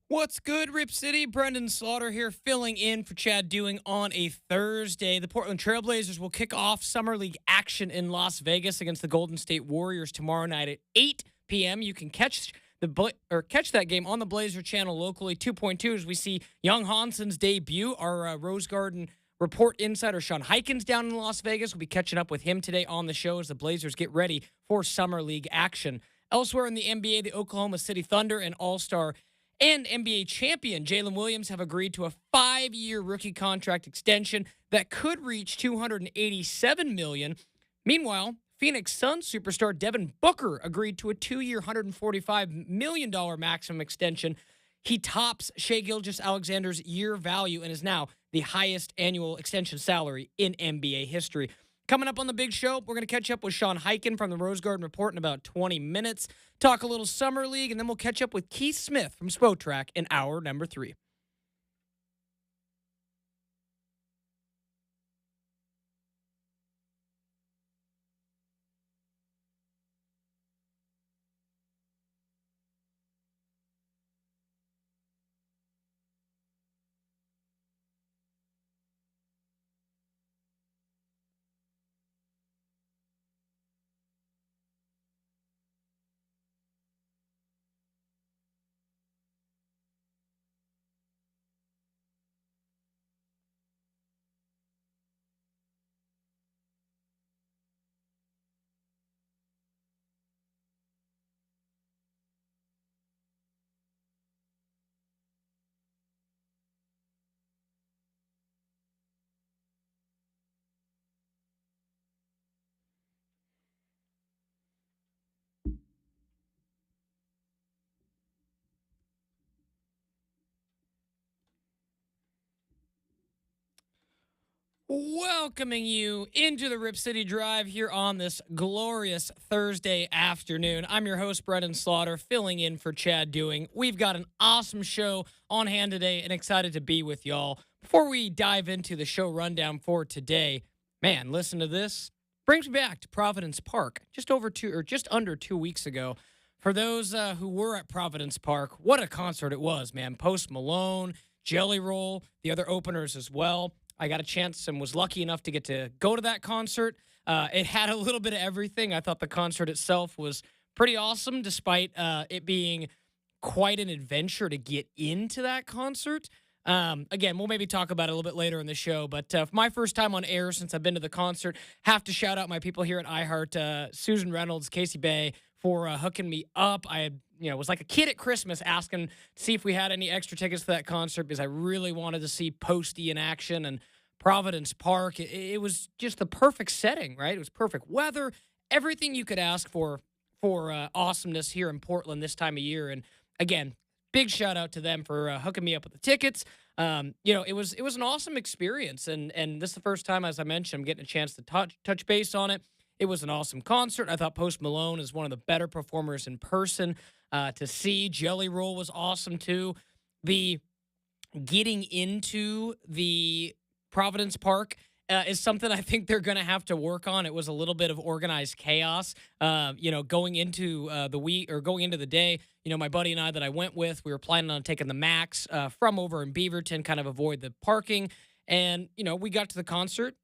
What's good, Rip City? Brendan Slaughter here, filling in for Chad Doing on a Thursday. The Portland Trailblazers will kick off Summer League action in Las Vegas against the Golden State Warriors tomorrow night at 8 p.m. You can catch catch that game on the Blazer channel locally. 2.2 as we see Young Hanson's debut. Our Rose Garden report insider Sean Hykins down in Las Vegas. We'll be catching up with him today on the show as the Blazers get ready for Summer League action. Elsewhere in the NBA, the Oklahoma City Thunder and All-Star and NBA champion Jalen Williams have agreed to a 5-year rookie contract extension that could reach $287 million. Meanwhile, Phoenix Suns superstar Devin Booker agreed to a 2-year, $145 million maximum extension. He tops Shai Gilgeous-Alexander's year value and is now the highest annual extension salary in NBA history. Coming up on the big show, we're going to catch up with Sean Hyken from the Rose Garden Report in about 20 minutes, talk a little Summer League, and then we'll catch up with Keith Smith from Spotrac in hour number 3. Welcoming you into the Rip City Drive here on this glorious Thursday afternoon. I'm your host, Brendan Slaughter, filling in for Chad Doing. We've got an awesome show on hand today and excited to be with y'all. Before we dive into the show rundown for today, man, listen to this. Brings me back to Providence Park just under 2 weeks ago. For those who were at Providence Park, what a concert it was, man. Post Malone, Jelly Roll, the other openers as well. I got a chance and was lucky enough to get to go to that concert. It had a little bit of everything. I thought the concert itself was pretty awesome, despite it being quite an adventure to get into that concert. Again, we'll maybe talk about it a little bit later in the show, but my first time on air since I've been to the concert, have to shout out my people here at iHeart, Susan Reynolds, Casey Bay, for hooking me up. I was like a kid at Christmas asking to see if we had any extra tickets to that concert because I really wanted to see Posty in action and Providence Park. It was just the perfect setting, right? It was perfect weather, everything you could ask for awesomeness here in Portland this time of year. And again, big shout out to them for hooking me up with the tickets. It was an awesome experience, and this is the first time, as I mentioned, I'm getting a chance to touch base on it. It was an awesome concert. I thought Post Malone is one of the better performers in person to see. Jelly Roll was awesome too. The getting into the Providence Park is something I think they're going to have to work on. It was a little bit of organized chaos, going into the week or going into the day. My buddy and I that I went with, we were planning on taking the Max from over in Beaverton, kind of avoid the parking. And, we got to the concert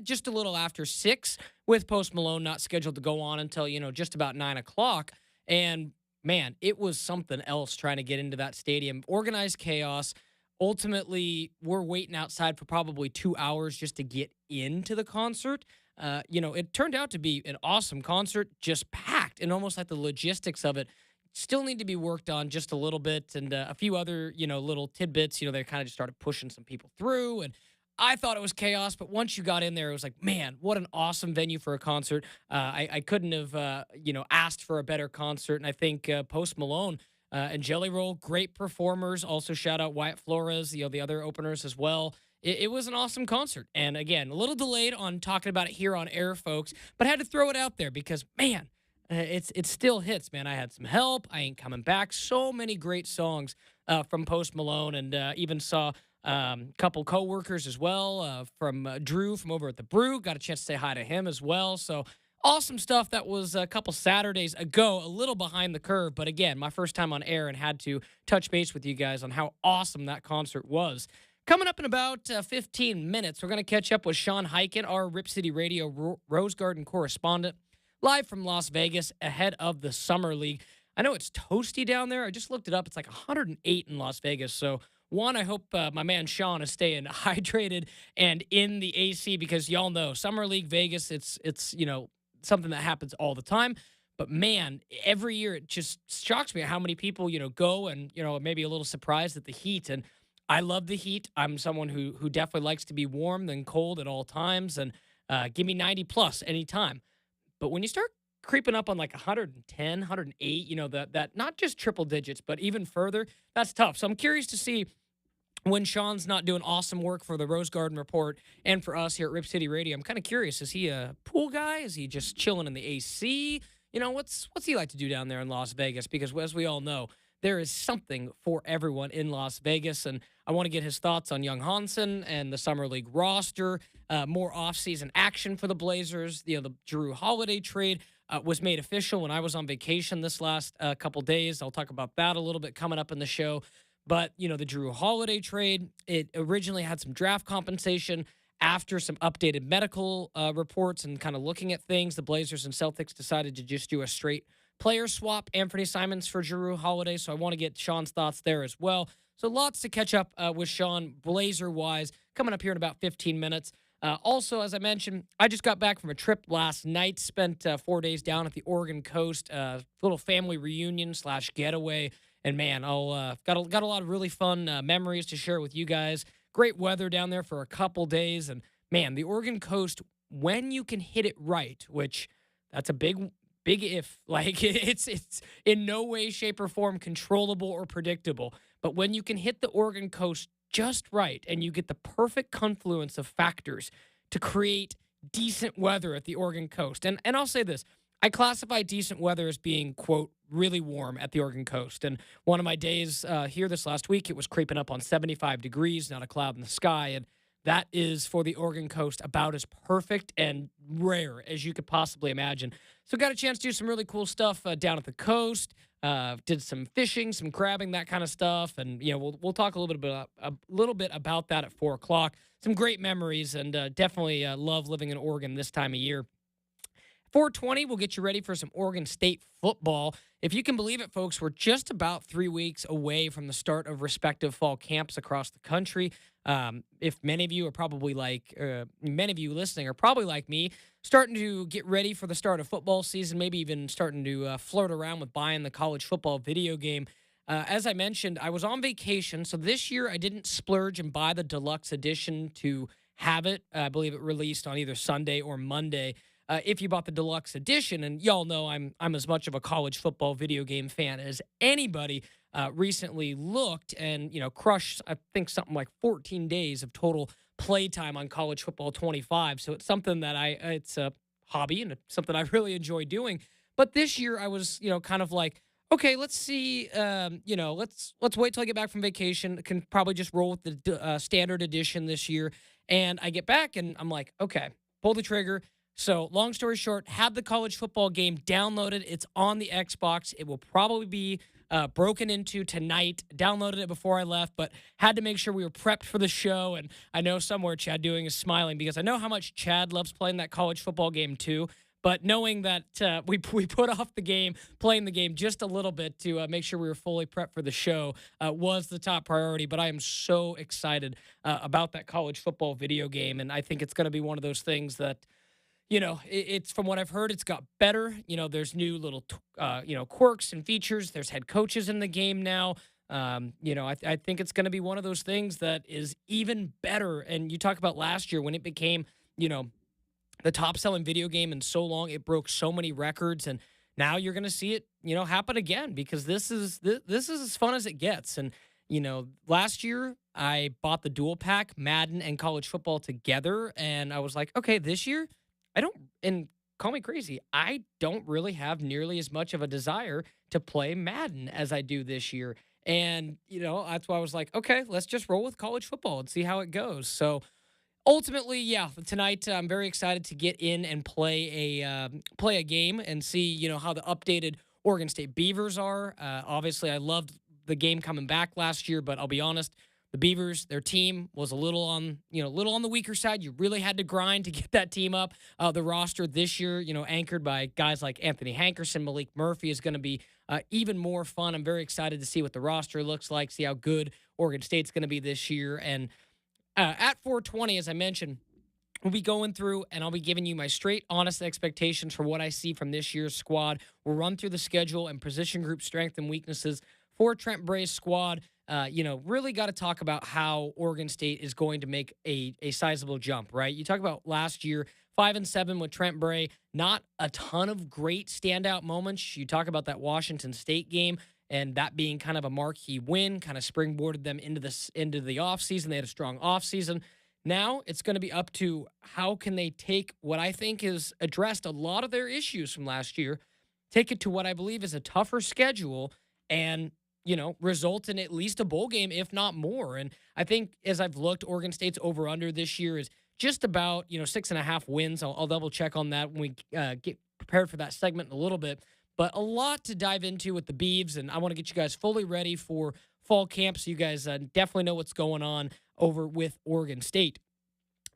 just a little after 6 with Post Malone not scheduled to go on until, just about 9 o'clock. And man, it was something else trying to get into that stadium. Organized chaos. Ultimately, we're waiting outside for probably 2 hours just to get into the concert. It turned out to be an awesome concert, just packed, and almost like the logistics of it still need to be worked on just a little bit, and a few other, little tidbits. They kind of just started pushing some people through, and I thought it was chaos, but once you got in there, it was like, man, what an awesome venue for a concert. I couldn't have, asked for a better concert, and I think Post Malone and Jelly Roll, great performers. Also, shout out Wyatt Flores, the other openers as well. It was an awesome concert. And again, a little delayed on talking about it here on air, folks, but I had to throw it out there because, man, it still hits, man. I had some help. I ain't coming back. So many great songs from Post Malone, and even saw a couple coworkers as well from Drew from over at the Brew. Got a chance to say hi to him as well. So Awesome stuff. That was a couple Saturdays ago, a little behind the curve. But again, my first time on air and had to touch base with you guys on how awesome that concert was. Coming up in about 15 minutes, we're going to catch up with Sean Highkin, our Rip City Radio Rose Garden correspondent, live from Las Vegas ahead of the Summer League. I know it's toasty down there. I just looked it up. It's like 108 in Las Vegas. So, one, I hope my man Sean is staying hydrated and in the AC because y'all know Summer League Vegas, it's something that happens all the time. But man, every year it just shocks me how many people, go and, maybe a little surprised at the heat. And I love the heat. I'm someone who definitely likes to be warm than cold at all times. And give me 90 plus anytime. But when you start creeping up on like 110, 108, that not just triple digits, but even further, that's tough. So I'm curious to see when Sean's not doing awesome work for the Rose Garden Report and for us here at Rip City Radio. I'm kind of curious. Is he a pool guy? Is he just chilling in the AC? What's he like to do down there in Las Vegas? Because as we all know, there is something for everyone in Las Vegas. And I want to get his thoughts on Young Hansen and the Summer League roster, more offseason action for the Blazers. The Jrue Holiday trade was made official when I was on vacation this last couple days. I'll talk about that a little bit coming up in the show. But, the Jrue Holiday trade, it originally had some draft compensation. After some updated medical reports and kind of looking at things, the Blazers and Celtics decided to just do a straight player swap, Anthony Simons for Jrue Holiday. So I want to get Sean's thoughts there as well. So lots to catch up with Sean, Blazer-wise, coming up here in about 15 minutes. Also, as I mentioned, I just got back from a trip last night, spent 4 days down at the Oregon coast, little family reunion / getaway. And man, I'll got a lot of really fun memories to share with you guys. Great weather down there for a couple days, and man, the Oregon coast, when you can hit it right, which that's a big if. Like it's in no way, shape, or form controllable or predictable. But when you can hit the Oregon coast just right, and you get the perfect confluence of factors to create decent weather at the Oregon coast, and I'll say this. I classify decent weather as being, quote, really warm at the Oregon coast. And one of my days here this last week, it was creeping up on 75 degrees, not a cloud in the sky. And that is for the Oregon coast about as perfect and rare as you could possibly imagine. So got a chance to do some really cool stuff down at the coast. Did some fishing, some crabbing, that kind of stuff. And, we'll talk a little bit about that at 4 o'clock. Some great memories and definitely love living in Oregon this time of year. 420 will get you ready for some Oregon State football. If you can believe it, folks, we're just about 3 weeks away from the start of respective fall camps across the country. If many of you are probably many of you listening are probably like me, starting to get ready for the start of football season, maybe even starting to flirt around with buying the college football video game. As I mentioned, I was on vacation, so this year I didn't splurge and buy the deluxe edition to have it. I believe it released on either Sunday or Monday. If you bought the deluxe edition, and y'all know I'm as much of a college football video game fan as anybody, recently looked and, crushed, I think, something like 14 days of total playtime on College Football 25. So it's something that it's a hobby and it's something I really enjoy doing. But this year I was, kind of like, okay, let's see, let's wait till I get back from vacation. I can probably just roll with the standard edition this year. And I get back and I'm like, okay, pull the trigger. So long story short, had the college football game downloaded. It's on the Xbox. It will probably be broken into tonight. Downloaded it before I left, but had to make sure we were prepped for the show. And I know somewhere Chad Doing is smiling because I know how much Chad loves playing that college football game too. But knowing that we put off the game, playing the game just a little bit to make sure we were fully prepped for the show was the top priority. But I am so excited about that college football video game. And I think it's going to be one of those things that, it's from what I've heard, it's got better. There's new little, quirks and features. There's head coaches in the game now. I think it's going to be one of those things that is even better. And you talk about last year when it became, the top selling video game in so long, it broke so many records. And now you're going to see it, happen again because this is as fun as it gets. And, last year I bought the dual pack, Madden and college football together. And I was like, okay, this year, and call me crazy, I don't really have nearly as much of a desire to play Madden as I do this year. And, that's why I was like, okay, let's just roll with college football and see how it goes. So Ultimately, yeah, tonight I'm very excited to get in and play a game and see how the updated Oregon State Beavers are. Obviously, I loved the game coming back last year, but I'll be honest, the Beavers, their team was a little on little on the weaker side. You really had to grind to get that team up. The roster this year, anchored by guys like Anthony Hankerson, Malik Murphy, is going to be even more fun. I'm very excited to see what the roster looks like, see how good Oregon State's going to be this year, and at 420, as I mentioned, we'll be going through and I'll be giving you my straight, honest expectations for what I see from this year's squad. We'll run through the schedule and position group strength and weaknesses for Trent Bray's squad. Really got to talk about how Oregon State is going to make a sizable jump, right? You talk about last year, 5-7 with Trent Bray, not a ton of great standout moments. You talk about that Washington State game and that being kind of a marquee win, kind of springboarded them into the offseason. They had a strong offseason. Now it's going to be up to how can they take what I think is addressed a lot of their issues from last year, take it to what I believe is a tougher schedule and, result in at least a bowl game, if not more. And I think as I've looked, Oregon State's over under this year is just about, 6.5 wins. I'll double check on that when we get prepared for that segment in a little bit. But a lot to dive into with the Beavs, and I want to get you guys fully ready for fall camp so you guys definitely know what's going on over with Oregon State.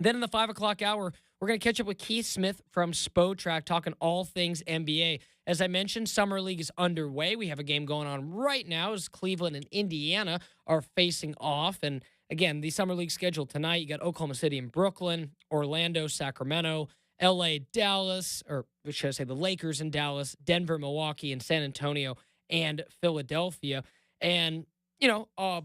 Then in the 5 o'clock hour, we're going to catch up with Keith Smith from Spotrac, talking all things NBA. As I mentioned, Summer League is underway. We have a game going on right now as Cleveland and Indiana are facing off. And again, the Summer League schedule tonight, you got Oklahoma City and Brooklyn, Orlando, Sacramento, LA, Dallas, or should I say the Lakers in Dallas, Denver, Milwaukee, and San Antonio and Philadelphia. And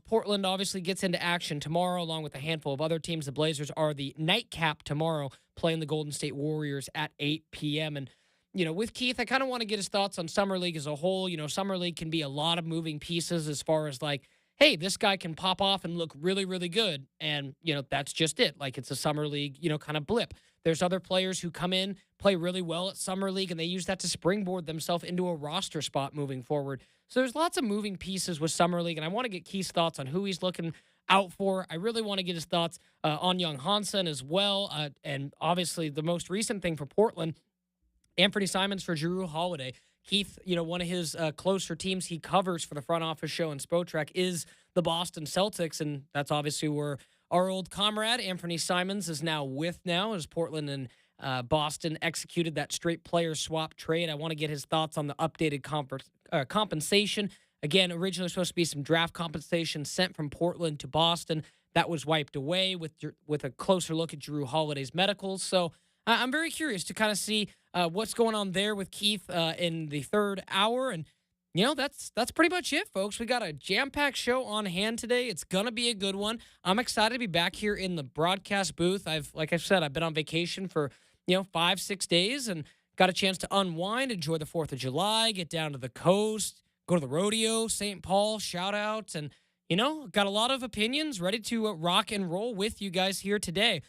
Portland obviously gets into action tomorrow, along with a handful of other teams. The Blazers are the nightcap tomorrow, playing the Golden State Warriors at 8 p.m. And, with Keith, I kind of want to get his thoughts on Summer League as a whole. Summer League can be a lot of moving pieces as far as like, hey, this guy can pop off and look really, really good. And, that's just it. Like it's a Summer League, kind of blip. There's other players who come in, play really well at Summer League, and they use that to springboard themselves into a roster spot moving forward. So there's lots of moving pieces with Summer League, and I want to get Keith's thoughts on who he's looking out for. I really want to get his thoughts on Young Hansen as well. And obviously the most recent thing for Portland, Anthony Simons for Drew Holiday. Keith, one of his closer teams he covers for the front office show in Spotrac is the Boston Celtics, and that's obviously where our old comrade Anthony Simons is now with as Portland and Boston executed that straight player swap trade. I want to get his thoughts on the updated compensation. Again, originally supposed to be some draft compensation sent from Portland to Boston. That was wiped away with a closer look at Drew Holiday's medicals. So I'm very curious to kind of see what's going on there with Keith in the third hour. And, that's pretty much it, folks. We got a jam-packed show on hand today. It's going to be a good one. I'm excited to be back here in the broadcast booth. Like I said, I've been on vacation for, 5-6 days and got a chance to unwind, enjoy the 4th of July, get down to the coast, go to the rodeo, St. Paul, shout out. And, got a lot of opinions ready to rock and roll with you guys here today.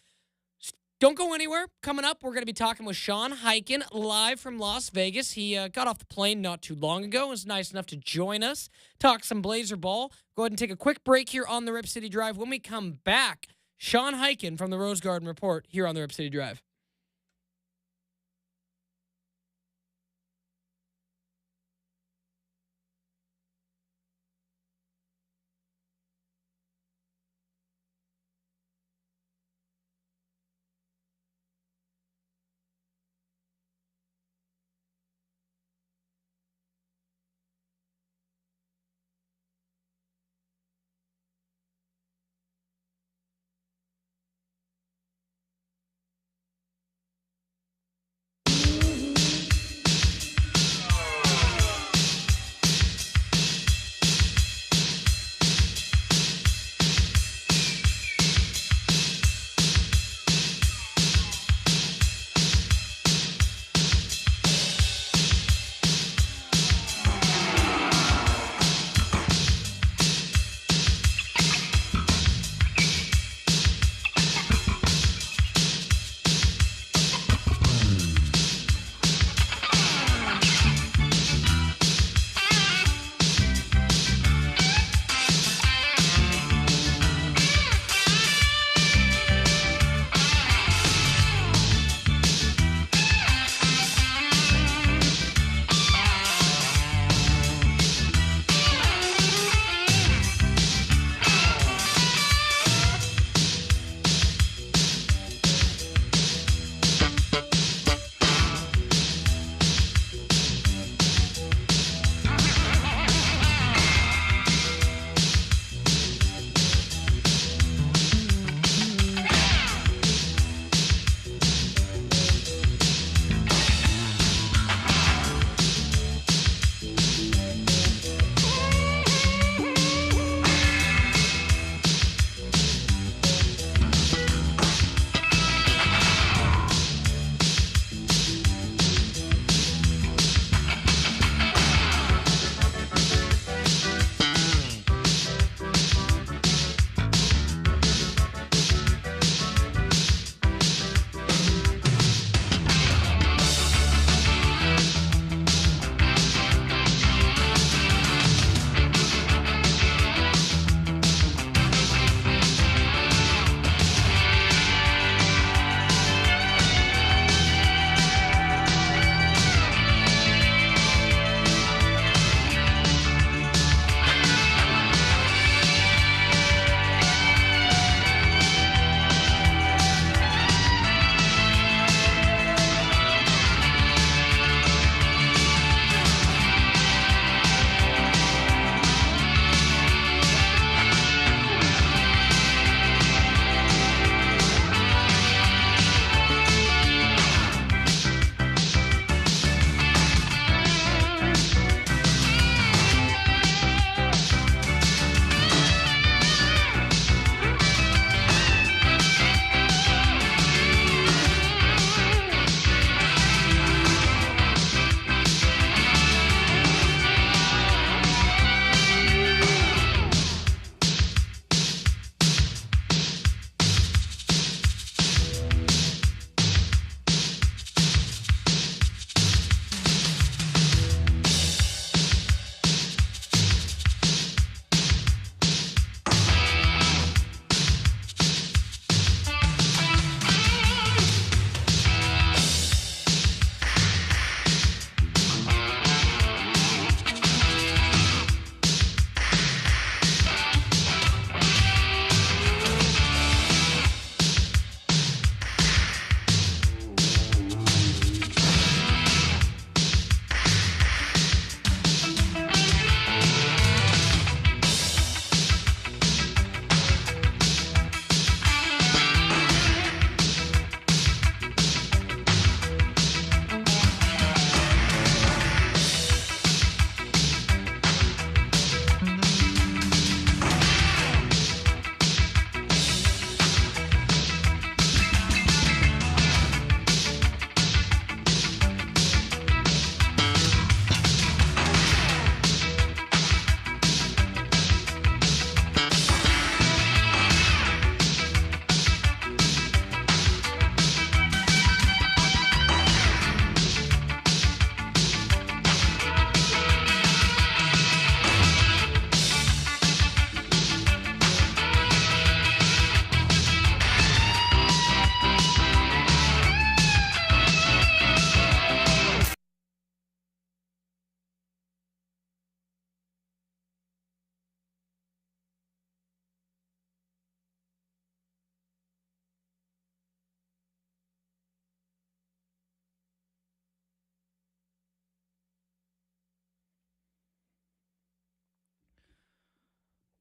Don't go anywhere. Coming up, we're going to be talking with Sean Highkin live from Las Vegas. He got off the plane not too long ago. Was nice enough to join us, talk some Blazer ball. Go ahead and take a quick break here on the Rip City Drive. When we come back, Sean Highkin from the Rose Garden Report here on the Rip City Drive.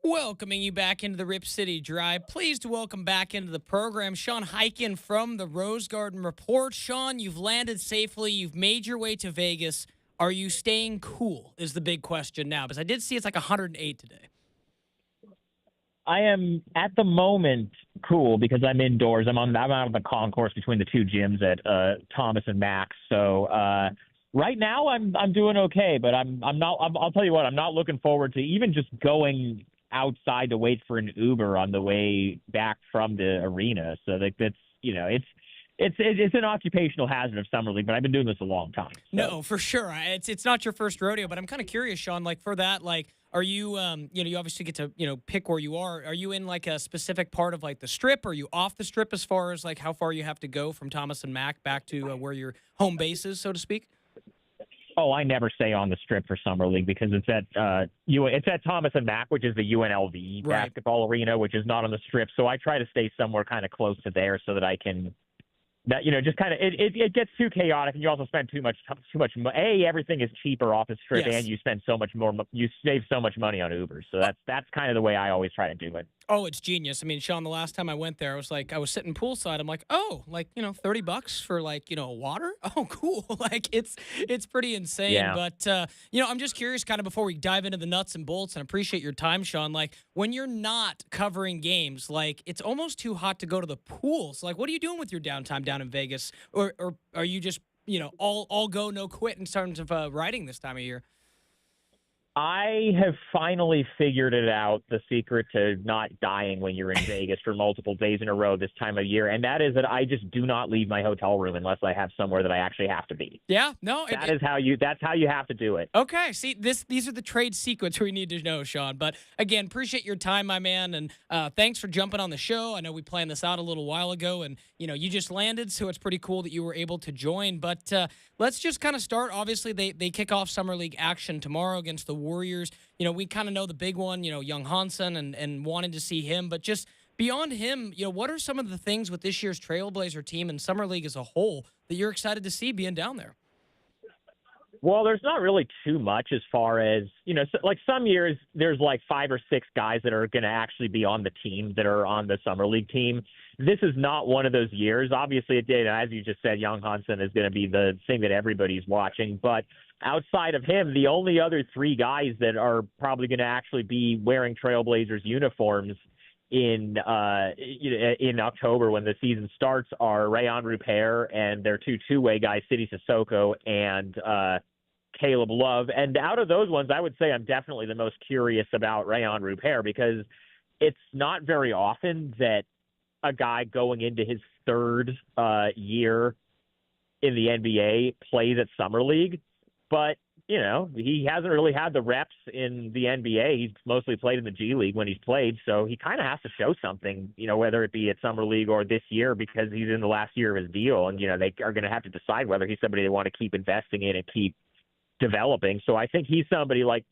Welcoming you back into the Rip City Drive. Pleased to welcome back into the program Sean Highkin from the Rose Garden Report. Sean, you've landed safely. You've made your way to Vegas. Are you staying cool is the big question now, because I did see it's like 108 today. I am at the moment cool because I'm indoors. I'm out on the concourse between the two gyms at Thomas and Max. So right now I'm doing okay, but I'll tell you what, I'm not looking forward to even just going outside to wait for an Uber on the way back from the arena. So that's it's an occupational hazard of Summer League, but I've been doing this a long time. So. No, for sure. It's not your first rodeo, but I'm kind of curious, Sean. Like for that, like, are you you obviously get to pick where you are. Are you in like a specific part of like the Strip? Are you off the Strip as far as like how far you have to go from Thomas and Mack back to where your home base is, so to speak? Oh, I never stay on the Strip for Summer League because it's at Thomas and Mack, which is the UNLV basketball arena, which is not on the Strip. So I try to stay somewhere kind of close to there so that I can. That just kind of it gets too chaotic, and you also spend too much. Everything is cheaper off the Strip, Yes. and you spend so much more. You save so much money on Uber, so that's kind of the way I always try to do it. Oh, it's genius. I mean, Sean, the last time I went there, I was sitting poolside. I'm like, oh, like, $30 for like, water. Oh, cool. Like it's pretty insane. Yeah. But, I'm just curious kind of before we dive into the nuts and bolts, and appreciate your time, Sean, like when you're not covering games, like it's almost too hot to go to the pool. So like, what are you doing with your downtime down in Vegas? Or are you just, all go, no quit in terms of riding this time of year? I have finally figured it out, the secret to not dying when you're in Vegas for multiple days in a row this time of year, and that is that I just do not leave my hotel room unless I have somewhere that I actually have to be. Yeah, no. That's how you have to do it. Okay, see, these are the trade secrets we need to know, Sean. But again, appreciate your time, my man, and thanks for jumping on the show. I know we planned this out a little while ago, and you just landed, so it's pretty cool that you were able to join. But let's just kind of start. Obviously, they kick off Summer League action tomorrow against the Warriors. We kind of know the big one, Young Hansen, and wanted to see him, but just beyond him, what are some of the things with this year's Trailblazer team and Summer League as a whole that you're excited to see being down there? Well, there's not really too much as far as, like some years there's like 5 or 6 guys that are going to actually be on the team that are on the Summer League team. This is not one of those years. Obviously, it did. As you just said, Young Hansen is going to be the thing that everybody's watching. But outside of him, the only other 3 guys that are probably going to actually be wearing Trailblazers uniforms in October when the season starts are Rayon Rupert and their two-way guys, Sidy Cissoko and Caleb Love. And out of those ones, I would say I'm definitely the most curious about Rayon Rupert because it's not very often that a guy going into his 3rd year in the NBA plays at Summer League. But, he hasn't really had the reps in the NBA. He's mostly played in the G League when he's played. So he kind of has to show something, whether it be at Summer League or this year because he's in the last year of his deal. And, they are going to have to decide whether he's somebody they want to keep investing in and keep developing. So I think he's somebody like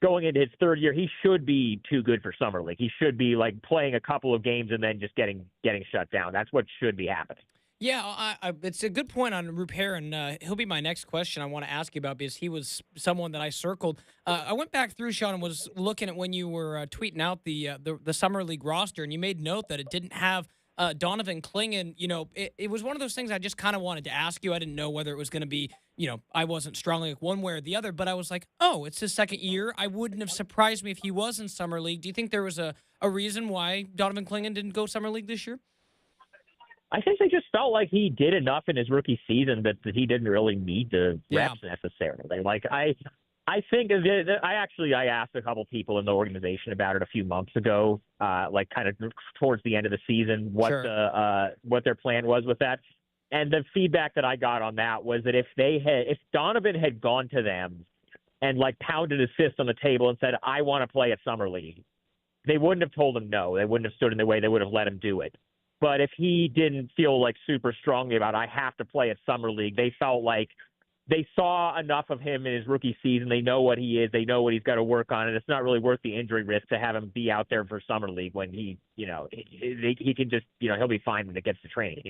going into his 3rd year, he should be too good for Summer League. He should be like playing a couple of games and then just getting shut down. That's what should be happening. Yeah, it's a good point on Rupert, and he'll be my next question I want to ask you about because he was someone that I circled. I went back through, Sean, and was looking at when you were tweeting out the Summer League roster, and you made note that it didn't have Donovan Clingan. It was one of those things I just kind of wanted to ask you. I didn't know whether it was going to be, I wasn't strongly like one way or the other, but I was like, oh, it's his 2nd year. I wouldn't have surprised me if he was in Summer League. Do you think there was a reason why Donovan Clingan didn't go Summer League this year? I think they just felt like he did enough in his rookie season that he didn't really need the reps necessarily. Like I think I asked a couple people in the organization about it a few months ago, like kind of towards the end of the season, what their plan was with that. And the feedback that I got on that was that if Donovan had gone to them and like pounded his fist on the table and said, I want to play at Summer League, they wouldn't have told him no. They wouldn't have stood in their way. They would have let him do it. But if he didn't feel like super strongly about, I have to play at Summer League, they felt like they saw enough of him in his rookie season. They know what he is. They know what he's got to work on. And it's not really worth the injury risk to have him be out there for Summer League when he can just, he'll be fine when it gets to training,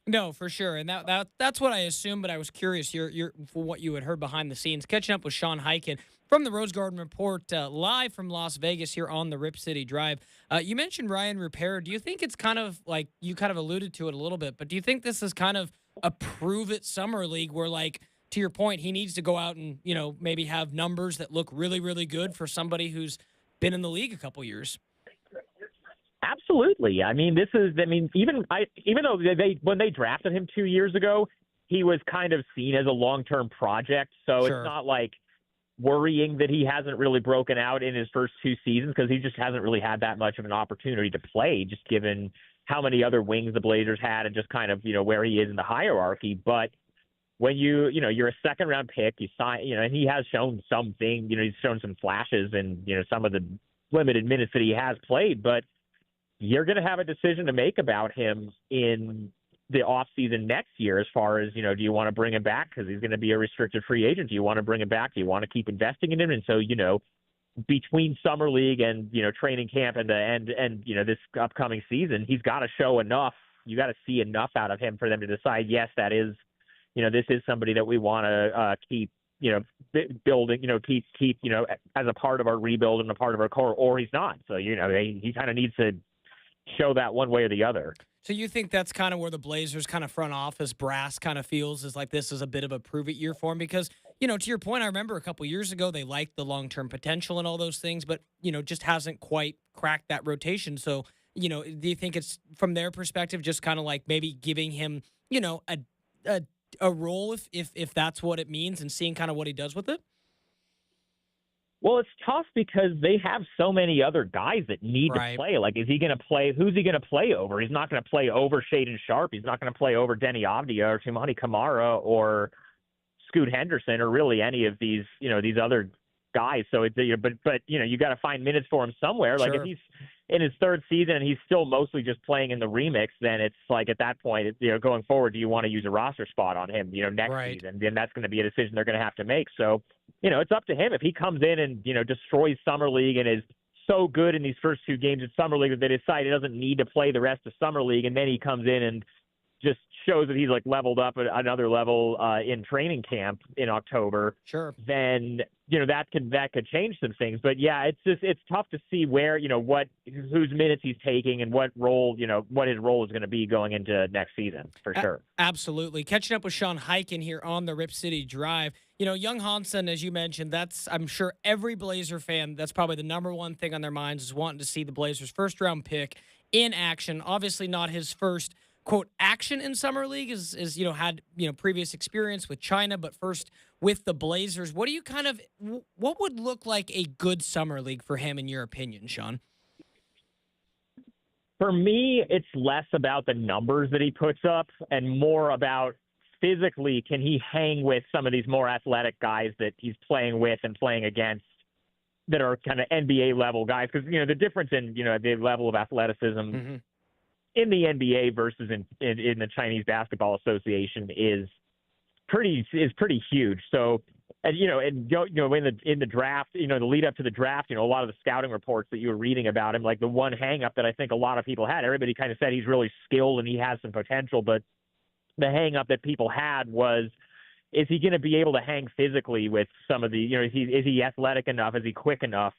No, for sure. And that's what I assumed, but I was curious for what you had heard behind the scenes. Catching up with Sean Highkin. From the Rose Garden Report, live from Las Vegas here on the Rip City Drive. You mentioned Ryan Rupert. Do you think it's kind of like you kind of alluded to it a little bit, but do you think this is kind of a prove it summer league where, like, to your point, he needs to go out and, maybe have numbers that look really, really good for somebody who's been in the league a couple years? Absolutely. I mean, even though when they drafted him 2 years ago, he was kind of seen as a long-term project. So Sure. It's not like worrying that he hasn't really broken out in his first 2 seasons, because he just hasn't really had that much of an opportunity to play, just given how many other wings the Blazers had and just kind of, where he is in the hierarchy. But when you're a second round pick, you sign, and he has shown something, he's shown some flashes and, some of the limited minutes that he has played, but you're going to have a decision to make about him in the offseason next year as far as, do you want to bring him back because he's going to be a restricted free agent? Do you want to bring him back? Do you want to keep investing in him? And so, between summer league and, training camp and this upcoming season, he's got to show enough. You got to see enough out of him for them to decide, yes, that is, this is somebody that we want to keep, building, keep, as a part of our rebuild and a part of our core, or he's not. So, he kind of needs to show that one way or the other. So you think that's kind of where the Blazers kind of front office brass kind of feels is like this is a bit of a prove it year for him? Because, to your point, I remember a couple years ago they liked the long-term potential and all those things, but, just hasn't quite cracked that rotation. So, do you think it's from their perspective just kind of like maybe giving him, a role if that's what it means and seeing kind of what he does with it? Well, it's tough because they have so many other guys that need Right. to play. Like, is he going to play? Who's he going to play over? He's not going to play over Shaden Sharp. He's not going to play over Denny Avdia or Toumani Kamara or Scoot Henderson or really any of these, these other guys. So it's, but you got to find minutes for him somewhere. Like Sure. if he's in his third season and he's still mostly just playing in the remix, then it's like at that point, going forward, do you want to use a roster spot on him, next Right. season? Then that's going to be a decision they're going to have to make. So, it's up to him. If he comes in and, destroys Summer League and is so good in these first 2 games at Summer League that they decide he doesn't need to play the rest of Summer League, and then he comes in and just shows that he's like leveled up at another level in training camp in October, Sure. then that could change some things. But yeah, it's tough to see where whose minutes he's taking and what role what his role is going to be going into next season for sure. Absolutely. Catching up with Sean Highkin here on the Rip City Drive. Young Hansen, as you mentioned, that's, I'm sure every Blazer fan, that's probably the number one thing on their minds is wanting to see the Blazers' first round pick in action. Obviously not his first quote action in summer league is had previous experience with China, but first with the Blazers. What would look like a good summer league for him in your opinion, Sean? For me, it's less about the numbers that he puts up and more about physically, can he hang with some of these more athletic guys that he's playing with and playing against that are kind of NBA level guys? Because, the difference in, the level of athleticism Mm-hmm. in the NBA versus in the Chinese Basketball Association is pretty huge. So, and in the draft, the lead up to the draft, a lot of the scouting reports that you were reading about him, like the one hang up that I think a lot of people had, everybody kind of said he's really skilled and he has some potential, but the hang up that people had was, is he going to be able to hang physically with some of the, is he athletic enough? Is he quick enough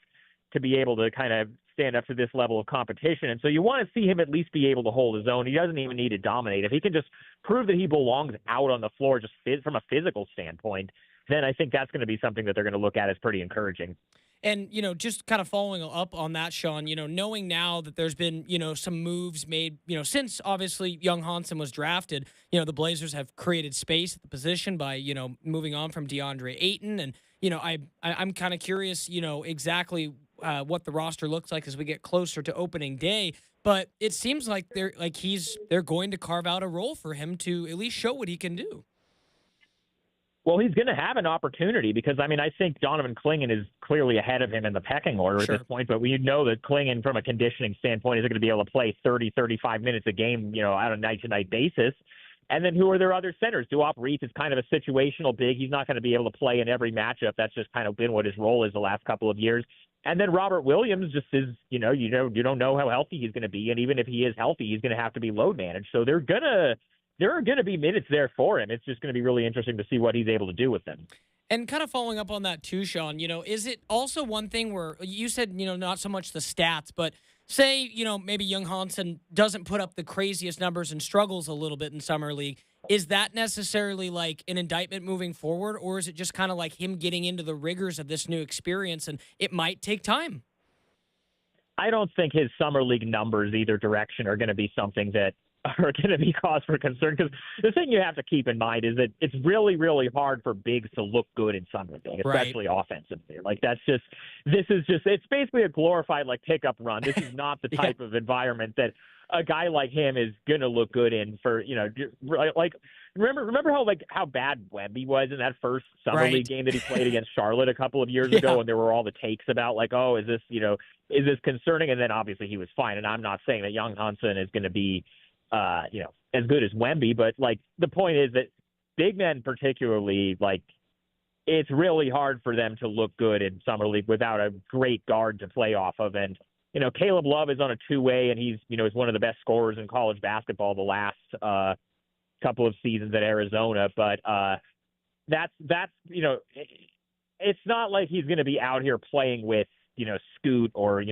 to be able to kind of stand up to this level of competition? And so you want to see him at least be able to hold his own. He doesn't even need to dominate. If he can just prove that he belongs out on the floor just from a physical standpoint, then I think that's going to be something that they're going to look at as pretty encouraging. And, just kind of following up on that, Sean, knowing now that there's been, some moves made, since obviously Young Hansen was drafted, the Blazers have created space at the position by, moving on from DeAndre Ayton. And, I'm kind of curious, exactly what the roster looks like as we get closer to opening day. But it seems like they're going to carve out a role for him to at least show what he can do. Well, he's going to have an opportunity because, I think Donovan Clingan is clearly ahead of him in the pecking order Sure. at this point, but we know that Clingan, from a conditioning standpoint, is going to be able to play 30, 35 minutes a game, on a night-to-night basis. And then who are their other centers? Duop Reith is kind of a situational big. He's not going to be able to play in every matchup. That's just kind of been what his role is the last couple of years. And then Robert Williams just is, you don't know how healthy he's going to be. And even if he is healthy, he's going to have to be load managed. So there are going to be minutes there for him. It's just going to be really interesting to see what he's able to do with them. And kind of following up on that too, Sean, is it also one thing where you said, not so much the stats, but say, maybe Young Hansen doesn't put up the craziest numbers and struggles a little bit in Summer League. Is that necessarily like an indictment moving forward, or is it just kind of like him getting into the rigors of this new experience and it might take time? I don't think his Summer League numbers either direction are going to be something that are going to be cause for concern, because the thing you have to keep in mind is that it's really, really hard for bigs to look good in Summer League, especially offensively. Like it's basically a glorified like pickup run. This is not the type of environment that a guy like him is going to look good in for, like remember how bad Wemby was in that first Summer League game that he played against Charlotte a couple of years ago, and there were all the takes about like, oh, is this concerning? And then obviously he was fine. And I'm not saying that Young Hansen is going to be as good as Wemby, but like the point is that big men particularly, like it's really hard for them to look good in Summer League without a great guard to play off of. And, Caleb Love is on a two-way, and he's, is one of the best scorers in college basketball the last couple of seasons at Arizona. But that's it's not like he's going to be out here playing with, Scoot or,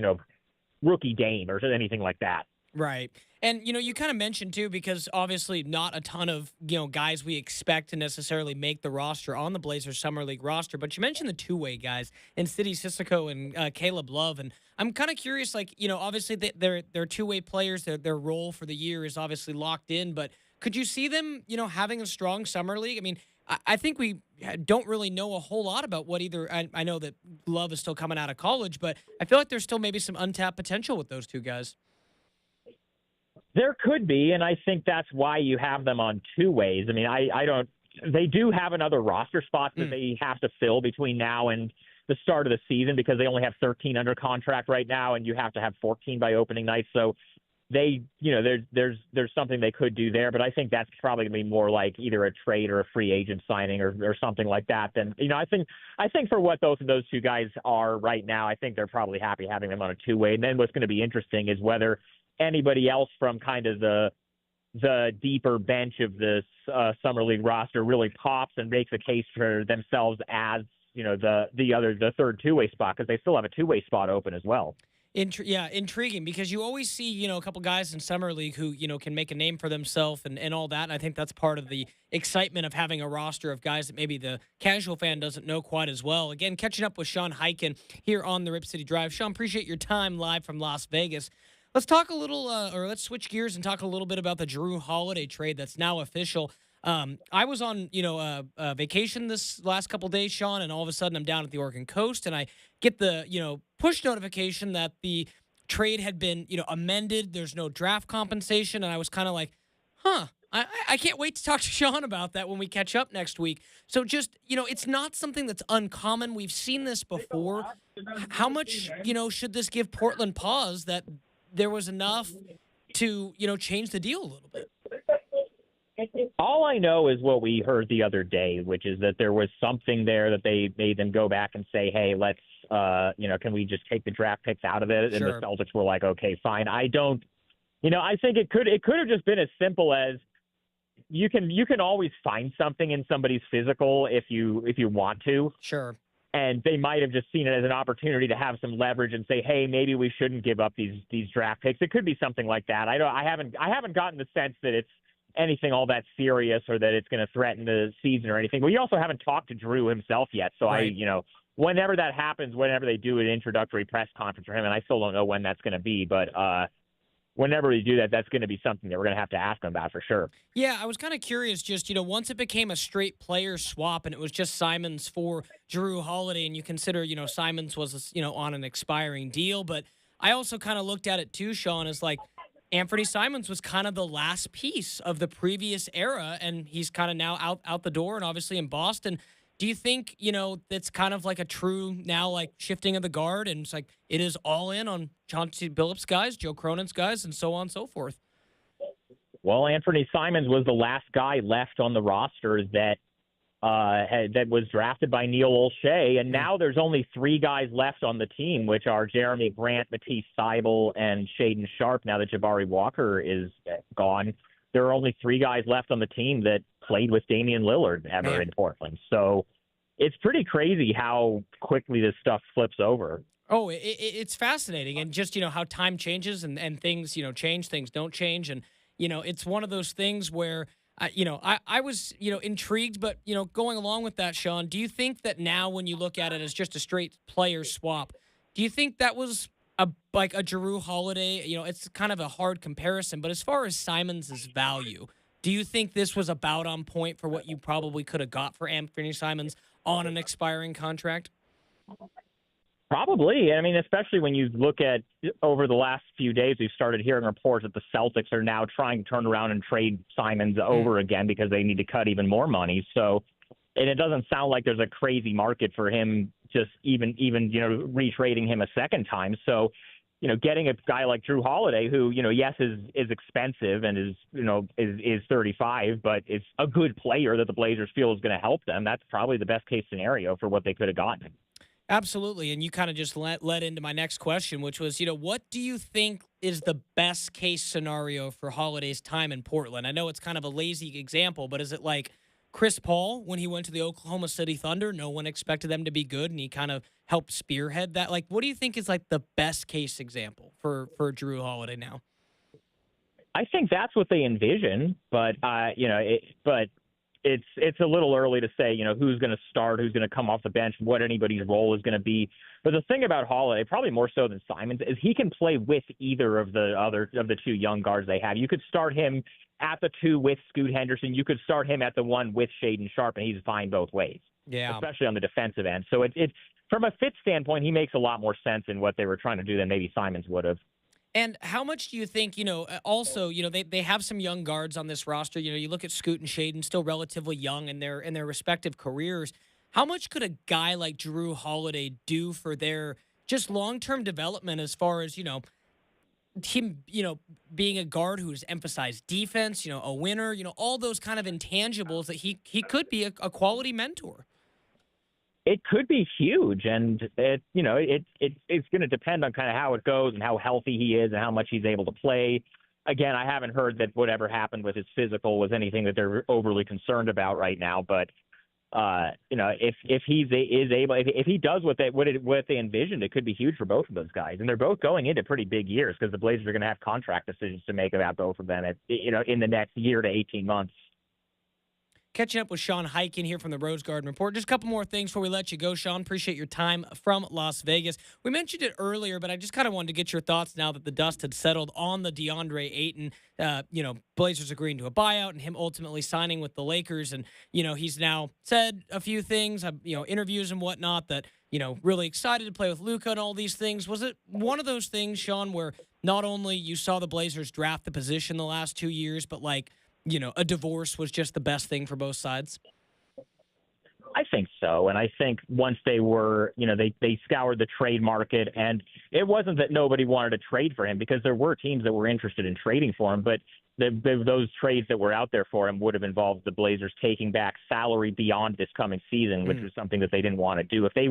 rookie Dame or anything like that. Right. And, you kind of mentioned, too, because obviously not a ton of, guys we expect to necessarily make the roster on the Blazers Summer League roster. But you mentioned the two-way guys in Sidy Cissoko and Caleb Love. And I'm kind of curious, like, obviously they're two-way players. Their role for the year is obviously locked in. But could you see them, having a strong Summer League? I mean, I think we don't really know a whole lot about what either. I know that Love is still coming out of college, but I feel like there's still maybe some untapped potential with those two guys. There could be, and I think that's why you have them on two ways. I mean, they do have another roster spot that they have to fill between now and the start of the season, because they only have 13 under contract right now, and you have to have 14 by opening night. So they, there's something they could do there, but I think that's probably going to be more like either a trade or a free agent signing or something like that. Then, I think for what those two guys are right now, I think they're probably happy having them on a two-way. And then what's going to be interesting is whether anybody else from kind of the deeper bench of this Summer League roster really pops and makes a case for themselves as, the third two-way spot, because they still have a two-way spot open as well. Intriguing, because you always see, a couple guys in Summer League who, can make a name for themselves and all that. And I think that's part of the excitement of having a roster of guys that maybe the casual fan doesn't know quite as well. Again, catching up with Sean Highkin here on the Rip City Drive. Sean, appreciate your time live from Las Vegas. Let's talk a little, or let's switch gears and talk a little bit about the Jrue Holiday trade that's now official. I was on, vacation this last couple of days, Sean, and all of a sudden I'm down at the Oregon coast, and I get the, push notification that the trade had been, amended. There's no draft compensation, and I was kind of like, I can't wait to talk to Sean about that when we catch up next week. So just, it's not something that's uncommon. We've seen this before. How much, should this give Portland pause that there was enough to, change the deal a little bit? All I know is what we heard the other day, which is that there was something there that they made them go back and say, hey, let's, can we just take the draft picks out of it? And the Celtics were like, okay, fine. I think it could have just been as simple as you can always find something in somebody's physical if you want to. Sure. And they might have just seen it as an opportunity to have some leverage and say, hey, maybe we shouldn't give up these draft picks. It could be something like that. I haven't gotten the sense that it's anything all that serious or that it's going to threaten the season or anything. We also haven't talked to Jrue himself yet. So right. Whenever that happens, whenever they do an introductory press conference for him, and I still don't know when that's going to be, but whenever we do that, that's going to be something that we're going to have to ask him about for sure. Yeah, I was kind of curious, just, once it became a straight player swap and it was just Simons for Jrue Holiday, and you consider, Simons was, on an expiring deal, but I also kind of looked at it too, Sean, as like Anthony Simons was kind of the last piece of the previous era, and he's kind of now out the door and obviously in Boston. Do you think, that's kind of like a true now like shifting of the guard, and it's like it is all in on Chauncey Billups guys, Joe Cronin's guys, and so on and so forth? Well, Anthony Simons was the last guy left on the roster that was drafted by Neil Olshey, and now there's only three guys left on the team, which are Jeremy Grant, Matisse Thybulle, and Shaedon Sharpe. Now that Jabari Walker is gone, there are only three guys left on the team that played with Damian Lillard ever in Portland. So it's pretty crazy how quickly this stuff flips over. Oh, it's fascinating, and just how time changes and things change, things don't change, and it's one of those things where I was intrigued, but going along with that, Sean, do you think that now when you look at it as just a straight player swap, do you think that was like a Jrue Holiday? It's kind of a hard comparison, but as far as Simons' value, do you think this was about on point for what you probably could have got for Anthony Simons on an expiring contract? Probably. I mean, especially when you look at over the last few days, we've started hearing reports that the Celtics are now trying to turn around and trade Simons over again because they need to cut even more money. So, and it doesn't sound like there's a crazy market for him just even retrading him a second time. So, getting a guy like Jrue Holiday, who, yes, is expensive and is 35, but is a good player that the Blazers feel is going to help them. That's probably the best case scenario for what they could have gotten. Absolutely. And you kind of just led into my next question, which was, what do you think is the best case scenario for Holiday's time in Portland? I know it's kind of a lazy example, but is it like Chris Paul when he went to the Oklahoma City Thunder? No one expected them to be good, and he kind of helped spearhead that. Like, what do you think is like the best case example for Jrue Holiday now? I think that's what they envision, but it's a little early to say, who's going to start, who's going to come off the bench, what anybody's role is going to be. But the thing about Holiday, probably more so than Simons, is he can play with either of the two young guards they have. You could start him at the 2 with Scoot Henderson. You could start him at the 1 with Shaedon Sharpe, and he's fine both ways. Yeah, especially on the defensive end. So it from a fit standpoint, he makes a lot more sense in what they were trying to do than maybe Simons would have. And how much do you think, also, they have some young guards on this roster. You look at Scoot and Shaedon, still relatively young in their respective careers. How much could a guy like Jrue Holiday do for their just long-term development as far as, him, being a guard who's emphasized defense, a winner, all those kind of intangibles that he could be a quality mentor? It could be huge, and it's going to depend on kind of how it goes and how healthy he is and how much he's able to play. Again, I haven't heard that whatever happened with his physical was anything that they're overly concerned about right now. But if he does what they envisioned, it could be huge for both of those guys. And they're both going into pretty big years because the Blazers are going to have contract decisions to make about both of them in the next year to 18 months. Catching up with Sean Highkin here from the Rose Garden Report. Just a couple more things before we let you go, Sean. Appreciate your time from Las Vegas. We mentioned it earlier, but I just kind of wanted to get your thoughts now that the dust had settled on the DeAndre Ayton, Blazers agreeing to a buyout and him ultimately signing with the Lakers. And, he's now said a few things, interviews and whatnot that, really excited to play with Luka and all these things. Was it one of those things, Sean, where not only you saw the Blazers draft the position the last 2 years, but a divorce was just the best thing for both sides? I think so. And I think once they were, they scoured the trade market, and it wasn't that nobody wanted to trade for him because there were teams that were interested in trading for him, but those trades that were out there for him would have involved the Blazers taking back salary beyond this coming season, which was something that they didn't want to do. If they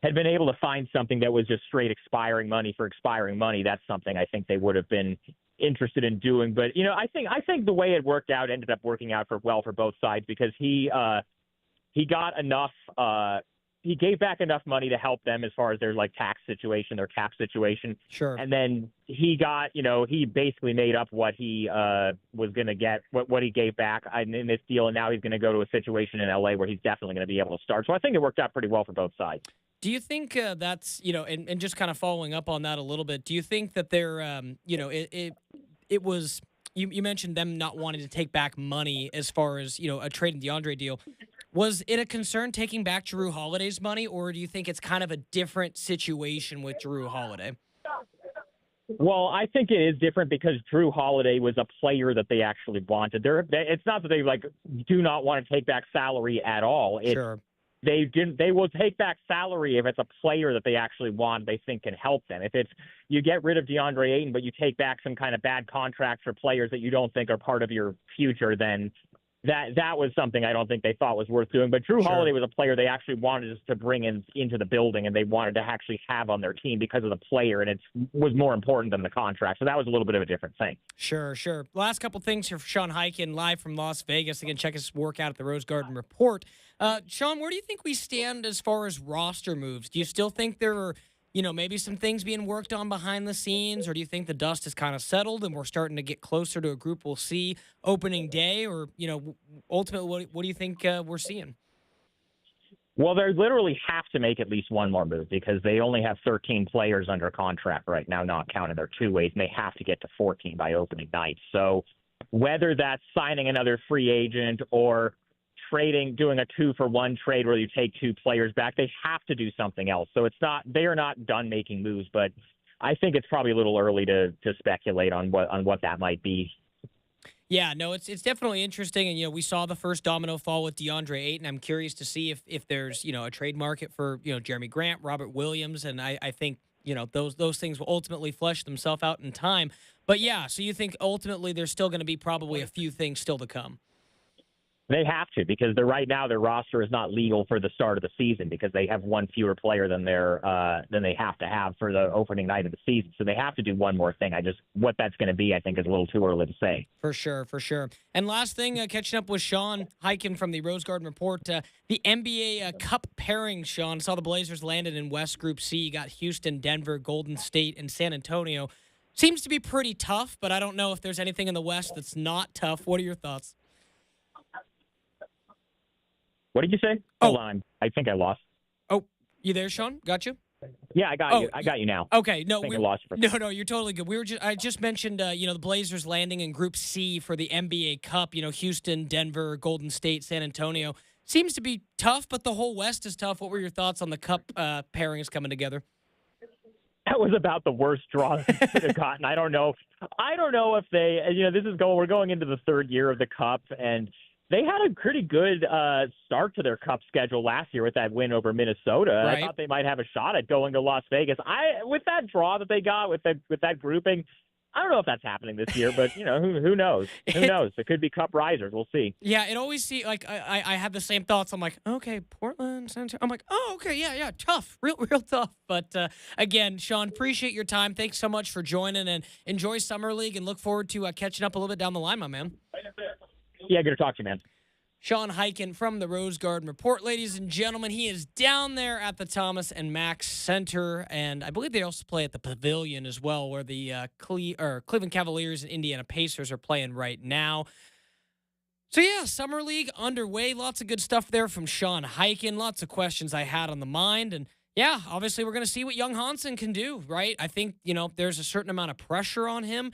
had been able to find something that was just straight expiring money for expiring money, that's something I think they would have been interested in doing. But I think the way it worked out ended up working out for both sides because he got enough he gave back enough money to help them as far as their tax situation, their cap situation. Sure. And then he got, he basically made up what he was going to get, what he gave back in this deal, and now he's going to go to a situation in LA where he's definitely going to be able to start. So I think it worked out pretty well for both sides. Do you think that's, and just kind of following up on that a little bit, do you think that they're, it was, you mentioned them not wanting to take back money as far as, a trade in DeAndre deal. Was it a concern taking back Jrue Holiday's money, or do you think it's kind of a different situation with Jrue Holiday? Well, I think it is different because Jrue Holiday was a player that they actually wanted. It's not that they do not want to take back salary at all. Sure. They will take back salary if it's a player that they actually want, they think can help them. If it's you get rid of DeAndre Ayton, but you take back some kind of bad contracts for players that you don't think are part of your future, then that was something I don't think they thought was worth doing. But Drew Sure. Holiday was a player they actually wanted us to bring into the building, and they wanted to actually have on their team because of the player, and it was more important than the contract. So that was a little bit of a different thing. Sure, sure. Last couple things here for Sean Highkin, live from Las Vegas. Again, check his workout at the Rose Garden Report. Sean, where do you think we stand as far as roster moves? Do you still think there are, maybe some things being worked on behind the scenes, or do you think the dust is kind of settled and we're starting to get closer to a group we'll see opening day, or, ultimately, what do you think we're seeing? Well, they literally have to make at least one more move because they only have 13 players under contract right now, not counting their two-ways, and they have to get to 14 by opening night. So whether that's signing another free agent or doing a 2-for-1 trade where you take two players back, they have to do something else. So they are not done making moves, but I think it's probably a little early to speculate on what that might be. Yeah, no, it's definitely interesting, and we saw the first domino fall with DeAndre Ayton. I'm curious to see if there's a trade market for Jeremy Grant, Robert Williams, and I think those things will ultimately flesh themselves out in time. But yeah, so you think ultimately there's still going to be probably a few things still to come. They have to because right now their roster is not legal for the start of the season because they have one fewer player than they have to have for the opening night of the season. So they have to do one more thing. What that's going to be, I think, is a little too early to say. For sure, for sure. And last thing, catching up with Sean Highkin from the Rose Garden Report, the NBA Cup pairing. Sean, saw the Blazers landed in West Group C. You got Houston, Denver, Golden State, and San Antonio. Seems to be pretty tough, but I don't know if there's anything in the West that's not tough. What are your thoughts? What did you say? Hold on. I think I lost. Oh, you there, Sean? Got you? Yeah, I got you. I got you now. Okay, no, I lost you no, you're totally good. I just mentioned, the Blazers landing in Group C for the NBA Cup. Houston, Denver, Golden State, San Antonio. Seems to be tough, but the whole West is tough. What were your thoughts on the Cup pairings coming together? That was about the worst draw they could have gotten. I don't know if they, we're going into the third year of the Cup, and they had a pretty good start to their Cup schedule last year with that win over Minnesota. Right. I thought they might have a shot at going to Las Vegas. With that draw that they got with that grouping, I don't know if that's happening this year, but who knows? Who knows? It could be Cup risers. We'll see. Yeah, it always seems like I had the same thoughts. I'm like, okay, Portland, San Antonio. I'm like, oh, okay, yeah, tough, real tough. But again, Sean, appreciate your time. Thanks so much for joining, and enjoy Summer League, and look forward to catching up a little bit down the line, my man. Yeah, good to talk to you, man. Sean Highkin from the Rose Garden Report. Ladies and gentlemen, he is down there at the Thomas and Mack Center, and I believe they also play at the Pavilion as well, where the Cleveland Cavaliers and Indiana Pacers are playing right now. So yeah, Summer League underway. Lots of good stuff there from Sean Highkin. Lots of questions I had on the mind, and yeah, obviously we're going to see what young Hansen can do, right? I think, there's a certain amount of pressure on him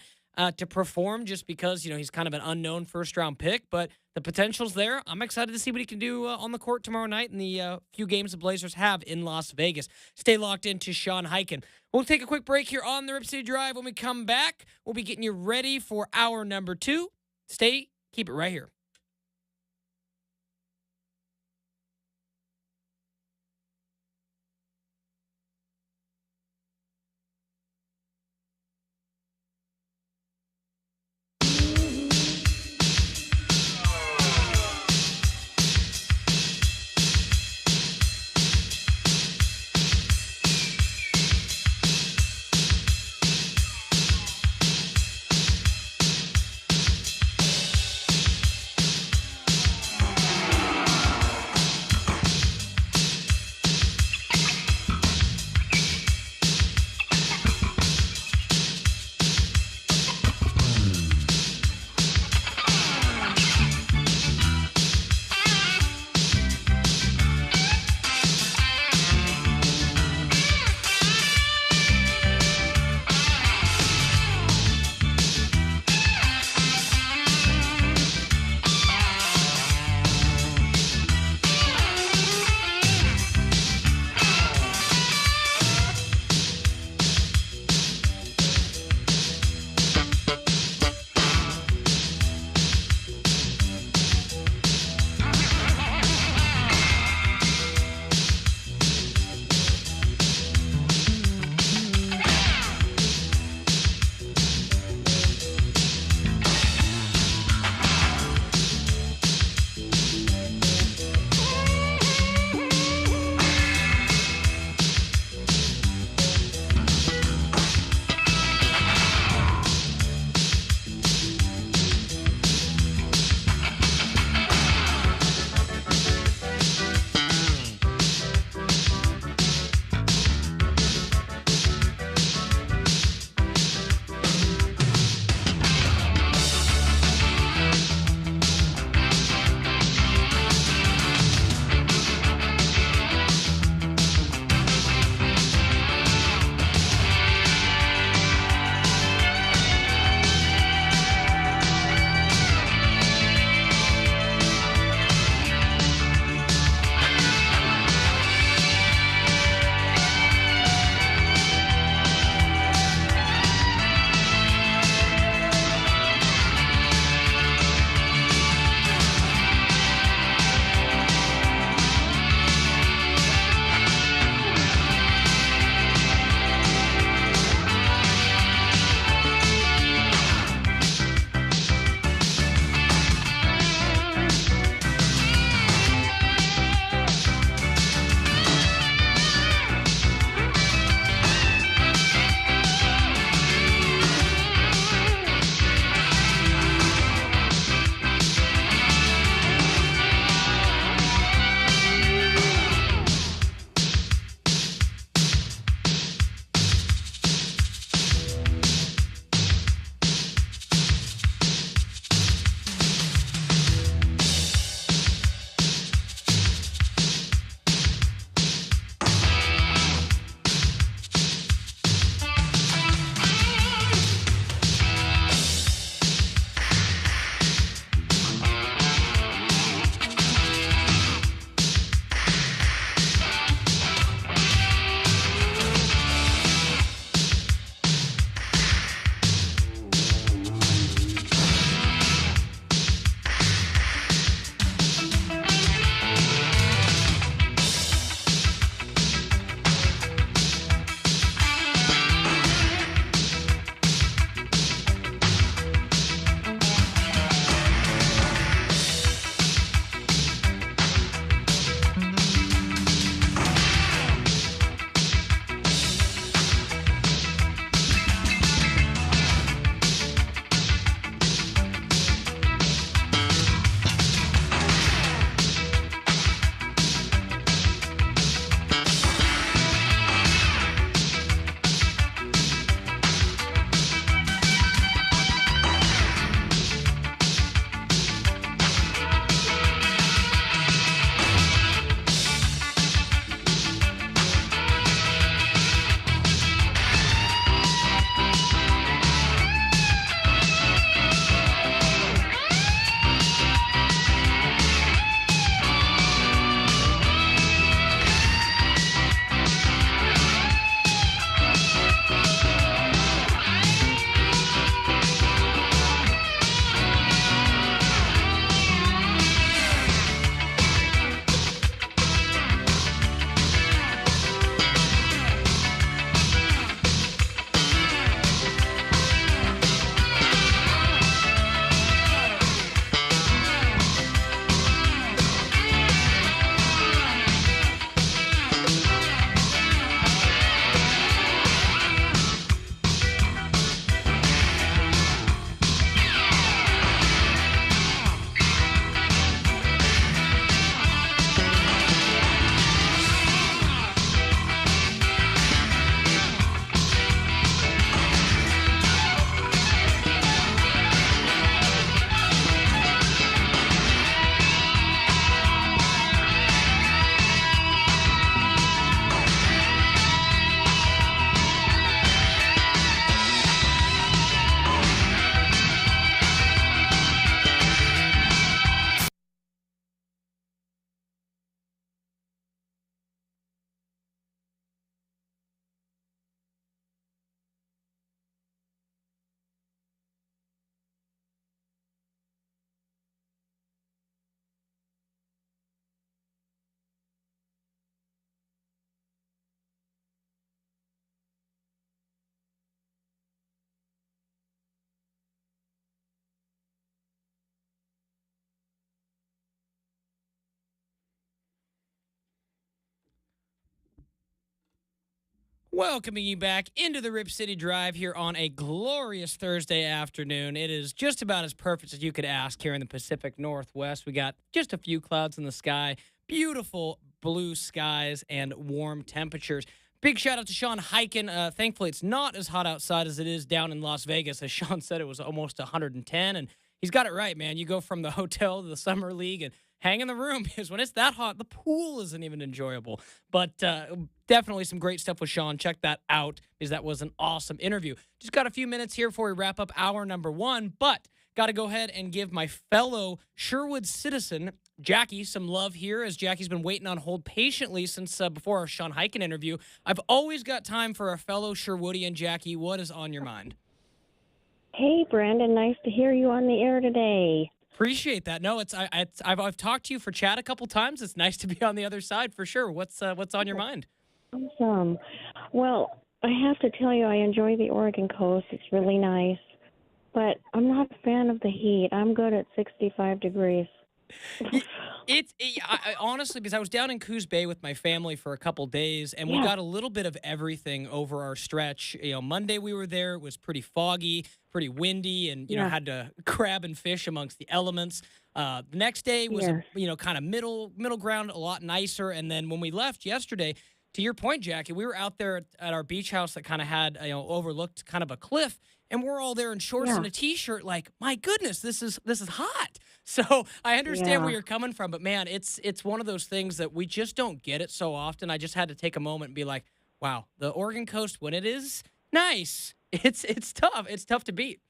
to perform just because, he's kind of an unknown first-round pick, but the potential's there. I'm excited to see what he can do on the court tomorrow night in the few games the Blazers have in Las Vegas. Stay locked into Sean Highkin. We'll take a quick break here on the Rip City Drive. When we come back, we'll be getting you ready for hour number 2. Keep it right here. Welcoming you back into the Rip City Drive here on a glorious Thursday afternoon. It is just about as perfect as you could ask here in the Pacific Northwest. We got just a few clouds in the sky, beautiful blue skies, and warm temperatures. Big shout out to Sean Highkin. Thankfully, it's not as hot outside as it is down in Las Vegas. As Sean said, it was almost 110, and he's got it right, man. You go from the hotel to the summer league and hang in the room because when it's that hot, the pool isn't even enjoyable. But definitely some great stuff with Sean. Check that out because that was an awesome interview. Just got a few minutes here before we wrap up hour number one, but got to go ahead and give my fellow Sherwood citizen, Jackie, some love here as Jackie's been waiting on hold patiently since before our Sean Highkin interview. I've always got time for a fellow Sherwoodian. Jackie, what is on your mind? Hey, Brandon. Nice to hear you on the air today. Appreciate that. No, I've talked to you for chat a couple times. It's nice to be on the other side for sure. What's on your mind? Awesome. Well, I have to tell you, I enjoy the Oregon coast. It's really nice, but I'm not a fan of the heat. I'm good at 65 degrees. I honestly, because I was down in Coos Bay with my family for a couple days, and we got a little bit of everything over our stretch. Monday we were there. It was pretty foggy, pretty windy, and had to crab and fish amongst the elements. The next day was kind of middle ground, a lot nicer. And then when we left yesterday, to your point, Jackie, we were out there at our beach house that kind of had overlooked kind of a cliff, and we're all there in shorts and a t-shirt. Like, my goodness, this is hot. So I understand where you're coming from, but man, it's one of those things that we just don't get it so often. I just had to take a moment and be like, wow, the Oregon coast, when it is nice, it's tough. It's tough to beat.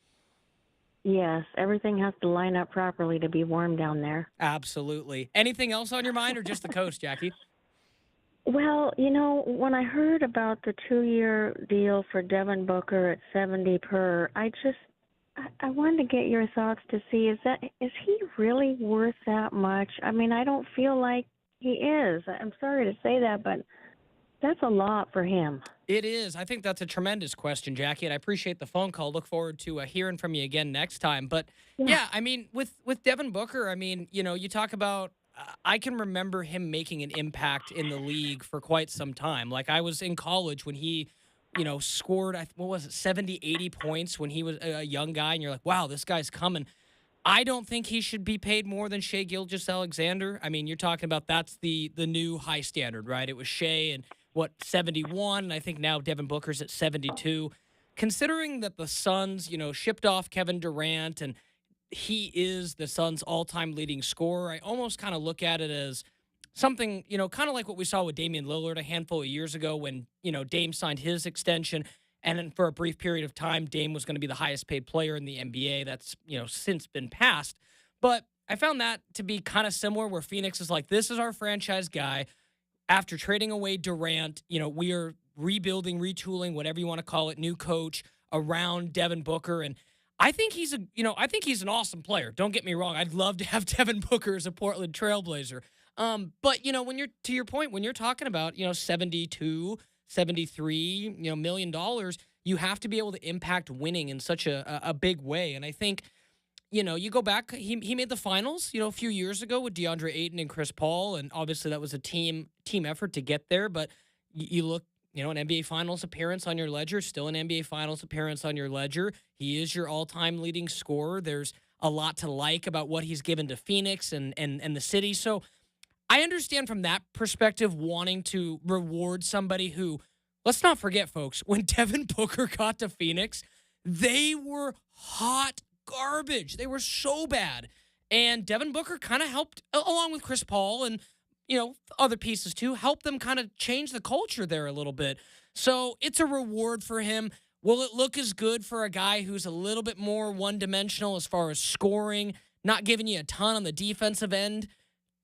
Yes, everything has to line up properly to be warm down there. Absolutely. Anything else on your mind, or just the coast, Jackie? Well, when I heard about the 2-year deal for Devin Booker at 70 per, I wanted to get your thoughts to see, is he really worth that much? I mean, I don't feel like he is. I'm sorry to say that, but that's a lot for him. It is. I think that's a tremendous question, Jackie, and I appreciate the phone call. Look forward to hearing from you again next time. But, I mean, with Devin Booker, I mean, you talk about, I can remember him making an impact in the league for quite some time. Like, I was in college when he scored, 70, 80 points when he was a young guy, and you're like, wow, this guy's coming. I don't think he should be paid more than Shai Gilgeous-Alexander. I mean, you're talking about that's the new high standard, right? It was Shai and 71, and I think now Devin Booker's at 72. Considering that the Suns, shipped off Kevin Durant and he is the Suns' all-time leading scorer, I almost kind of look at it as something, kind of like what we saw with Damian Lillard a handful of years ago when, Dame signed his extension. And then for a brief period of time, Dame was going to be the highest paid player in the NBA. That's, since been passed. But I found that to be kind of similar where Phoenix is like, this is our franchise guy. After trading away Durant, we are rebuilding, retooling, whatever you want to call it, new coach around Devin Booker. And I think he's an awesome player. Don't get me wrong. I'd love to have Devin Booker as a Portland Trailblazer. But when you're, to your point, when you're talking about, 72, 73, $1 million, you have to be able to impact winning in such a big way. And I think, you go back, he made the finals, a few years ago with DeAndre Ayton and Chris Paul. And obviously that was a team effort to get there. But you look, an NBA Finals appearance on your ledger, still an NBA Finals appearance on your ledger. He is your all-time leading scorer. There's a lot to like about what he's given to Phoenix and the city. So I understand from that perspective wanting to reward somebody who, let's not forget, folks, when Devin Booker got to Phoenix, they were hot garbage. They were so bad. And Devin Booker kind of helped, along with Chris Paul and other pieces too, help them kind of change the culture there a little bit. So it's a reward for him. Will it look as good for a guy who's a little bit more one-dimensional as far as scoring, not giving you a ton on the defensive end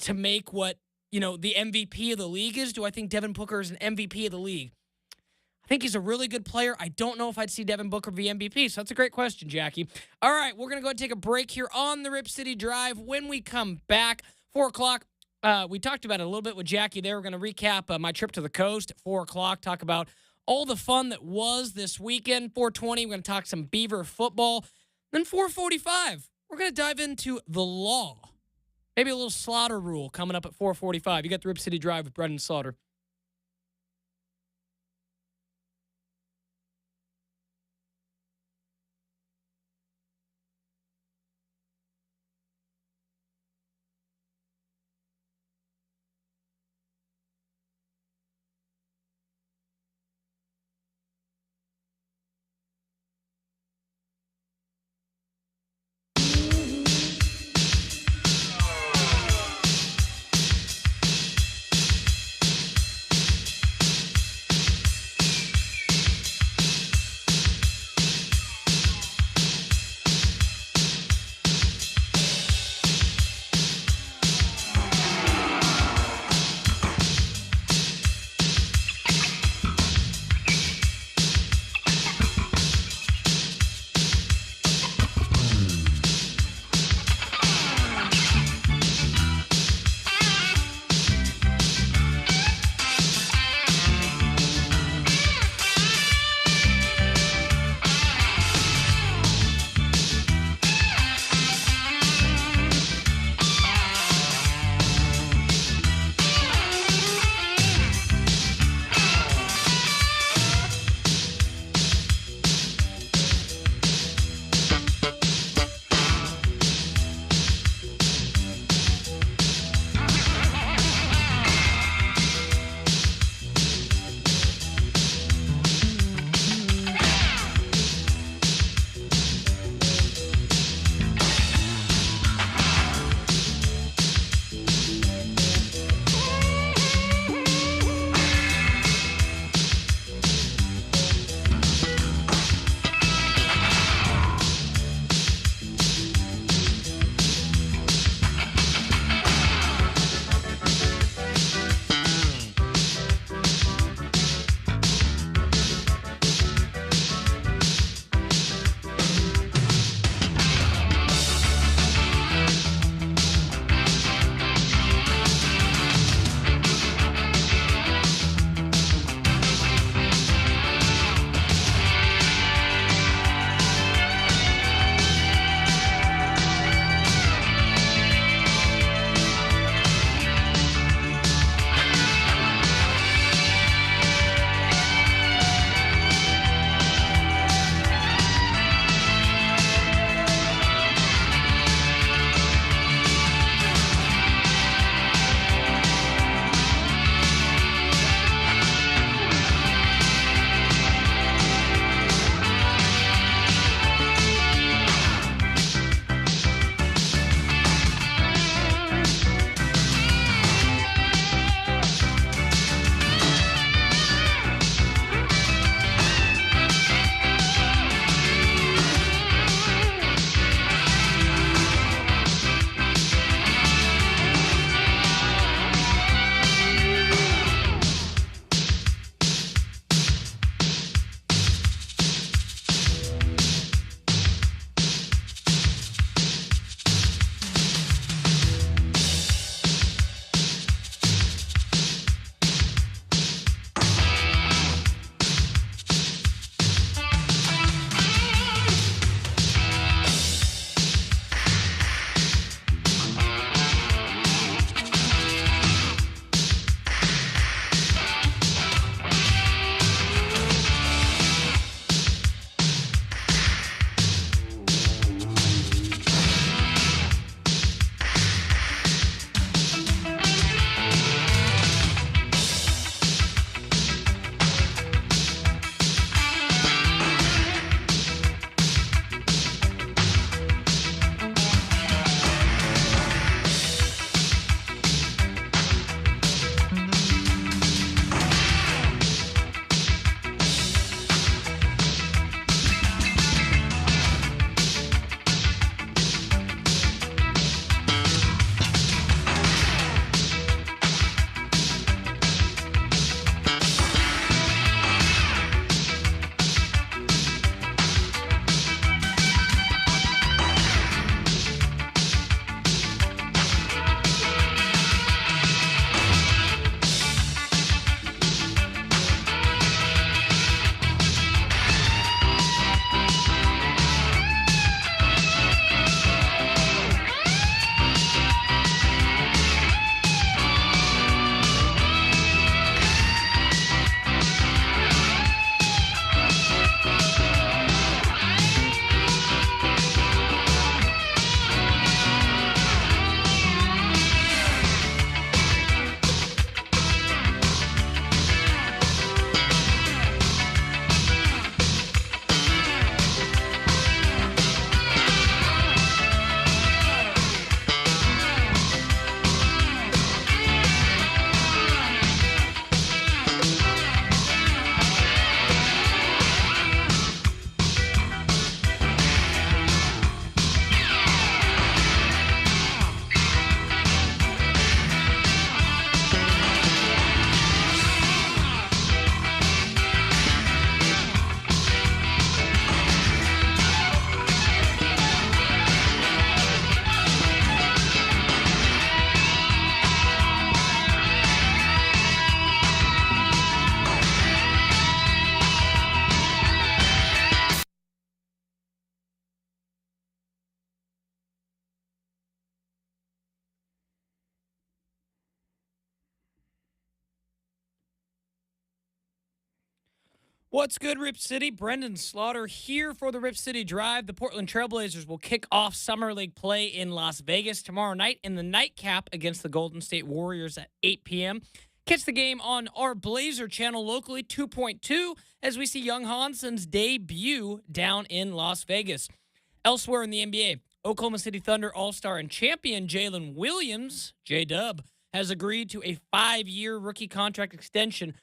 to make what, the MVP of the league is? Do I think Devin Booker is an MVP of the league? I think he's a really good player. I don't know if I'd see Devin Booker be MVP, so that's a great question, Jackie. All right, we're going to go ahead and take a break here on the Rip City Drive. When we come back, 4 o'clock, we talked about it a little bit with Jackie there. We're going to recap my trip to the coast at 4 o'clock, talk about all the fun that was this weekend. 4:20, we're going to talk some Beaver football. Then 4:45, we're going to dive into the law. Maybe a little Slaughter rule coming up at 4:45. You got the Rip City Drive with Brendan Slaughter. What's good, Rip City? Brendan Slaughter here for the Rip City Drive. The Portland Trailblazers will kick off Summer League play in Las Vegas tomorrow night in the nightcap against the Golden State Warriors at 8 p.m. Catch the game on our Blazer channel locally, 2.2, as we see Young Hanson's debut down in Las Vegas. Elsewhere in the NBA, Oklahoma City Thunder All-Star and champion Jalen Williams, J-Dub, has agreed to a 5-year rookie contract extension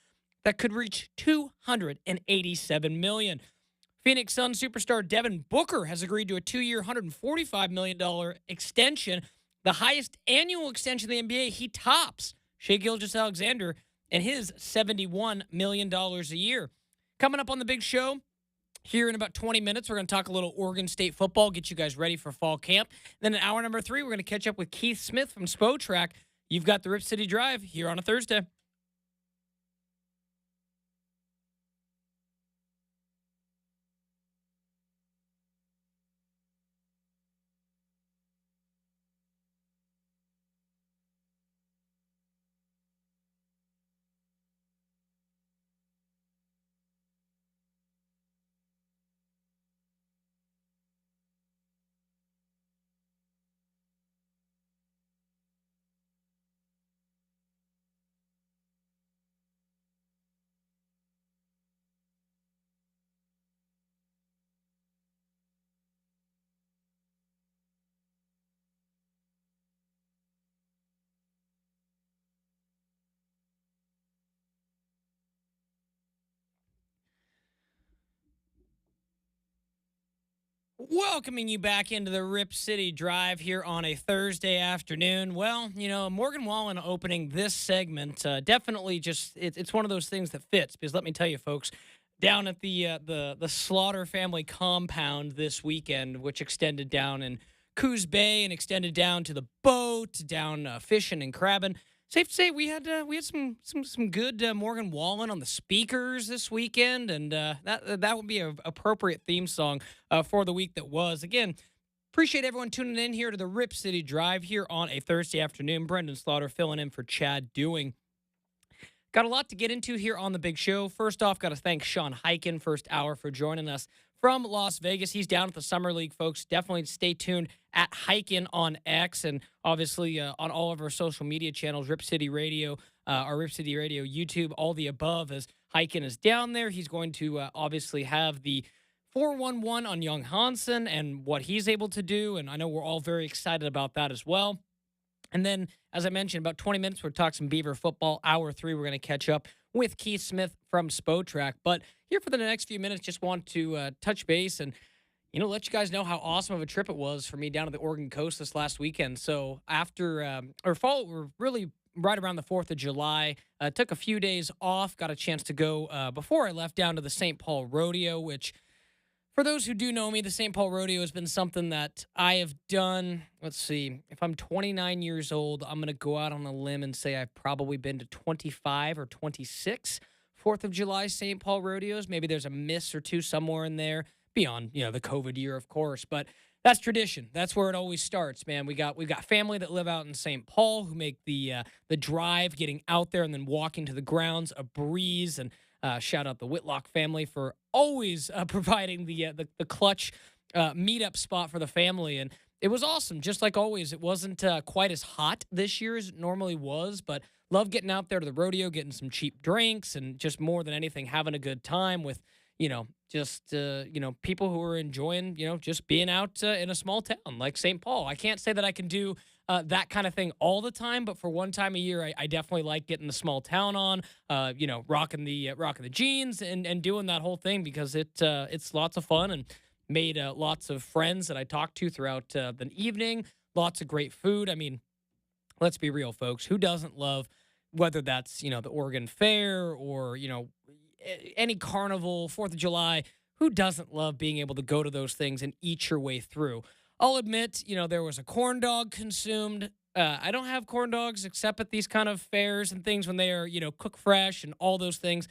that could reach $287 million. Phoenix Suns superstar Devin Booker has agreed to a 2-year, $145 million extension, the highest annual extension in the NBA. He tops Shai Gilgeous-Alexander and his $71 million a year. Coming up on the big show, here in about 20 minutes, we're going to talk a little Oregon State football, get you guys ready for fall camp. Then in hour number 3, we're going to catch up with Keith Smith from Spotrac. You've got the Rip City Drive here on a Thursday. Welcoming you back into the Rip City Drive here on a Thursday afternoon. Well, Morgan Wallen opening this segment definitely it's one of those things that fits, because let me tell you, folks, down at the Slaughter family compound this weekend, which extended down in Coos Bay and extended down to the boat, down fishing and crabbing. Safe to say we had some good Morgan Wallen on the speakers this weekend, and that would be an appropriate theme song for the week that was. Again, appreciate everyone tuning in here to the Rip City Drive here on a Thursday afternoon. Brendan Slaughter filling in for Chad Doing. Got a lot to get into here on the big show. First off, got to thank Sean Highkin, first hour, for joining us from Las Vegas. He's down at the Summer League, folks. Definitely stay tuned at Highkin on X, and obviously on all of our social media channels, Rip City Radio, our Rip City Radio YouTube, all the above, as Highkin is down there. He's going to obviously have the 411 on Young Hanson and what he's able to do, and I know we're all very excited about that as well. And then, as I mentioned, about 20 minutes, we'll talk some Beaver football. Hour 3, we're going to catch up with Keith Smith from Spotrac. But here for the next few minutes, just want to touch base and, let you guys know how awesome of a trip it was for me down to the Oregon coast this last weekend. So we're really right around the 4th of July. Took a few days off, got a chance to go before I left down to the St. Paul Rodeo, which, for those who do know me, the St. Paul Rodeo has been something that I have done. Let's see. If I'm 29 years old, I'm going to go out on a limb and say I've probably been to 25 or 26 4th of July St. Paul Rodeos. Maybe there's a miss or two somewhere in there, beyond, the COVID year, of course. But that's tradition. That's where it always starts, man. We've got family that live out in St. Paul who make the drive, getting out there and then walking to the grounds a breeze. And shout out the Whitlock family for always providing the clutch meetup spot for the family. And it was awesome. Just like always, it wasn't quite as hot this year as it normally was, but love getting out there to the rodeo, getting some cheap drinks, and just more than anything, having a good time with, people who are enjoying, just being out in a small town like St. Paul. I can't say that I can do that kind of thing all the time, but for one time a year, I definitely like getting the small town on, rocking the jeans and doing that whole thing, because it's lots of fun, and made lots of friends that I talked to throughout the evening. Lots of great food. I mean, let's be real, folks. Who doesn't love, whether that's, the Oregon Fair or, any carnival, 4th of July, who doesn't love being able to go to those things and eat your way through? I'll admit, there was a corn dog consumed. I don't have corn dogs except at these kind of fairs and things when they are, cook fresh and all those things.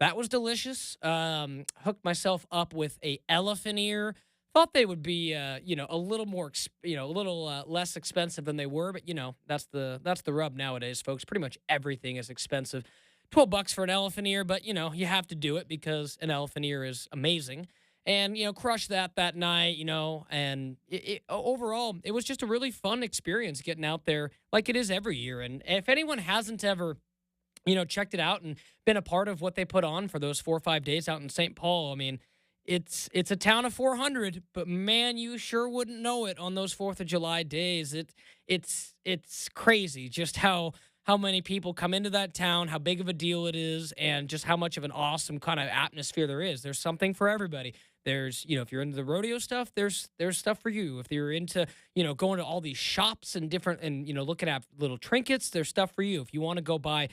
That was delicious. Hooked myself up with a elephant ear. Thought they would be, a little more, less expensive than they were. But, that's the rub nowadays, folks. Pretty much everything is expensive. $12 for an elephant ear, but you have to do it because an elephant ear is amazing. And crush that night, and overall, it was just a really fun experience getting out there like it is every year. And if anyone hasn't ever checked it out and been a part of what they put on for those 4 or 5 days out in St. Paul. I mean, it's a town of 400, but man, you sure wouldn't know it on those 4th of July days. It's crazy just how many people come into that town, how big of a deal it is, and just how much of an awesome kind of atmosphere there is. There's something for everybody. There's, if you're into the rodeo stuff, there's stuff for you. If you're into, going to all these shops and different and, looking at little trinkets, there's stuff for you. If you want to go buy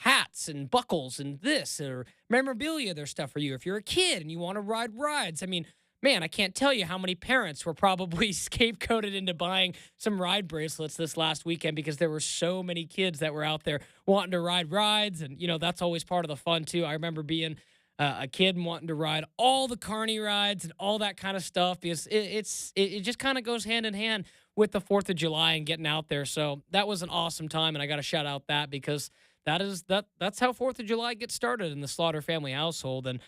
hats and buckles and this or memorabilia, there's stuff for you. If you're a kid and you want to ride rides, I mean, man, I can't tell you how many parents were probably scapegoated into buying some ride bracelets this last weekend because there were so many kids that were out there wanting to ride rides. And, that's always part of the fun, too. I remember being a kid and wanting to ride all the carny rides and all that kind of stuff because it just kind of goes hand in hand with the 4th of July and getting out there. So that was an awesome time, and I got to shout out that because that's how 4th of July gets started in the Slaughter family household. And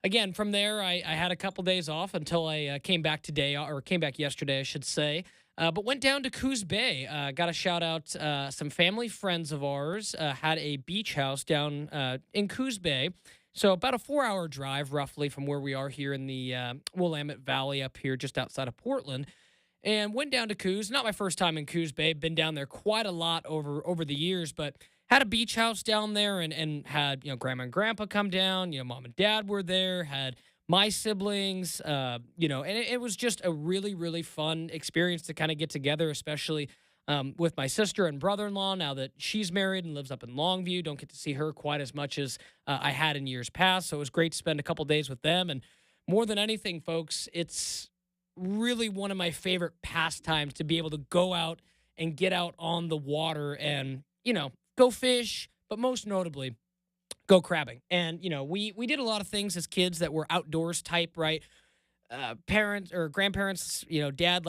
again, from there, I had a couple days off until I came back yesterday, I should say. But went down to Coos Bay. Got to shout out some family friends of ours. Had a beach house down in Coos Bay. So about a 4-hour drive, roughly, from where we are here in the Willamette Valley up here just outside of Portland. And went down to Coos. Not my first time in Coos Bay. Been down there quite a lot over the years, but had a beach house down there and had, grandma and grandpa come down, mom and dad were there, had my siblings, and it was just a really, really fun experience to kind of get together, especially with my sister and brother-in-law now that she's married and lives up in Longview. Don't get to see her quite as much as I had in years past. So it was great to spend a couple days with them. And more than anything, folks, it's really one of my favorite pastimes to be able to go out and get out on the water and, go fish, but most notably, go crabbing. And, we did a lot of things as kids that were outdoors type, right? Parents or grandparents, dad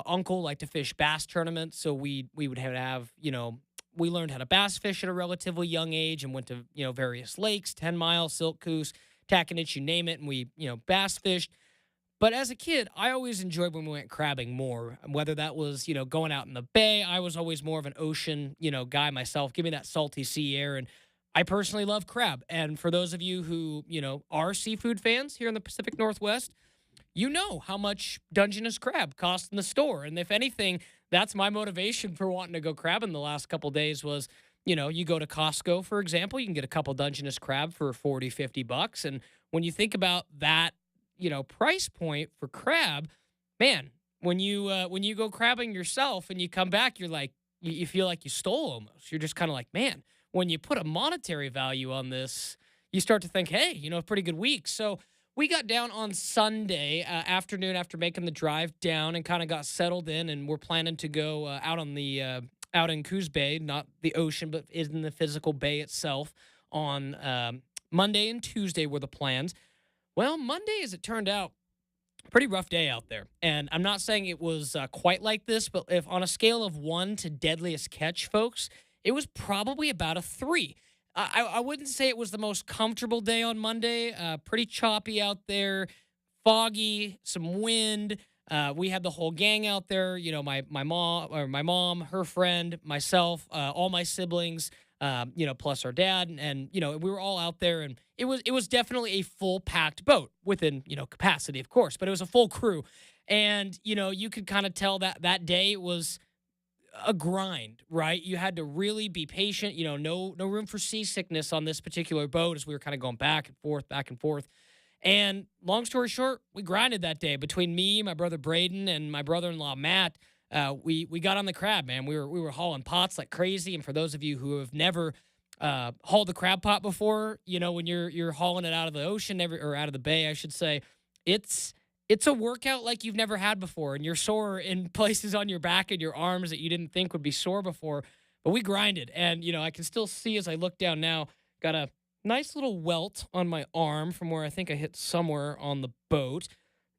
uncle liked to fish bass tournaments. So we would have, we learned how to bass fish at a relatively young age and went to, various lakes, 10 Mile, Silk Coos, Taconich, you name it. And we, bass fished. But as a kid, I always enjoyed when we went crabbing more, whether that was, going out in the bay. I was always more of an ocean, guy myself. Give me that salty sea air. And I personally love crab. And for those of you who, are seafood fans here in the Pacific Northwest, you know how much Dungeness crab costs in the store. And if anything, that's my motivation for wanting to go crabbing the last couple of days was, you go to Costco, for example, you can get a couple Dungeness crab for $40-$50. And when you think about that, price point for crab, man, when you go crabbing yourself and you come back, you're like, you feel like you stole almost. You're just kind of like, man, when you put a monetary value on this, you start to think, hey, a pretty good week. So we got down on Sunday afternoon after making the drive down and kind of got settled in, and we're planning to go out in Coos Bay, not the ocean, but in the physical bay itself on Monday and Tuesday were the plans. Well, Monday, as it turned out, pretty rough day out there. And I'm not saying it was quite like this, but if on a scale of 1 to deadliest catch, folks, it was probably about a 3. I wouldn't say it was the most comfortable day on Monday. Pretty choppy out there, foggy, some wind. We had the whole gang out there. My mom, her friend, myself, all my siblings. Plus our dad, and we were all out there, and it was definitely a full packed boat within capacity, of course, but it was a full crew, and you could kind of tell that day was a grind, right? You had to really be patient. No room for seasickness on this particular boat as we were kind of going back and forth. And long story short, we grinded that day between me, my brother Braden, and my brother-in-law Matt. We got on the crab, man. We were hauling pots like crazy. And for those of you who have never hauled a crab pot before, when you're hauling it out of the ocean or out of the bay, I should say, it's a workout like you've never had before, and you're sore in places on your back and your arms that you didn't think would be sore before. But we grinded, and I can still see as I look down now, got a nice little welt on my arm from where I think I hit somewhere on the boat.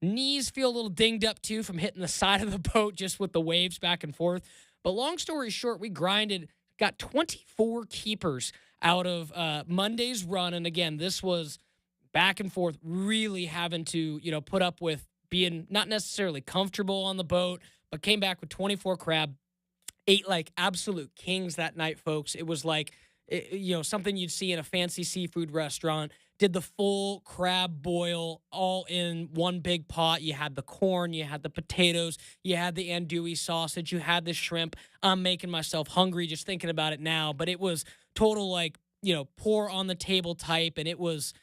Knees feel a little dinged up, too, from hitting the side of the boat just with the waves back and forth. But long story short, we grinded, got 24 keepers out of Monday's run. And again, this was back and forth, really having to, put up with being not necessarily comfortable on the boat, but came back with 24 crab, ate like absolute kings that night, folks. It was like, something you'd see in a fancy seafood restaurant. Did the full crab boil all in one big pot. You had the corn, you had the potatoes, you had the andouille sausage, you had the shrimp. I'm making myself hungry just thinking about it now, but it was total like, pour on the table type, and it was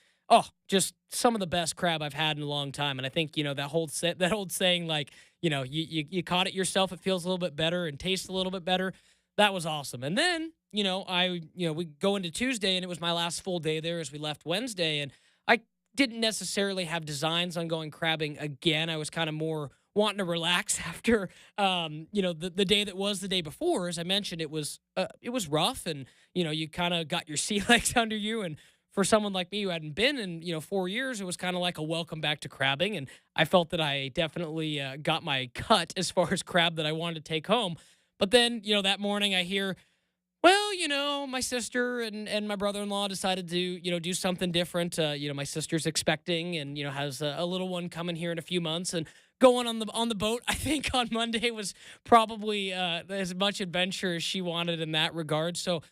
just some of the best crab I've had in a long time. And I think, that old saying, like, you caught it yourself, it feels a little bit better and tastes a little bit better. That was awesome. And then, we go into Tuesday, and it was my last full day there as we left Wednesday. And I didn't necessarily have designs on going crabbing again. I was kind of more wanting to relax after, the day that was the day before. As I mentioned, it was rough, and, you kind of got your sea legs under you. And for someone like me who hadn't been in, 4 years, it was kind of like a welcome back to crabbing. And I felt that I definitely got my cut as far as crab that I wanted to take home. But then, that morning I hear, well, my sister and my brother-in-law decided to, do something different. My sister's expecting and, has a little one coming here in a few months, and going on the boat, I think on Monday was probably as much adventure as she wanted in that regard. So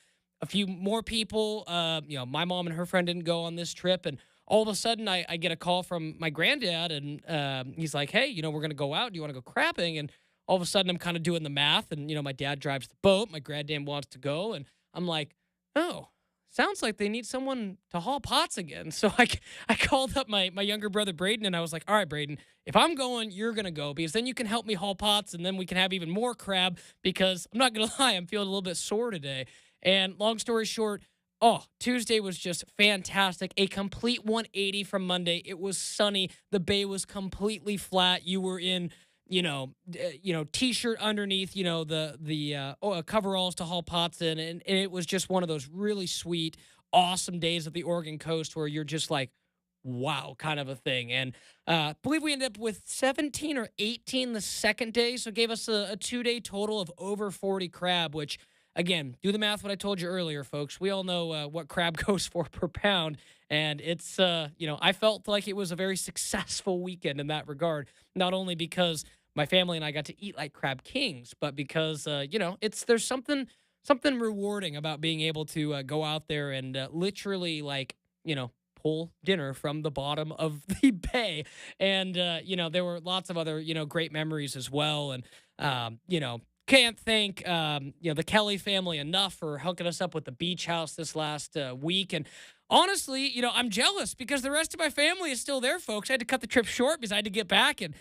a few more people, my mom and her friend didn't go on this trip, and all of a sudden I get a call from my granddad, and he's like, hey, we're going to go out. Do you want to go crabbing? And all of a sudden I'm kind of doing the math, and, my dad drives the boat. My granddad wants to go, and I'm like, oh, sounds like they need someone to haul pots again. So I called up my younger brother, Braden, and I was like, all right, Braden, if I'm going, you're going to go, because then you can help me haul pots, and then we can have even more crab, because I'm not going to lie, I'm feeling a little bit sore today. And long story short, Tuesday was just fantastic. A complete 180 from Monday. It was sunny. The bay was completely flat. You were in, t-shirt underneath, the coveralls to haul pots in, and it was just one of those really sweet, awesome days of the Oregon coast where you're just like, wow, kind of a thing. And I believe we ended up with 17 or 18 the second day, so it gave us a 2-day total of over 40 crab, which, again, do the math what I told you earlier, folks. We all know what crab goes for per pound, and it's, I felt like it was a very successful weekend in that regard, not only because my family and I got to eat like crab kings, but because, there's something rewarding about being able to go out there and literally, like, pull dinner from the bottom of the bay. And, there were lots of other, great memories as well. And, can't thank the Kelly family enough for hooking us up with the beach house this last week. And honestly, I'm jealous because the rest of my family is still there, folks. I had to cut the trip short because I had to get back, and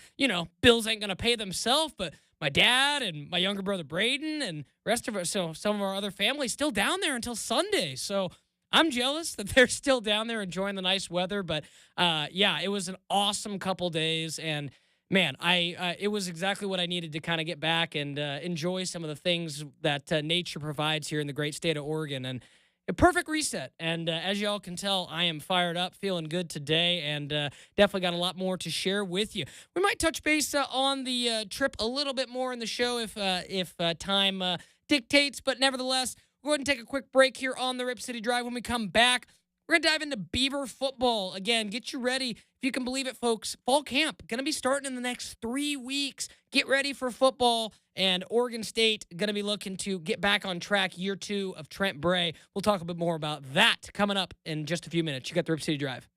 bills ain't gonna pay themselves. But my dad and my younger brother Braden and rest of us, so some of our other family still down there until Sunday. So I'm jealous that they're still down there enjoying the nice weather. But it was an awesome couple days, and man, it was exactly what I needed to kind of get back and enjoy some of the things that nature provides here in the great state of Oregon. And a perfect reset. And as y'all can tell, I am fired up, feeling good today, and definitely got a lot more to share with you. We might touch base on the trip a little bit more in the show if time dictates. But nevertheless, we'll go ahead and take a quick break here on the Rip City Drive. When we come back, we're going to dive into Beaver football. Again, get you ready. If you can believe it, folks, fall camp going to be starting in the next 3 weeks. Get ready for football. And Oregon State going to be looking to get back on track year 2 of Trent Bray. We'll talk a bit more about that coming up in just a few minutes. You got the Rip City Drive.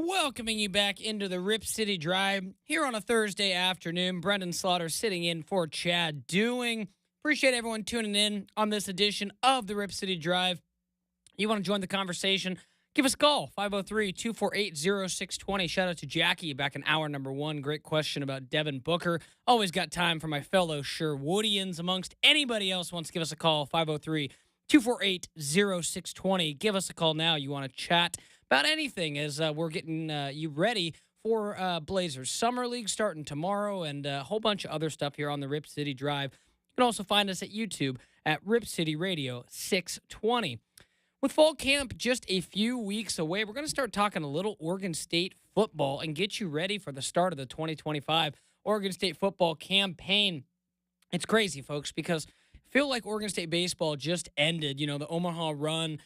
Welcoming you back into the Rip City Drive here on a Thursday afternoon. Brendan Slaughter sitting in for Chad Doing. Appreciate everyone tuning in on this edition of the Rip City Drive. You want to join the conversation? Give us a call, 503-248-0620. Shout out to Jackie back in hour number one. Great question about Devin Booker. Always got time for my fellow Sherwoodians. Amongst anybody else wants to give us a call, 503-248-0620. Give us a call now. You want to chat about anything as we're getting you ready for Blazers Summer League starting tomorrow and a whole bunch of other stuff here on the Rip City Drive. You can also find us at YouTube at Rip City Radio 620. With fall camp just a few weeks away, we're going to start talking a little Oregon State football and get you ready for the start of the 2025 Oregon State football campaign. It's crazy, folks, because I feel like Oregon State baseball just ended. You know, the Omaha run,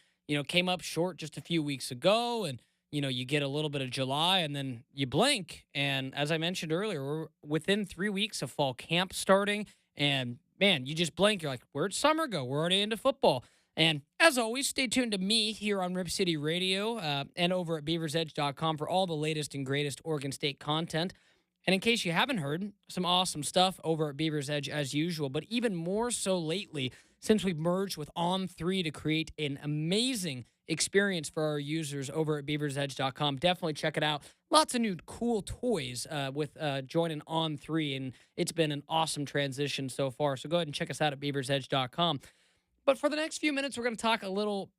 came up short just a few weeks ago, and, you get a little bit of July, and then you blink. And as I mentioned earlier, we're within 3 weeks of fall camp starting, and, man, you just blink. You're like, where'd summer go? We're already into football. And as always, stay tuned to me here on Rip City Radio and over at beaversedge.com for all the latest and greatest Oregon State content. And in case you haven't heard, some awesome stuff over at Beaver's Edge as usual, but even more so lately since we've merged with On3 to create an amazing experience for our users over at beaversedge.com. Definitely check it out. Lots of new cool toys with joining On3, and it's been an awesome transition so far. So go ahead and check us out at beaversedge.com. But for the next few minutes, we're going to talk a little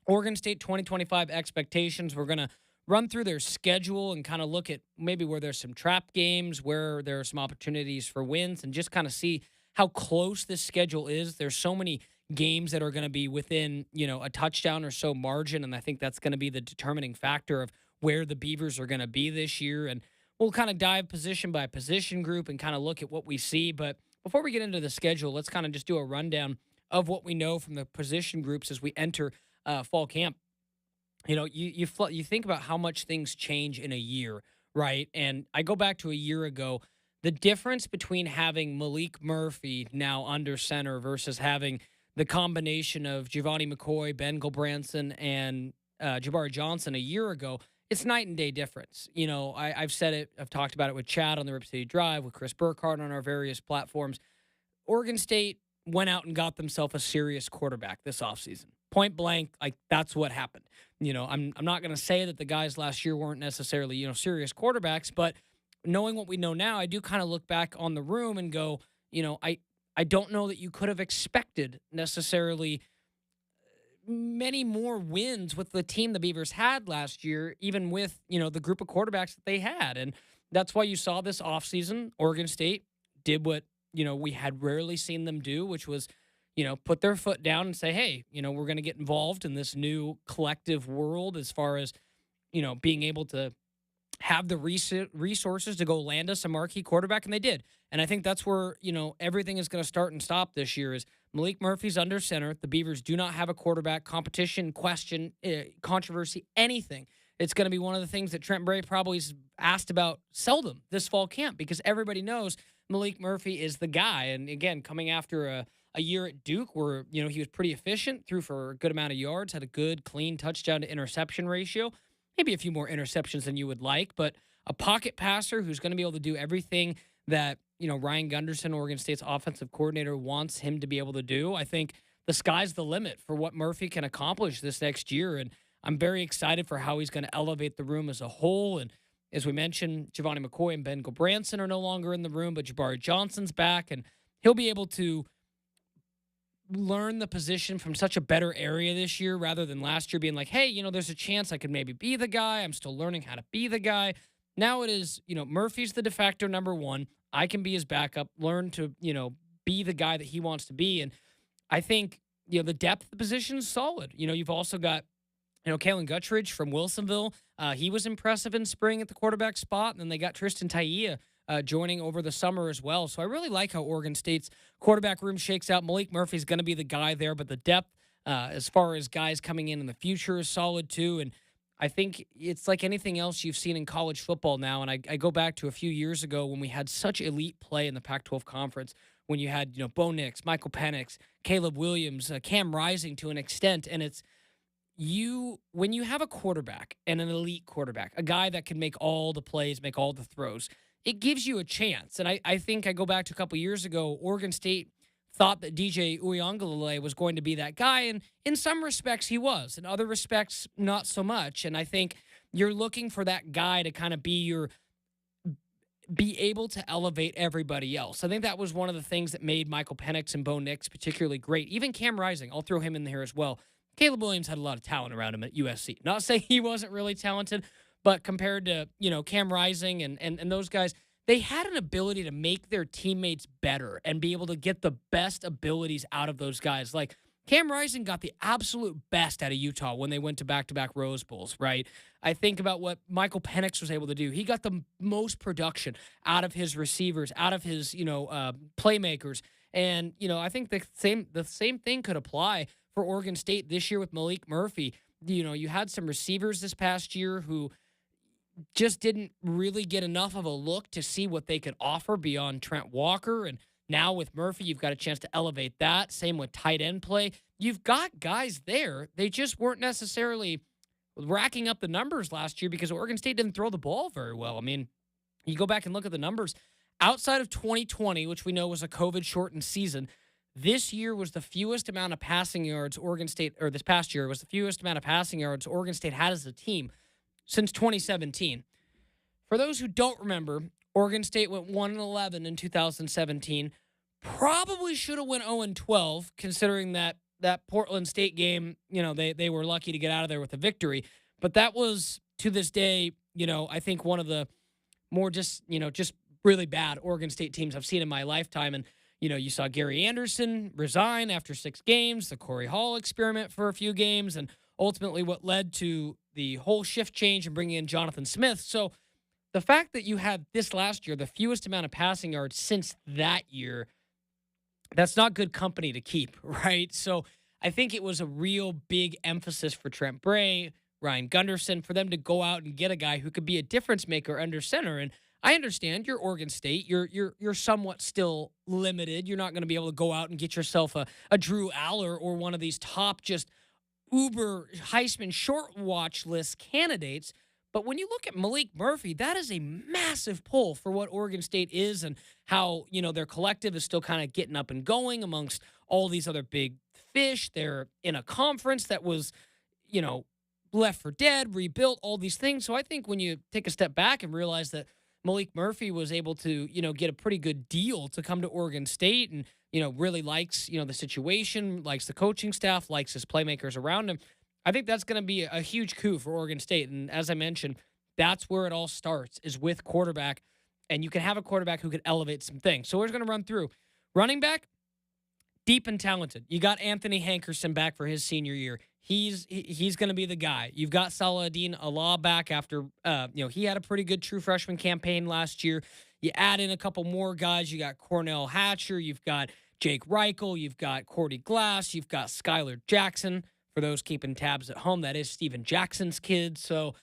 Oregon State 2025 expectations. We're going to run through their schedule and kind of look at maybe where there's some trap games, where there are some opportunities for wins, and just kind of see how close this schedule is. There's so many games that are going to be within, a touchdown or so margin, and I think that's going to be the determining factor of where the Beavers are going to be this year. And we'll kind of dive position by position group and kind of look at what we see. But before we get into the schedule, let's kind of just do a rundown of what we know from the position groups as we enter fall camp. You think about how much things change in a year, right? And I go back to a year ago, the difference between having Malik Murphy now under center versus having the combination of Giovanni McCoy, Ben Gulbranson, and Jabari Johnson a year ago, it's night and day difference. I've said it, I've talked about it with Chad on the Rip City Drive, with Chris Burkhardt on our various platforms. Oregon State went out and got themselves a serious quarterback this offseason. Point blank, that's what happened. I'm not going to say that the guys last year weren't necessarily, serious quarterbacks, but knowing what we know now, I do kind of look back on the room and go, I don't know that you could have expected necessarily many more wins with the team the Beavers had last year, even with, the group of quarterbacks that they had. And that's why you saw this offseason, Oregon State did what, we had rarely seen them do, which was, put their foot down and say, hey, we're going to get involved in this new collective world as far as, being able to have the resources to go land us a marquee quarterback, and they did. And I think that's where, everything is going to start and stop this year is Malik Murphy's under center. The Beavers do not have a quarterback competition, question, controversy, anything. It's going to be one of the things that Trent Bray probably is asked about seldom this fall camp because everybody knows Malik Murphy is the guy. And again, coming after a year at Duke where, he was pretty efficient, threw for a good amount of yards, had a good, clean touchdown to interception ratio, maybe a few more interceptions than you would like, but a pocket passer who's going to be able to do everything that, Ryan Gunderson, Oregon State's offensive coordinator, wants him to be able to do. I think the sky's the limit for what Murphy can accomplish this next year. And I'm very excited for how he's going to elevate the room as a whole. And as we mentioned, Giovanni McCoy and Ben Gulbranson are no longer in the room, but Jabari Johnson's back, and he'll be able to learn the position from such a better area this year rather than last year being like, hey, there's a chance I could maybe be the guy. I'm still learning how to be the guy. Now it is, Murphy's the de facto number one. I can be his backup, learn to, be the guy that he wants to be. And I think, the depth of the position is solid. You've also got, Kalen Guttridge from Wilsonville. He was impressive in spring at the quarterback spot. And then they got Tristan Taia joining over the summer as well. So I really like how Oregon State's quarterback room shakes out. Malik Murphy's going to be the guy there, but the depth as far as guys coming in the future is solid too. And I think it's like anything else you've seen in college football now. And I go back to a few years ago when we had such elite play in the Pac-12 conference, when you had, Bo Nix, Michael Penix, Caleb Williams, Cam Rising to an extent. And it's, when you have a quarterback and an elite quarterback, a guy that can make all the plays, make all the throws, it gives you a chance. And I think I go back to a couple years ago, Oregon State thought that DJ Uiagalelei was going to be that guy. And in some respects, he was. In other respects, not so much. And I think you're looking for that guy to kind of be able to elevate everybody else. I think that was one of the things that made Michael Penix and Bo Nix particularly great. Even Cam Rising, I'll throw him in there as well. Caleb Williams had a lot of talent around him at USC. Not saying he wasn't really talented, but compared to, Cam Rising and those guys, they had an ability to make their teammates better and be able to get the best abilities out of those guys. Like Cam Rising got the absolute best out of Utah when they went to back-to-back Rose Bowls, right? I think about what Michael Penix was able to do. He got the most production out of his receivers, out of his, playmakers. And, I think the same thing could apply for Oregon State this year with Malik Murphy. You had some receivers this past year who just didn't really get enough of a look to see what they could offer beyond Trent Walker. And now with Murphy, you've got a chance to elevate that. Same with tight end play. You've got guys there. They just weren't necessarily racking up the numbers last year because Oregon State didn't throw the ball very well. I mean, you go back and look at the numbers. Outside of 2020, which we know was a COVID-shortened season, this year was the fewest amount of passing yards Oregon State, or this past year was the fewest amount of passing yards Oregon State had as a team since 2017. For those who don't remember, Oregon State went 1-11 in 2017. Probably should have went 0-12, considering that Portland State game, they were lucky to get out of there with a victory. But that was, to this day, I think one of the more just really bad Oregon State teams I've seen in my lifetime. And, you saw Gary Anderson resign after 6 games, the Corey Hall experiment for a few games, and ultimately what led to the whole shift change and bringing in Jonathan Smith. So the fact that you had this last year, the fewest amount of passing yards since that year, that's not good company to keep, right? So I think it was a real big emphasis for Trent Bray, Ryan Gunderson, for them to go out and get a guy who could be a difference maker under center. And I understand you're Oregon State. You're somewhat still limited. You're not going to be able to go out and get yourself a Drew Aller or one of these top just uber Heisman short watch list candidates. But when you look at Malik Murphy, that is a massive pull for what Oregon State is and how, their collective is still kind of getting up and going amongst all these other big fish. They're in a conference that was, left for dead, rebuilt, all these things. So I think when you take a step back and realize that Malik Murphy was able to, get a pretty good deal to come to Oregon State and, really likes, the situation, likes the coaching staff, likes his playmakers around him. I think that's going to be a huge coup for Oregon State. And as I mentioned, that's where it all starts, is with quarterback. And you can have a quarterback who could elevate some things. So we're going to run through. Running back, deep and talented. You got Anthony Hankerson back for his senior year. He's going to be the guy. You've got Saladin Allah back after, he had a pretty good true freshman campaign last year. You add in a couple more guys. You got Cornell Hatcher. You've got Jake Reichel. You've got Cordy Glass. You've got Skylar Jackson. For those keeping tabs at home, that is Steven Jackson's kid. So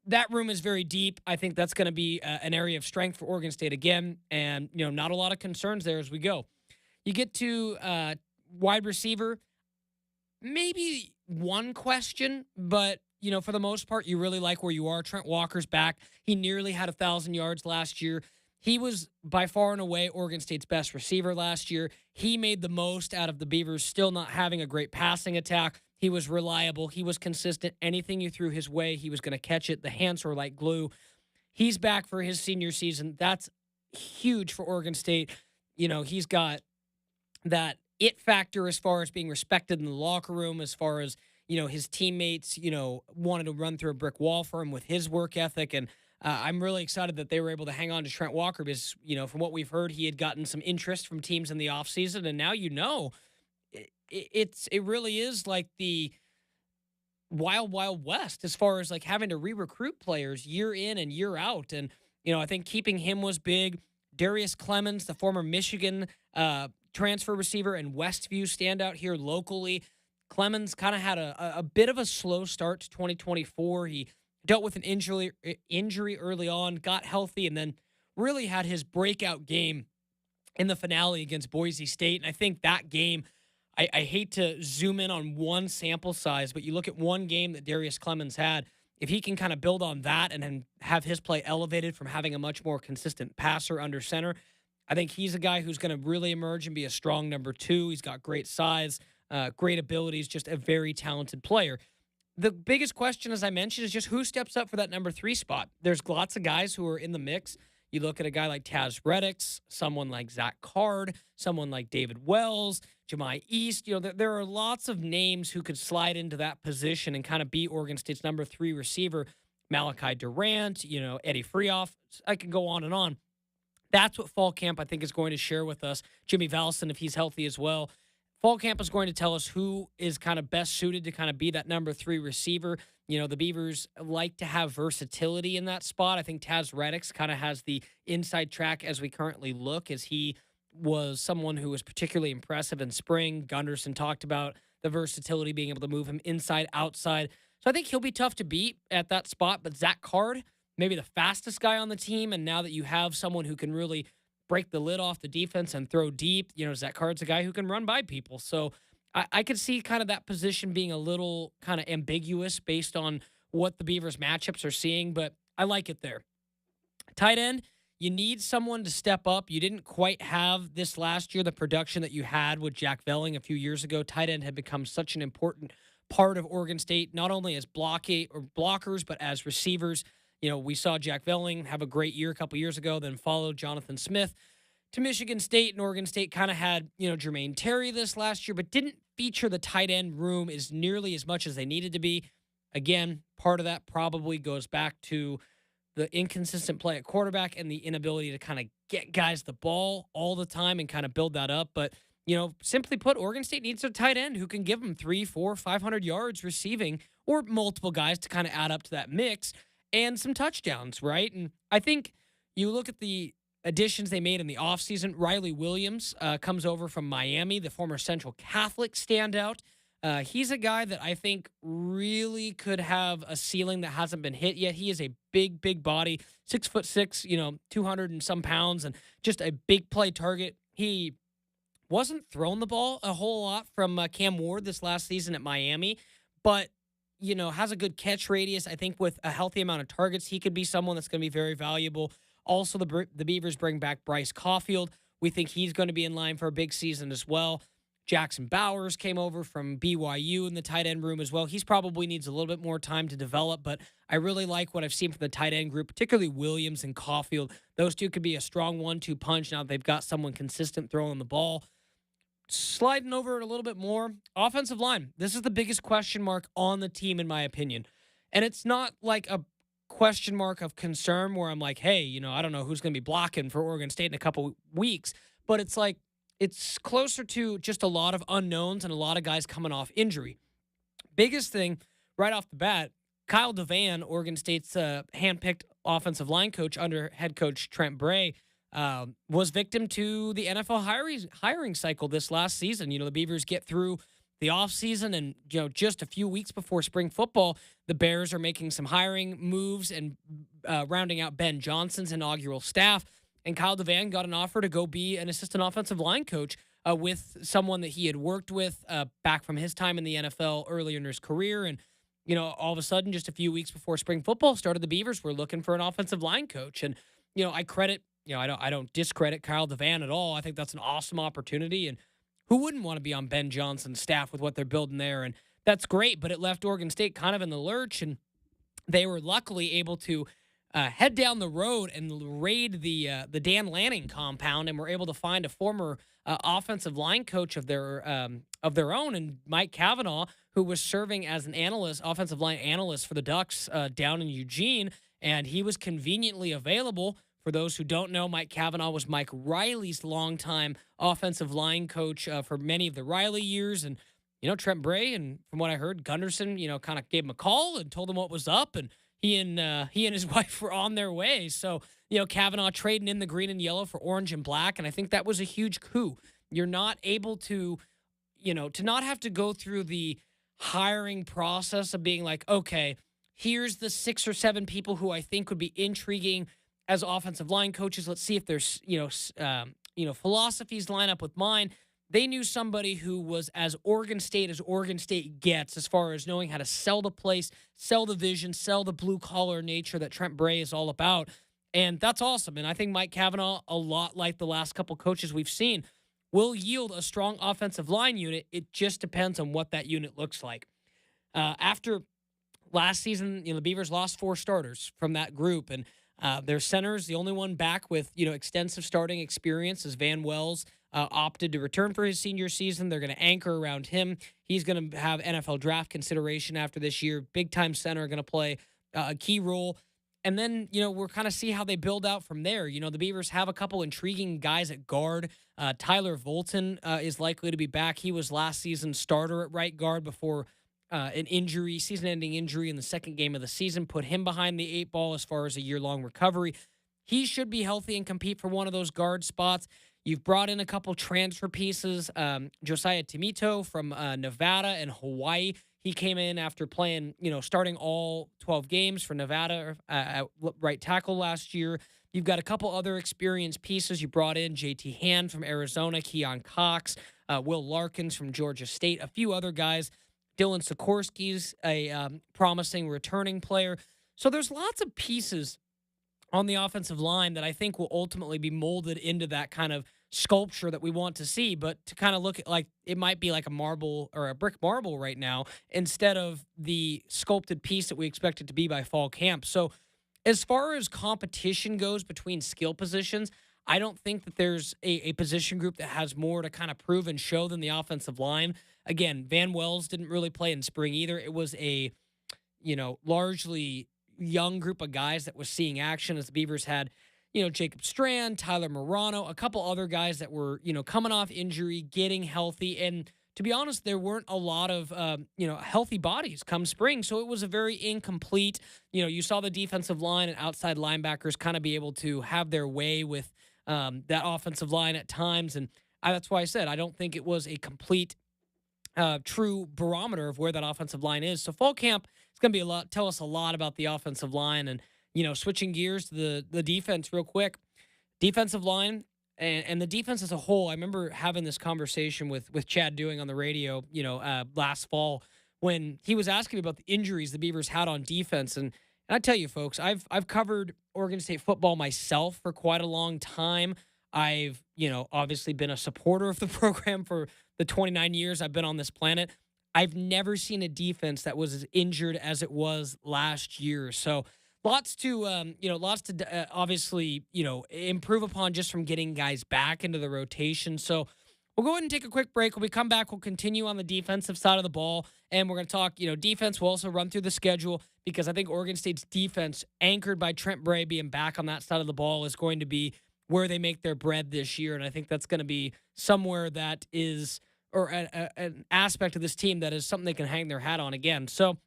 that room is very deep. I think that's going to be an area of strength for Oregon State again. And, not a lot of concerns there as we go. You get to wide receiver, maybe one question, but, for the most part, you really like where you are. Trent Walker's back. He nearly had 1,000 yards last year. He was by far and away Oregon State's best receiver last year. He made the most out of the Beavers still not having a great passing attack. He was reliable. He was consistent. Anything you threw his way, he was going to catch it. The hands were like glue. He's back for his senior season. That's huge for Oregon State. He's got that it factor as far as being respected in the locker room, as far as, his teammates, wanted to run through a brick wall for him with his work ethic. And I'm really excited that they were able to hang on to Trent Walker because, from what we've heard, he had gotten some interest from teams in the offseason. And now, it really is like the wild, wild west as far as like having to re-recruit players year in and year out. And, I think keeping him was big. Darius Clemens, the former Michigan transfer receiver and Westview standout here locally. Clemens kind of had a bit of a slow start to 2024. He dealt with an injury early on, got healthy, and then really had his breakout game in the finale against Boise State. And I think that game, I hate to zoom in on one sample size, but you look at one game that Darius Clemens had. If he can kind of build on that and then have his play elevated from having a much more consistent passer under center, I think he's a guy who's going to really emerge and be a strong number two. He's got great size, great abilities, just a very talented player. The biggest question, as I mentioned, is just who steps up for that number three spot. There's lots of guys who are in the mix. You look at a guy like Taz Reddix, someone like Zach Card, someone like David Wells, Jemai East. There are lots of names who could slide into that position and kind of be Oregon State's number three receiver. Malachi Durant, Eddie Freoff. I can go on and on. That's what fall camp, I think, is going to share with us. Jimmy Valson, if he's healthy as well. Fall camp is going to tell us who is kind of best suited to kind of be that number three receiver. The Beavers like to have versatility in that spot. I think Taz Reddix kind of has the inside track as we currently look, as he was someone who was particularly impressive in spring. Gunderson talked about the versatility, being able to move him inside, outside. So I think he'll be tough to beat at that spot. But Zach Card, maybe the fastest guy on the team, and now that you have someone who can really break the lid off the defense and throw deep, Zach Card's a guy who can run by people. So I could see kind of that position being a little kind of ambiguous based on what the Beavers matchups are seeing, but I like it there. Tight end, you need someone to step up. You didn't quite have this last year, the production that you had with Jack Velling a few years ago. Tight end had become such an important part of Oregon State, not only as blockers, but as receivers. We saw Jack Velling have a great year a couple years ago, then followed Jonathan Smith to Michigan State, and Oregon State kind of had, Jermaine Terry this last year, but didn't feature the tight end room as nearly as much as they needed to be. Again, part of that probably goes back to the inconsistent play at quarterback and the inability to kind of get guys the ball all the time and kind of build that up. But, simply put, Oregon State needs a tight end who can give them 300, 400, 500 yards receiving, or multiple guys to kind of add up to that mix and some touchdowns, right? And I think you look at the additions they made in the offseason. Riley Williams comes over from Miami, the former Central Catholic standout. He's a guy that I think really could have a ceiling that hasn't been hit yet. He is a big, big body, 6'6", 200 and some pounds, and just a big play target. He wasn't throwing the ball a whole lot from Cam Ward this last season at Miami, but has a good catch radius. I think with a healthy amount of targets, he could be someone that's going to be very valuable. Also, the Beavers bring back Bryce Caulfield. We think he's going to be in line for a big season as well. Jackson Bowers came over from BYU in the tight end room as well. He's probably needs a little bit more time to develop, but I really like what I've seen from the tight end group, particularly Williams and Caulfield. Those two could be a strong 1-2 punch now that they've got someone consistent throwing the ball. Sliding over it a little bit more, offensive line. This is the biggest question mark on the team, in my opinion. And it's not like a question mark of concern where I'm like, hey, I don't know who's going to be blocking for Oregon State in a couple weeks. But it's like, it's closer to just a lot of unknowns and a lot of guys coming off injury. Biggest thing right off the bat, Kyle Devan, Oregon State's handpicked offensive line coach under head coach Trent Bray, was victim to the NFL hiring cycle this last season. The Beavers get through the offseason and, just a few weeks before spring football, the Bears are making some hiring moves and rounding out Ben Johnson's inaugural staff. And Kyle Devan got an offer to go be an assistant offensive line coach with someone that he had worked with back from his time in the NFL earlier in his career. And, all of a sudden, just a few weeks before spring football started, the Beavers were looking for an offensive line coach. And, I credit, I don't discredit Kyle Devan at all. I think that's an awesome opportunity. And who wouldn't want to be on Ben Johnson's staff with what they're building there? And that's great, but it left Oregon State kind of in the lurch, and they were luckily able to head down the road and raid the Dan Lanning compound, and were able to find a former offensive line coach of their own, and Mike Cavanaugh, who was serving as an offensive line analyst for the Ducks down in Eugene, and he was conveniently available. For those who don't know, Mike Cavanaugh was Mike Riley's longtime offensive line coach for many of the Riley years. And, Trent Bray, and from what I heard, Gunderson, kind of gave him a call and told him what was up. And he and his wife were on their way. So, Cavanaugh trading in the green and yellow for orange and black. And I think that was a huge coup. You're not able to, to not have to go through the hiring process of being like, okay, here's the 6 or 7 people who I think would be intriguing as offensive line coaches. Let's see if there's, philosophies line up with mine. they knew somebody who was as Oregon State as Oregon State gets as far as knowing how to sell the place, sell the vision, sell the blue-collar nature that Trent Bray is all about. And that's awesome. And I think Mike Cavanaugh, a lot like the last couple coaches we've seen, will yield a strong offensive line unit. It just depends on what that unit looks like. After last season, the Beavers lost 4 starters from that group, and their centers, the only one back with extensive starting experience is Van Wells. Opted to return for his senior season. They're going to anchor around him. He's going to have NFL draft consideration after this year. Big-time center, going to play a key role. And then, we'll kind of see how they build out from there. The Beavers have a couple intriguing guys at guard. Tyler Volton is likely to be back. He was last season's starter at right guard before an injury, season-ending injury in the second game of the season, put him behind the 8 ball as far as a year-long recovery. He should be healthy and compete for one of those guard spots. You've brought in a couple transfer pieces. Josiah Timito from Nevada and Hawaii. He came in after playing, starting all 12 games for Nevada at right tackle last year. You've got a couple other experienced pieces you brought in. JT Hand from Arizona, Keon Cox, Will Larkins from Georgia State, a few other guys. Dylan Sikorsky's a promising returning player. So there's lots of pieces on the offensive line that I think will ultimately be molded into that kind of sculpture that we want to see, but to kind of look at like it might be like a marble or a brick marble right now instead of the sculpted piece that we expect it to be by fall camp. So as far as competition goes between skill positions, I don't think that there's a position group that has more to kind of prove and show than the offensive line. Again, Van Wells didn't really play in spring either. It was a, largely young group of guys that was seeing action as the Beavers had, Jacob Strand, Tyler Morano, a couple other guys that were, coming off injury, getting healthy. And to be honest, there weren't a lot of, healthy bodies come spring. So it was a very incomplete, you saw the defensive line and outside linebackers kind of be able to have their way with that offensive line at times. And that's why I said I don't think it was a complete true barometer of where that offensive line is. So fall camp is going to tell us a lot about the offensive line. And, switching gears to the defense real quick, defensive line and the defense as a whole. I remember having this conversation with Chad Doing on the radio, last fall when he was asking me about the injuries the Beavers had on defense. And I tell you, folks, I've covered Oregon State football myself for quite a long time. I've, obviously been a supporter of the program for the 29 years I've been on this planet. I've never seen a defense that was as injured as it was last year. So lots to obviously, improve upon just from getting guys back into the rotation. So we'll go ahead and take a quick break. When we come back, we'll continue on the defensive side of the ball, and we're going to talk, defense. We'll also run through the schedule because I think Oregon State's defense, anchored by Trent Bray being back on that side of the ball, is going to be where they make their bread this year. And I think that's going to be somewhere that is, or an aspect of this team that is something they can hang their hat on again. So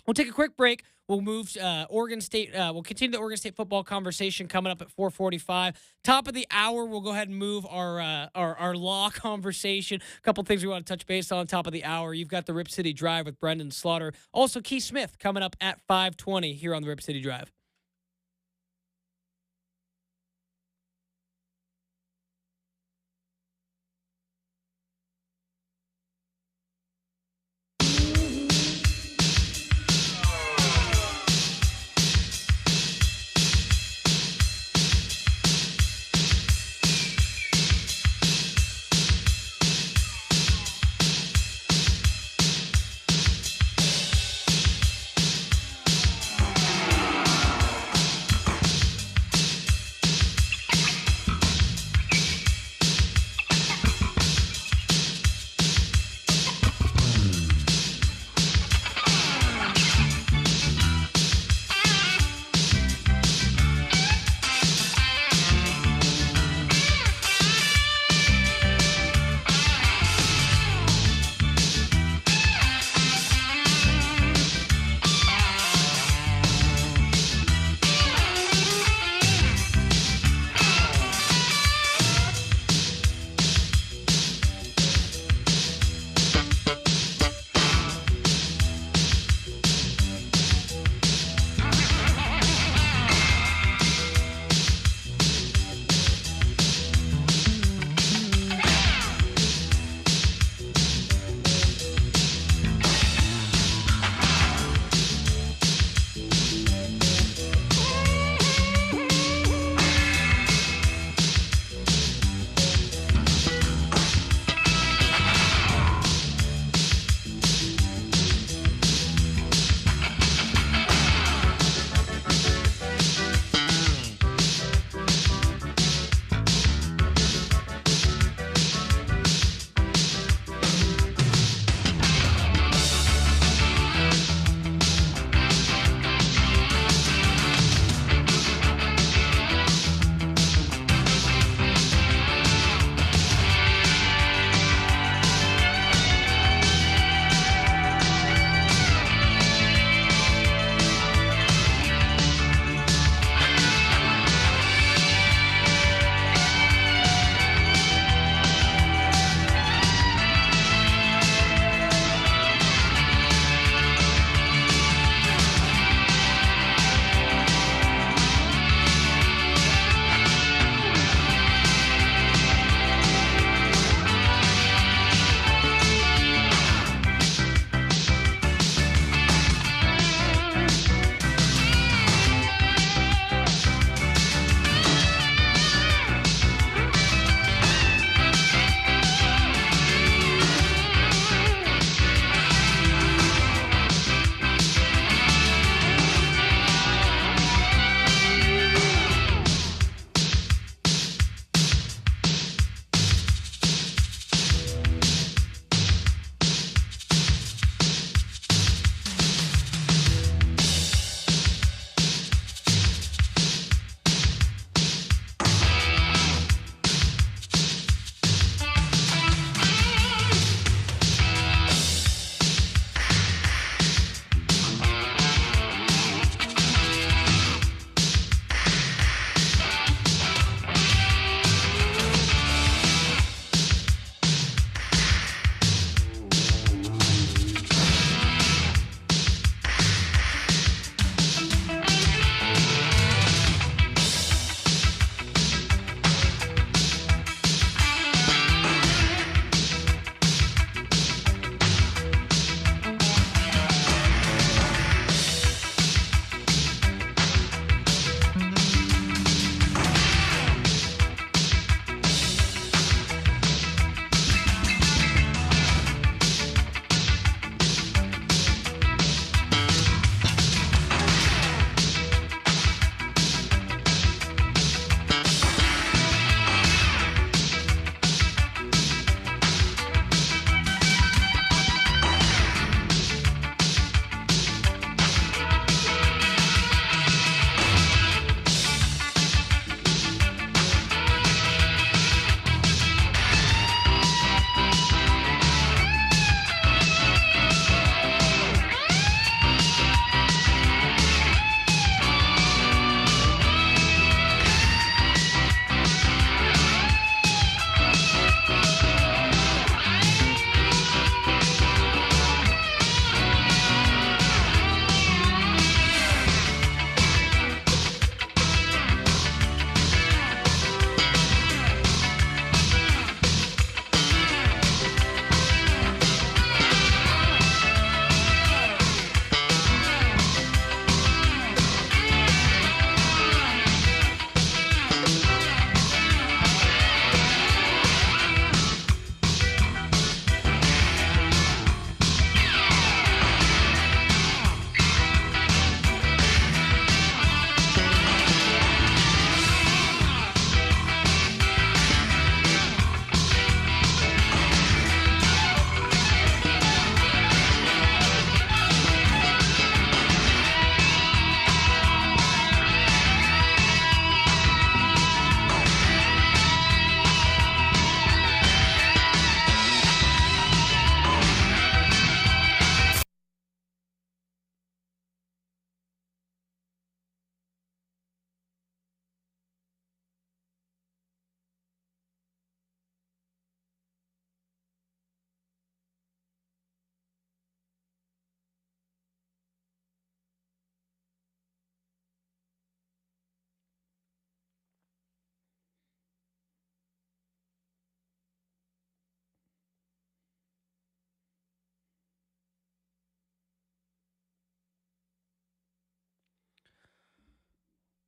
we'll take a quick break. We'll move Oregon State. We'll continue the Oregon State football conversation coming up at 4:45. Top of the hour, we'll go ahead and move our law conversation. A couple things we want to touch base on top of the hour. You've got the Rip City Drive with Brendan Slaughter. Also, Keith Smith coming up at 5:20 here on the Rip City Drive.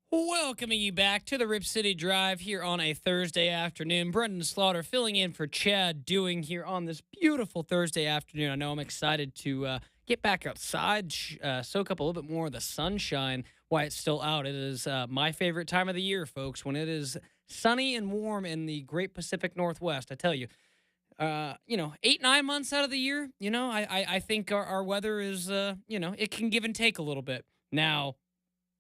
Welcoming you back to the Rip City Drive here on a Thursday afternoon. Brendan Slaughter filling in for Chad Doing here on this beautiful Thursday afternoon. I know I'm excited to get back outside, soak up a little bit more of the sunshine while it's still out. It is my favorite time of the year, folks, when it is sunny and warm in the great Pacific Northwest. I tell you, 8-9 months out of the year, I think our weather is, it can give and take a little bit. Now,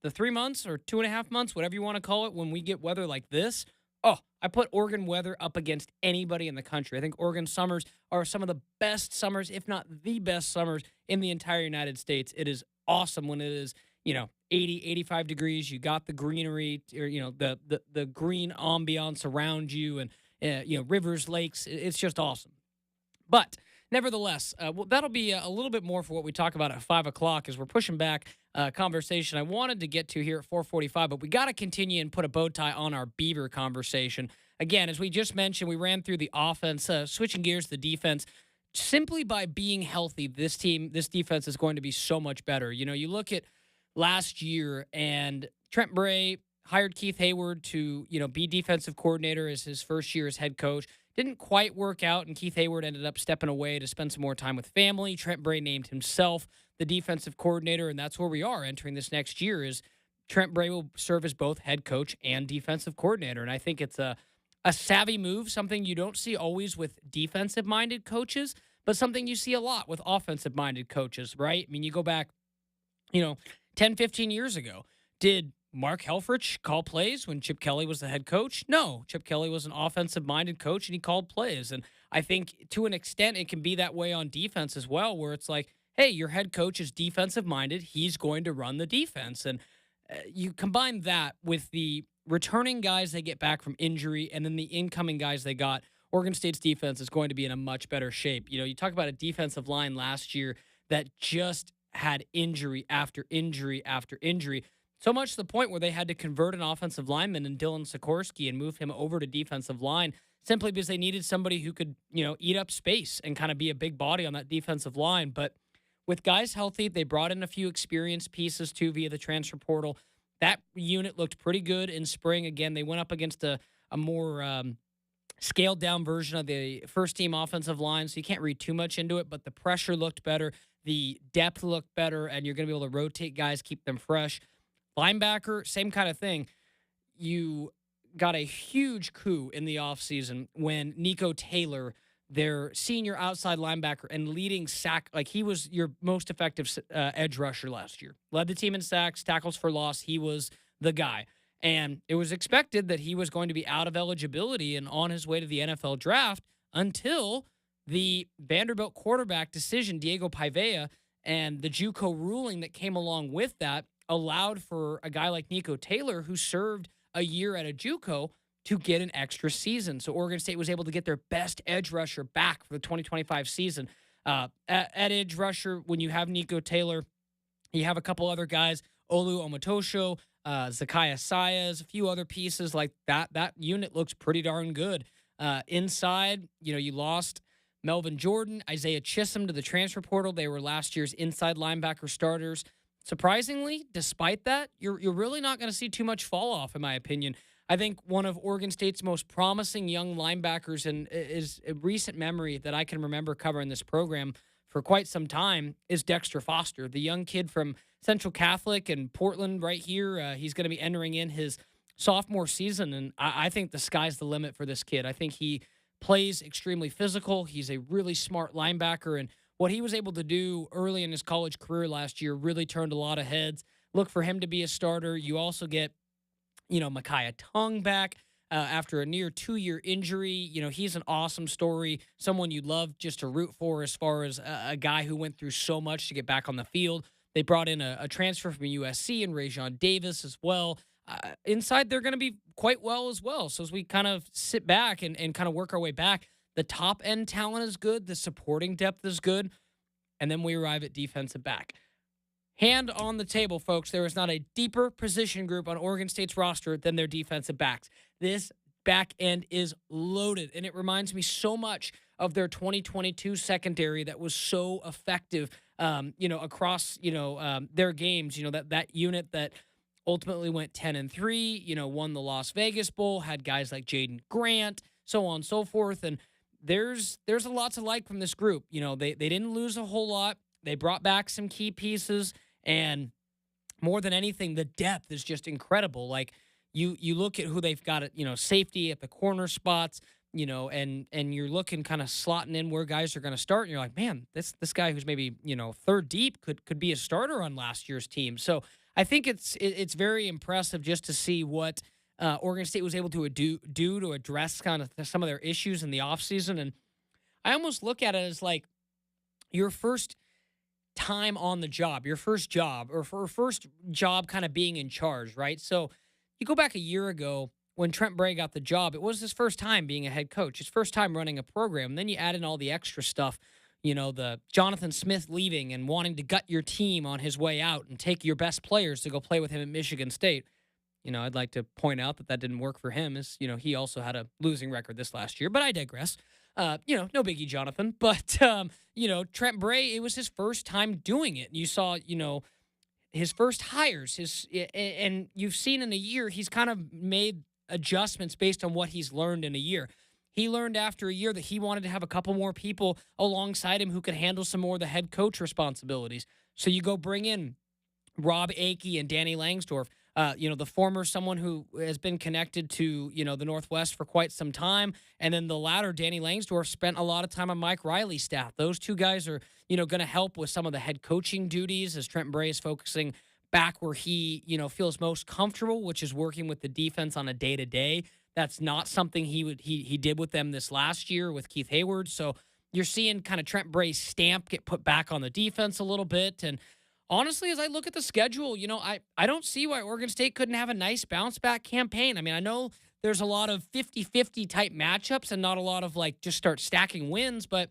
the 3 months or 2.5 months, whatever you want to call it, when we get weather like this, I put Oregon weather up against anybody in the country. I think Oregon summers are some of the best summers, if not the best summers in the entire United States. It is awesome when it is, 80, 85 degrees. You got the greenery, or, the green ambiance around you and, rivers, lakes. It's just awesome. But nevertheless, that'll be a little bit more for what we talk about at 5 o'clock as we're pushing back conversation I wanted to get to here at 4:45, but we got to continue and put a bow tie on our Beaver conversation. Again, as we just mentioned, we ran through the offense, switching gears to the defense. Simply by being healthy, this defense is going to be so much better. You look at last year, and Trent Bray hired Keith Hayward to, be defensive coordinator as his first year as head coach. Didn't quite work out, and Keith Hayward ended up stepping away to spend some more time with family. Trent Bray named himself the defensive coordinator, and that's where we are entering this next year is Trent Bray will serve as both head coach and defensive coordinator. And I think it's a savvy move, something you don't see always with defensive-minded coaches, but something you see a lot with offensive-minded coaches, right? I mean, you go back, 10, 15 years ago. Did Mark Helfrich call plays when Chip Kelly was the head coach? No. Chip Kelly was an offensive-minded coach, and he called plays. And I think to an extent it can be that way on defense as well, where it's like, hey, your head coach is defensive-minded. He's going to run the defense. And you combine that with the returning guys they get back from injury and then the incoming guys they got, Oregon State's defense is going to be in a much better shape. You talk about a defensive line last year that just had injury after injury after injury. So much to the point where they had to convert an offensive lineman in Dylan Sikorsky and move him over to defensive line simply because they needed somebody who could, eat up space and kind of be a big body on that defensive line. But with guys healthy, they brought in a few experienced pieces too via the transfer portal. That unit looked pretty good in spring. Again, they went up against a more scaled down version of the first team offensive line, so you can't read too much into it, but the pressure looked better. The depth looked better, and you're going to be able to rotate guys, keep them fresh. Linebacker, same kind of thing. You got a huge coup in the offseason when Nico Taylor, their senior outside linebacker and leading sack, like he was your most effective edge rusher last year. Led the team in sacks, tackles for loss. He was the guy. And it was expected that he was going to be out of eligibility and on his way to the NFL draft until the Vanderbilt quarterback decision, Diego Pavea, and the JUCO ruling that came along with that allowed for a guy like Nico Taylor, who served a year at a JUCO, to get an extra season. So Oregon State was able to get their best edge rusher back for the 2025 season. At edge rusher, when you have Nico Taylor, you have a couple other guys, Olu Omotosho, Zakiah Saez, a few other pieces like that. That unit looks pretty darn good. Inside, you lost Melvin Jordan, Isaiah Chisholm to the transfer portal. They were last year's inside linebacker starters. Surprisingly, despite that, you're really not going to see too much fall off, in my opinion. I think one of Oregon State's most promising young linebackers and is a recent memory that I can remember covering this program for quite some time is Dexter Foster, the young kid from Central Catholic in Portland right here. He's going to be entering in his sophomore season, and I think the sky's the limit for this kid. I think he plays extremely physical. He's a really smart linebacker, and what he was able to do early in his college career last year really turned a lot of heads. Look for him to be a starter. You also get Micaiah Tongue back after a near 2-year injury. He's an awesome story, someone you'd love just to root for as far as a guy who went through so much to get back on the field. They brought in a transfer from USC and Rajon Davis as well. Inside, they're going to be quite well as well. So as we kind of sit back and kind of work our way back, the top-end talent is good. The supporting depth is good. And then we arrive at defensive back. Hand on the table, folks, there is not a deeper position group on Oregon State's roster than their defensive backs. This back end is loaded, and it reminds me so much of their 2022 secondary that was so effective, across, their games. That unit that ultimately went 10-3, won the Las Vegas Bowl, had guys like Jaden Grant, so on and so forth. And there's a lot to like from this group. They didn't lose a whole lot. They brought back some key pieces, and more than anything, the depth is just incredible. Like you look at who they've got at, safety at the corner spots, and you're looking kind of slotting in where guys are going to start, and you're like, man, this guy who's maybe, third deep could be a starter on last year's team. So I think it's very impressive just to see what Oregon State was able to do to address kind of some of their issues in the offseason. And I almost look at it as like your first time on the job, your first job, or for first job kind of being in charge, right? So you go back a year ago when Trent Bray got the job, it was his first time being a head coach, his first time running a program. And then you add in all the extra stuff, the Jonathan Smith leaving and wanting to gut your team on his way out and take your best players to go play with him at Michigan State. I'd like to point out that didn't work for him, as, he also had a losing record this last year, but I digress. No biggie, Jonathan. But, Trent Bray, it was his first time doing it. You saw, his first hires, and you've seen in a year, he's kind of made adjustments based on what he's learned in a year. He learned after a year that he wanted to have a couple more people alongside him who could handle some more of the head coach responsibilities. So you go bring in Rob Akey and Danny Langsdorf, the former someone who has been connected to, the Northwest for quite some time. And then the latter, Danny Langsdorf, spent a lot of time on Mike Riley's staff. Those two guys are, going to help with some of the head coaching duties as Trent Bray is focusing back where he, feels most comfortable, which is working with the defense on a day-to-day. That's not something he did with them this last year with Keith Hayward. So you're seeing kind of Trent Bray's stamp get put back on the defense a little bit. And honestly, as I look at the schedule, I don't see why Oregon State couldn't have a nice bounce-back campaign. I mean, I know there's a lot of 50-50 type matchups and not a lot of, just start stacking wins, but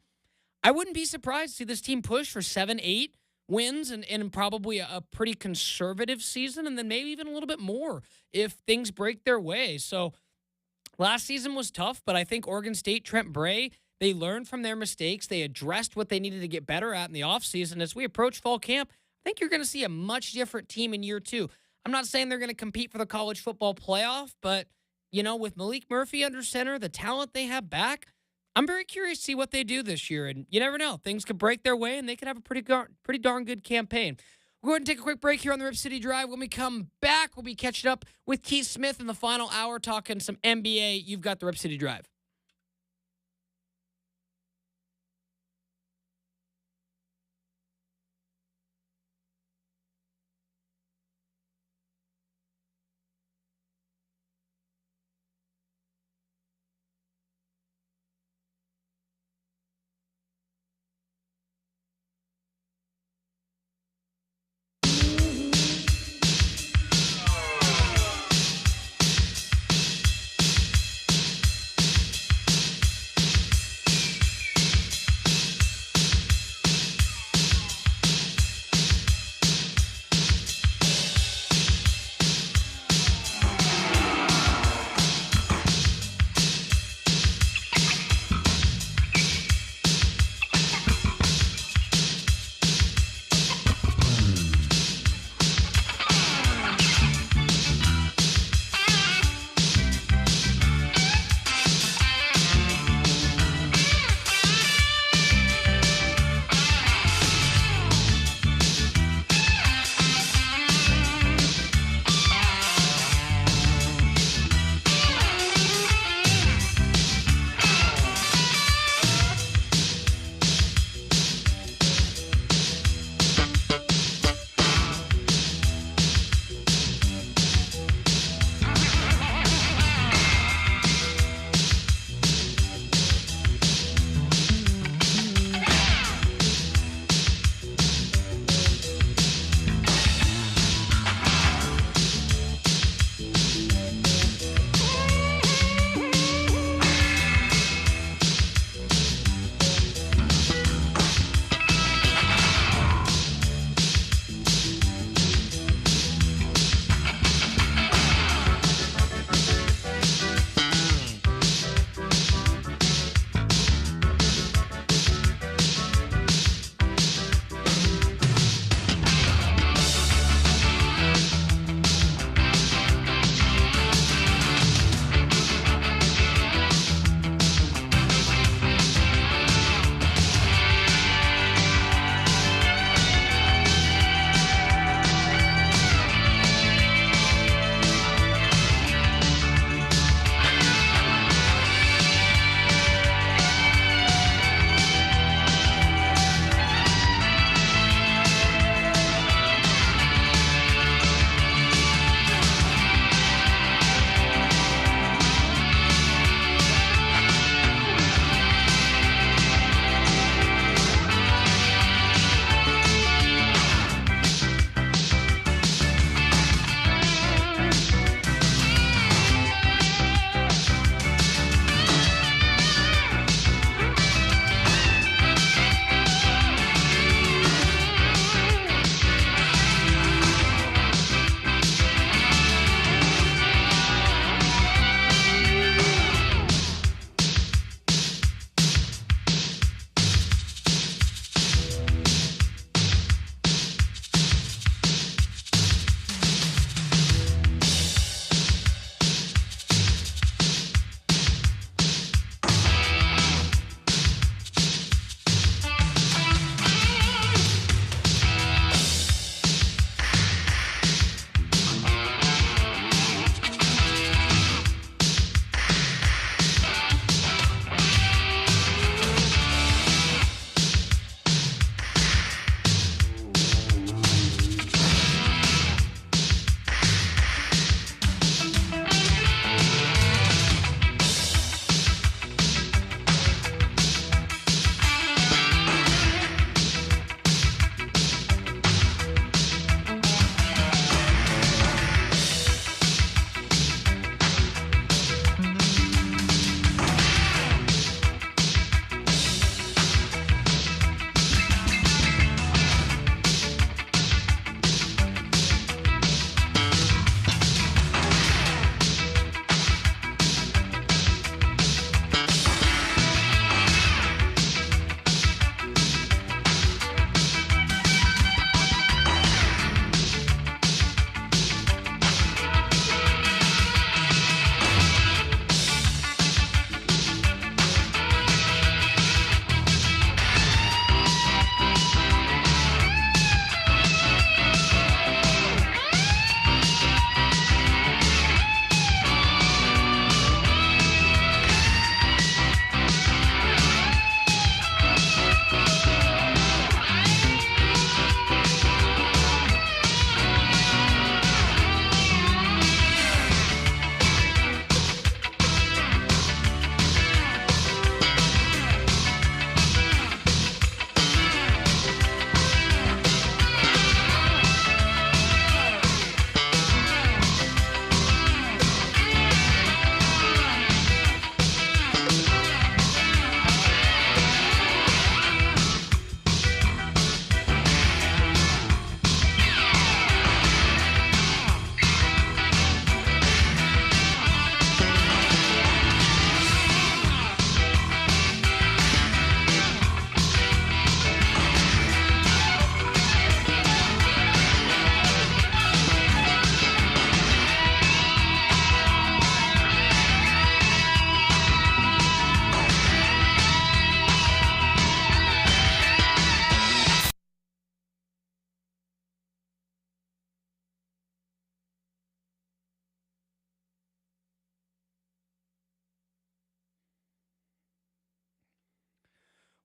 I wouldn't be surprised to see this team push for 7-8 wins and probably a pretty conservative season, and then maybe even a little bit more if things break their way. So last season was tough, but I think Oregon State, Trent Bray, they learned from their mistakes. They addressed what they needed to get better at in the offseason. As we approach fall camp, I think you're going to see a much different team in year two. I'm not saying they're going to compete for the college football playoff, but, with Malik Murphy under center, the talent they have back, I'm very curious to see what they do this year. And you never know. Things could break their way, and they could have a pretty darn good campaign. We'll go ahead and take a quick break here on the Rip City Drive. When we come back, we'll be catching up with Keith Smith in the final hour, talking some NBA. You've got the Rip City Drive.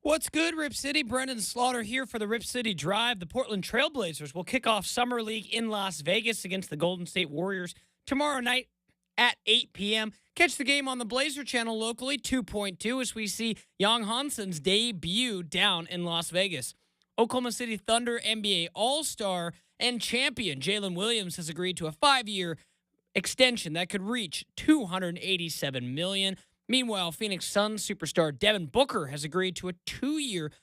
What's good, Rip City? Brendan Slaughter here for the Rip City Drive. The Portland Trailblazers will kick off Summer League in Las Vegas against the Golden State Warriors tomorrow night at 8 p.m. Catch the game on the Blazer channel locally, 2.2, as we see Young Hansen's debut down in Las Vegas. Oklahoma City Thunder NBA All-Star and champion Jalen Williams has agreed to a 5-year extension that could reach $287 million. Meanwhile, Phoenix Suns superstar Devin Booker has agreed to a 2-year,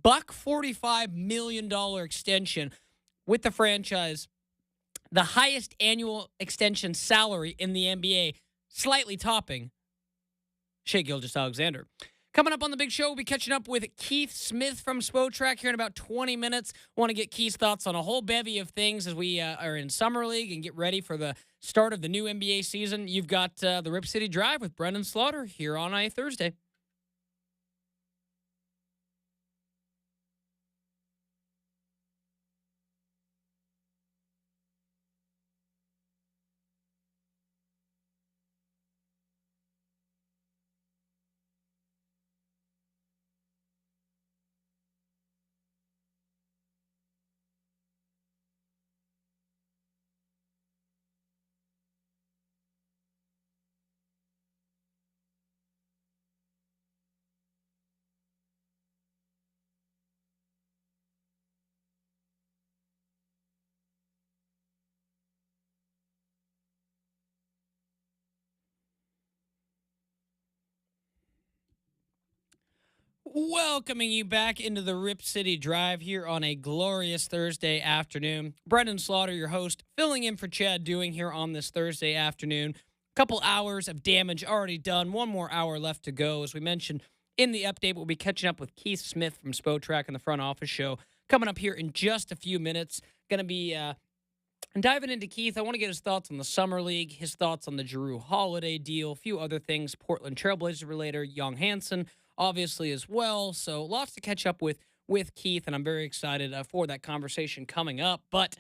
$45 million extension with the franchise, the highest annual extension salary in the NBA, slightly topping Shai Gilgeous-Alexander. Coming up on the big show, we'll be catching up with Keith Smith from Spotrac here in about 20 minutes. Want to get Keith's thoughts on a whole bevy of things as we are in Summer League and get ready for the start of the new NBA season. You've got the Rip City Drive with Brendan Slaughter here on a Thursday. Welcoming you back into the Rip City Drive here on a glorious Thursday afternoon. Brendan Slaughter, your host, filling in for Chad Doing here on this Thursday afternoon. Couple hours of damage already done. One more hour left to go. As we mentioned in the update, we'll be catching up with Keith Smith from Spotrac and the Front Office Show coming up here in just a few minutes. Going to be diving into Keith. I want to get his thoughts on the Summer League, his thoughts on the Jrue Holiday deal, a few other things, Portland Trailblazers related, Young Hansen, obviously, as well. So lots to catch up with Keith, and I'm very excited for that conversation coming up. But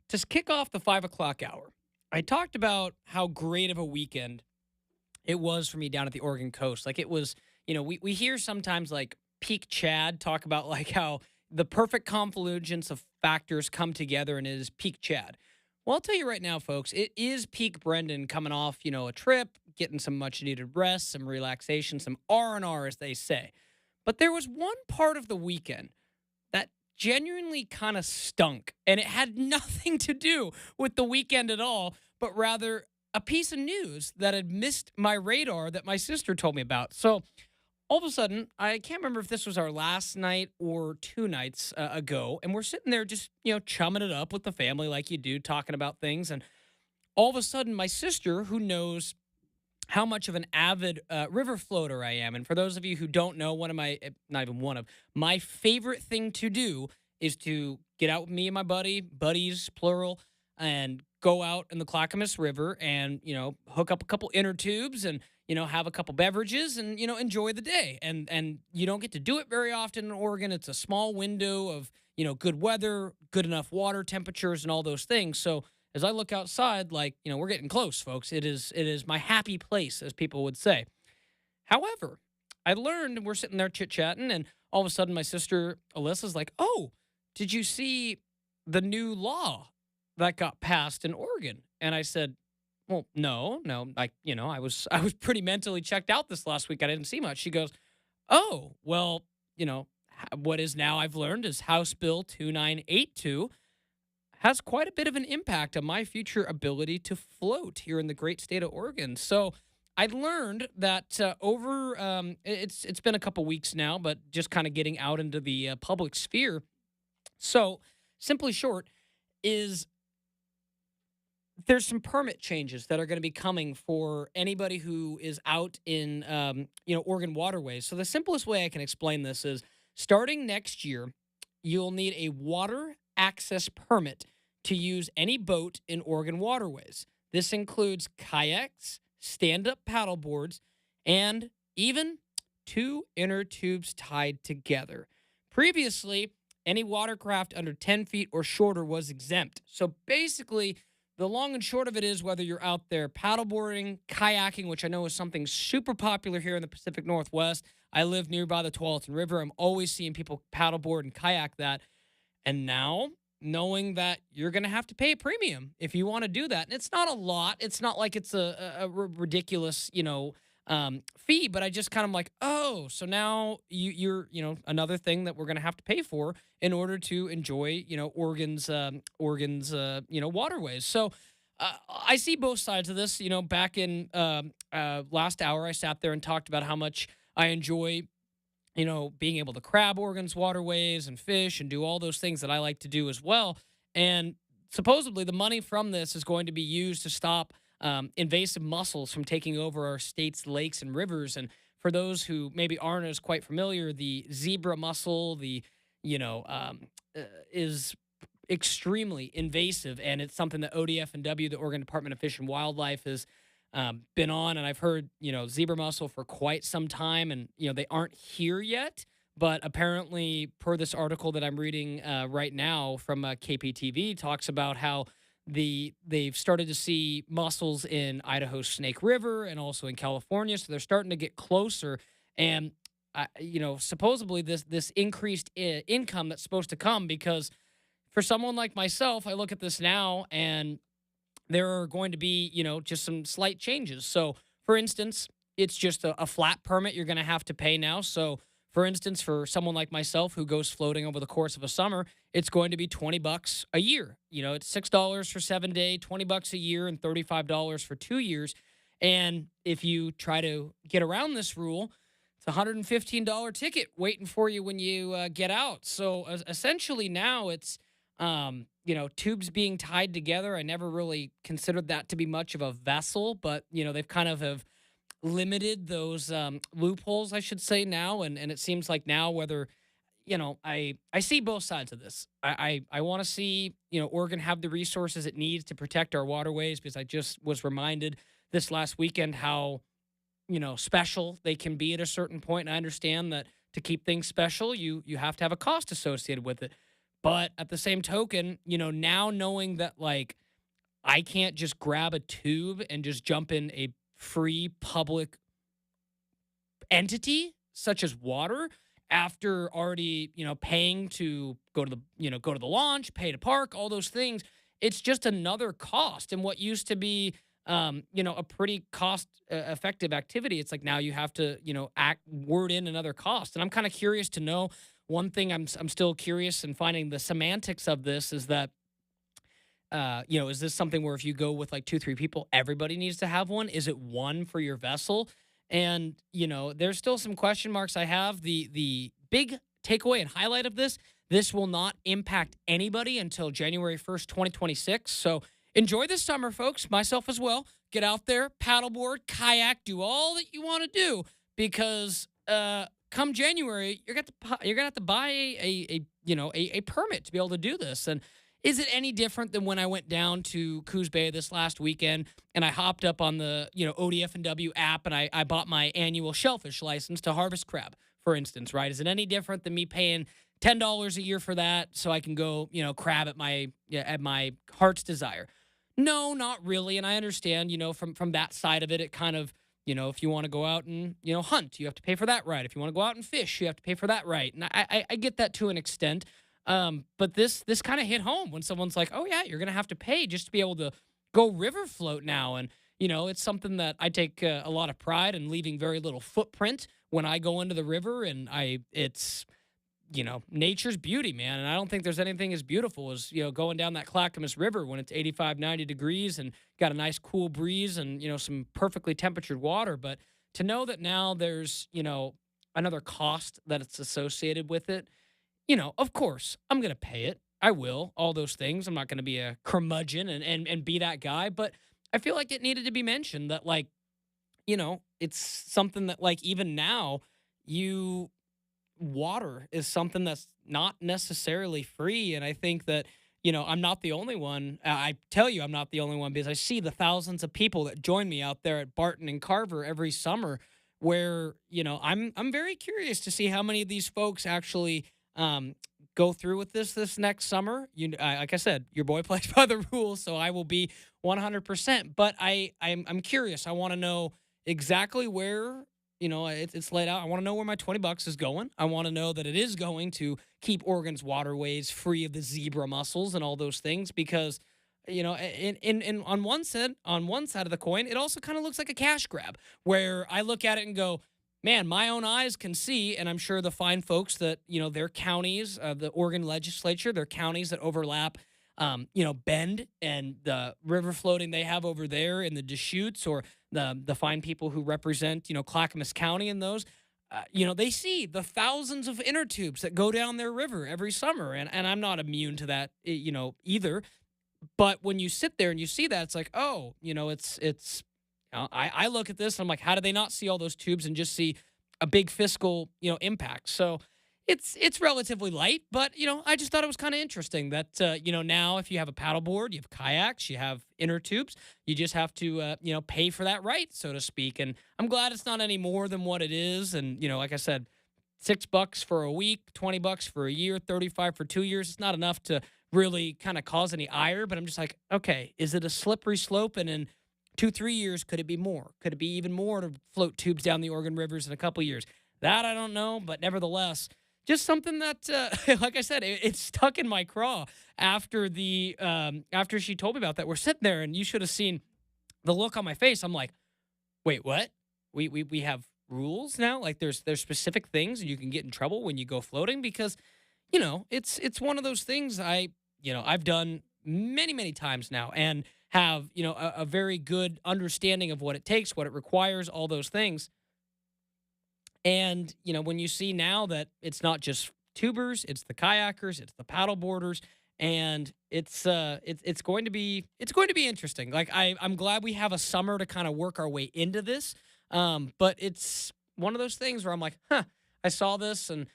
to kick off the 5 o'clock hour, I talked about how great of a weekend it was for me down at the Oregon coast. Like, it was, we hear sometimes, like, peak Chad talk about, like, how the perfect confluence of factors come together and it is peak Chad. Well, I'll tell you right now, folks, it is peak Brendan coming off, a trip, getting some much-needed rest, some relaxation, some R&R, as they say. But there was one part of the weekend that genuinely kind of stunk, and it had nothing to do with the weekend at all, but rather a piece of news that had missed my radar that my sister told me about. So all of a sudden, I can't remember if this was our last night or 2 nights ago, and we're sitting there just, chumming it up with the family like you do, talking about things, and all of a sudden, my sister, who knows how much of an avid river floater I am, and for those of you who don't know, my favorite thing to do is to get out with me and my buddies, plural, and go out in the Clackamas River and, hook up a couple inner tubes and, have a couple beverages and, enjoy the day. And you don't get to do it very often in Oregon. It's a small window of, good weather, good enough water temperatures and all those things. So as I look outside, like, we're getting close, folks. It is my happy place, as people would say. However, I learned, and we're sitting there chit-chatting, and all of a sudden my sister Alyssa's like, oh, did you see the new law that got passed in Oregon? And I said, well, no. I was pretty mentally checked out this last week. I didn't see much. She goes, oh, well, what is now I've learned is House Bill 2982 has quite a bit of an impact on my future ability to float here in the great state of Oregon. So I learned that it's been a couple weeks now, but just kind of getting out into the public sphere. So simply short is there's some permit changes that are going to be coming for anybody who is out in, Oregon waterways. So the simplest way I can explain this is starting next year, you'll need a water access permit to use any boat in Oregon waterways. This includes kayaks, stand-up paddle boards, and even 2 inner tubes tied together. Previously, any watercraft under 10 feet or shorter was exempt. So basically, the long and short of it is whether you're out there paddleboarding, kayaking, which I know is something super popular here in the Pacific Northwest. I live nearby the Tualatin River. I'm always seeing people paddleboard and kayak that. And now knowing that you're going to have to pay a premium if you want to do that. And it's not a lot. It's not like it's a ridiculous, fee, but I just kind of like, oh, so now you're, another thing that we're going to have to pay for in order to enjoy, Oregon's, waterways. So I see both sides of this. Back in last hour, I sat there and talked about how much I enjoy being able to crab Oregon's waterways and fish and do all those things that I like to do as well. And supposedly the money from this is going to be used to stop invasive mussels from taking over our state's lakes and rivers. And for those who maybe aren't as quite familiar, the zebra mussel, is extremely invasive, and it's something that ODF&W, the Oregon Department of Fish and Wildlife, has been on. And I've heard, zebra mussel for quite some time, and, they aren't here yet. But apparently, per this article that I'm reading right now from KPTV, talks about how they've started to see mussels in Idaho's Snake River and also in California. So they're starting to get closer. And, supposedly this increased income that's supposed to come, because for someone like myself, I look at this now and there are going to be, just some slight changes. So, for instance, it's just a flat permit you're going to have to pay now. So, for instance, for someone like myself who goes floating over the course of a summer, it's going to be $20 a year. It's $6 for 7 day, $20 a year, and $35 for 2 years. And if you try to get around this rule, it's a $115 ticket waiting for you when you get out. So essentially now it's tubes being tied together. I never really considered that to be much of a vessel, but, they've kind of have limited those loopholes, I should say, now. And it seems like now whether, I see both sides of this. I want to see, Oregon have the resources it needs to protect our waterways, because I just was reminded this last weekend how, special they can be at a certain point. And I understand that to keep things special, you have to have a cost associated with it. But at the same token, now knowing that, like, I can't just grab a tube and just jump in a free public entity such as water after already, paying to go to the launch, pay to park, all those things, it's just another cost. And what used to be, a pretty cost effective activity, it's like now you have to, word in another cost. And I'm kind of curious to know. One thing I'm still curious in finding the semantics of this is that, is this something where if you go with like 2-3 people, everybody needs to have one? Is it one for your vessel? And, there's still some question marks I have. The big takeaway and highlight of this will not impact anybody until January 1st, 2026. So enjoy this summer, folks, myself as well. Get out there, paddleboard, kayak, do all that you want to do, because come January, you're gonna have to buy a permit to be able to do this. And is it any different than when I went down to Coos Bay this last weekend and I hopped up on the ODF&W app and I bought my annual shellfish license to harvest crab, for instance, right? Is it any different than me paying $10 a year for that so I can go crab at my heart's desire? No, not really. And I understand from that side of it, it kind of, if you want to go out and, hunt, you have to pay for that right. If you want to go out and fish, you have to pay for that right. And I get that to an extent. But this kind of hit home when someone's like, oh, yeah, you're going to have to pay just to be able to go river float now. And, it's something that I take a lot of pride in, leaving very little footprint when I go into the river. And it's nature's beauty, man. And I don't think there's anything as beautiful as, going down that Clackamas River when it's 85, 90 degrees and got a nice cool breeze and, some perfectly temperatured water. But to know that now there's, another cost that it's associated with it, of course, I'm going to pay it. I will, all those things. I'm not going to be a curmudgeon and be that guy. But I feel like it needed to be mentioned that, like, it's something that, like, even now, water is something that's not necessarily free. And I think that, I'm not the only one. I tell you, I'm not the only one, because I see the thousands of people that join me out there at Barton and Carver every summer where, I'm very curious to see how many of these folks actually go through with this next summer, like I said, your boy plays by the rules, so I will be 100%. But I'm curious. I want to know exactly where it's laid out. I want to know where my $20 is going. I want to know that it is going to keep Oregon's waterways free of the zebra mussels and all those things because in on one side of the coin, it also kind of looks like a cash grab where I look at it and go, man, my own eyes can see, and I'm sure the fine folks that, their counties, the Oregon legislature, their counties that overlap, Bend and the river floating they have over there in the Deschutes, or the fine people who represent, Clackamas County and those, they see the thousands of inner tubes that go down their river every summer. And I'm not immune to that, either. But when you sit there and you see that, it's like, oh, I look at this and I'm like, how do they not see all those tubes and just see a big fiscal, impact? So it's relatively light, but I just thought it was kind of interesting that now if you have a paddleboard, you have kayaks, you have inner tubes, you just have to pay for that right, so to speak. And I'm glad it's not any more than what it is. And like I said, $6 for a week, $20 for a year, 35 for 2 years. It's not enough to really kind of cause any ire, but I'm just like, okay, is it a slippery slope? And in 2-3 years, could it be more? Could it be even more to float tubes down the Oregon rivers in a couple years? That I don't know, but nevertheless, just something that, like I said, it stuck in my craw after after she told me about that. We're sitting there, and you should have seen the look on my face. I'm like, wait, what? We have rules now? Like there's specific things and you can get in trouble when you go floating because, it's one of those things I've done many times now and have, a very good understanding of what it takes, what it requires, all those things. And, when you see now that it's not just tubers, it's the kayakers, it's the paddle boarders, and it's going to be interesting. Like I'm glad we have a summer to kind of work our way into this. But it's one of those things where I'm like, I saw this and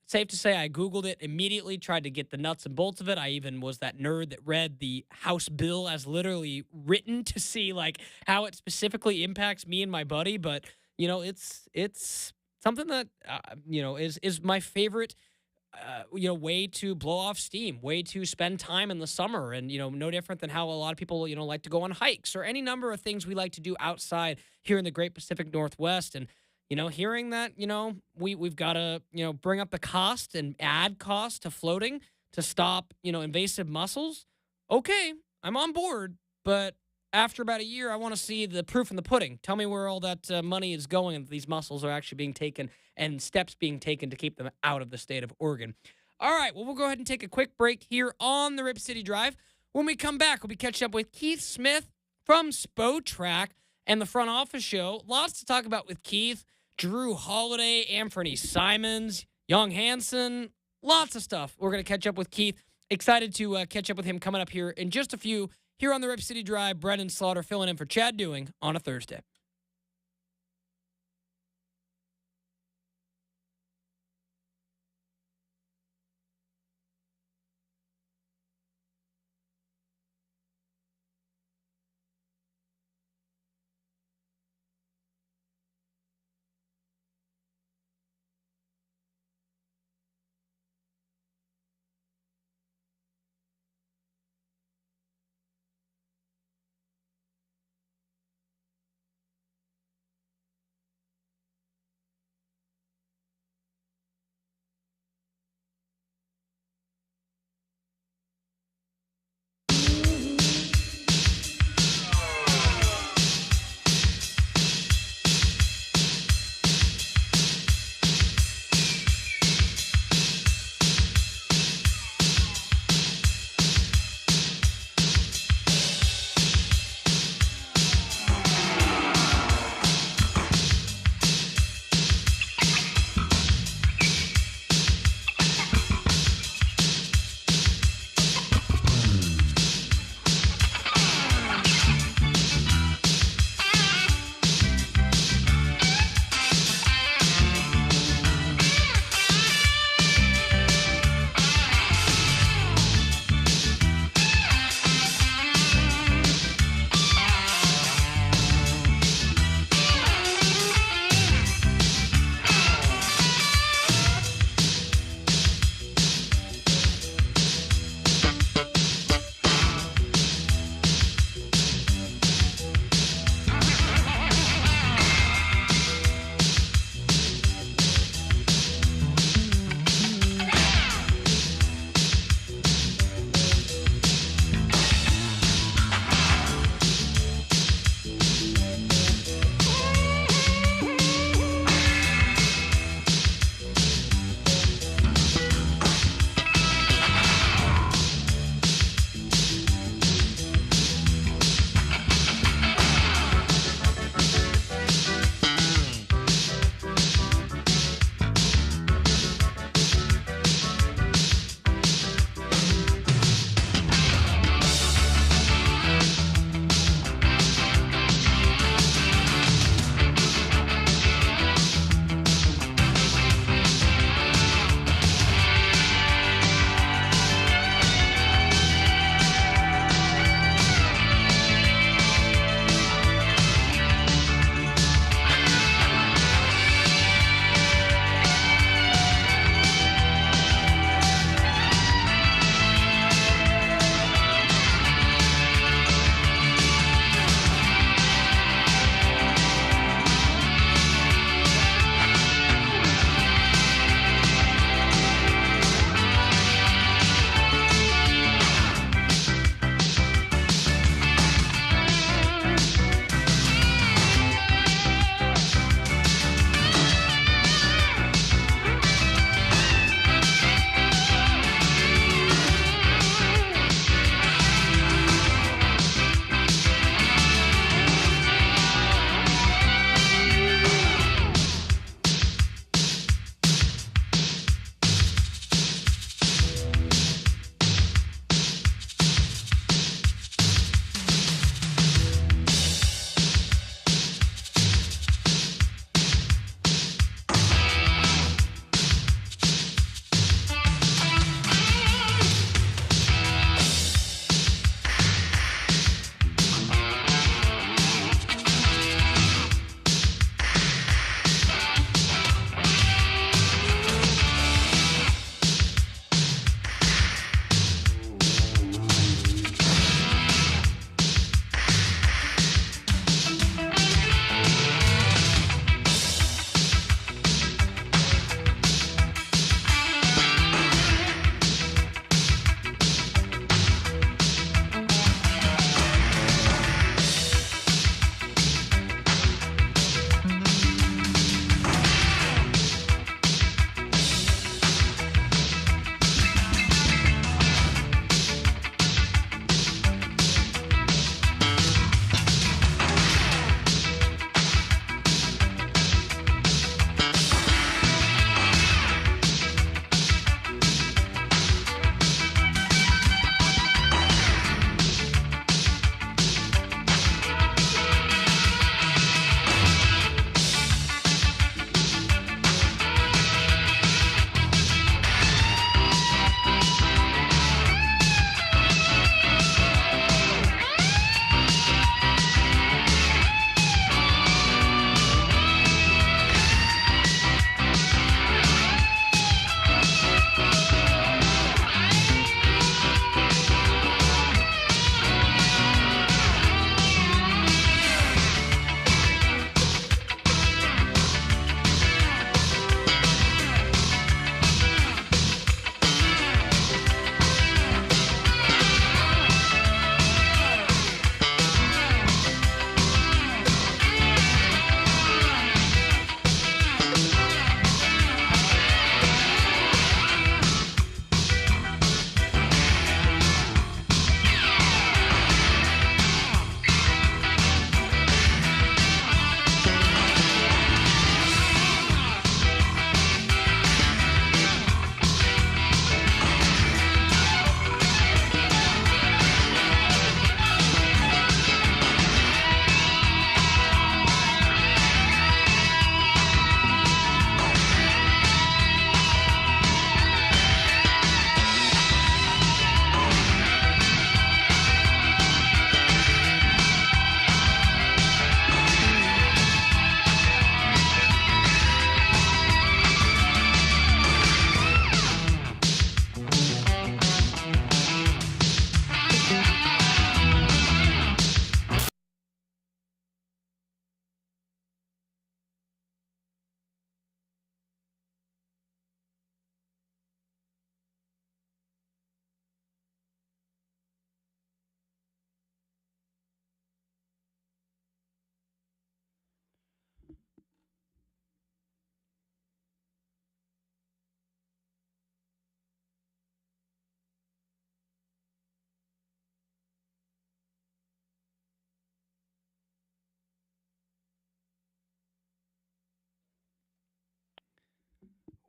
safe to say I Googled it immediately, tried to get the nuts and bolts of it. I even was that nerd that read the House bill as literally written to see like how it specifically impacts me and my buddy. But, it's something that, is my favorite way to blow off steam, way to spend time in the summer. And, no different than how a lot of people, like to go on hikes or any number of things we like to do outside here in the Great Pacific Northwest. And, hearing that, we've got to, bring up the cost and add cost to floating to stop, invasive mussels. Okay, I'm on board. But after about a year, I want to see the proof in the pudding. Tell me where all that money is going and these mussels are actually being taken and steps being taken to keep them out of the state of Oregon. All right, well, we'll go ahead and take a quick break here on the Rip City Drive. When we come back, we'll be catching up with Keith Smith from Spotrac and the front office show. Lots to talk about with Keith, Drew Holiday, Anthony Simons, Young Hansen, lots of stuff. We're going to catch up with Keith. Excited to catch up with him coming up here in just a few. Here on the Rip City Drive, Brendan Slaughter filling in for Chad Doing on a Thursday.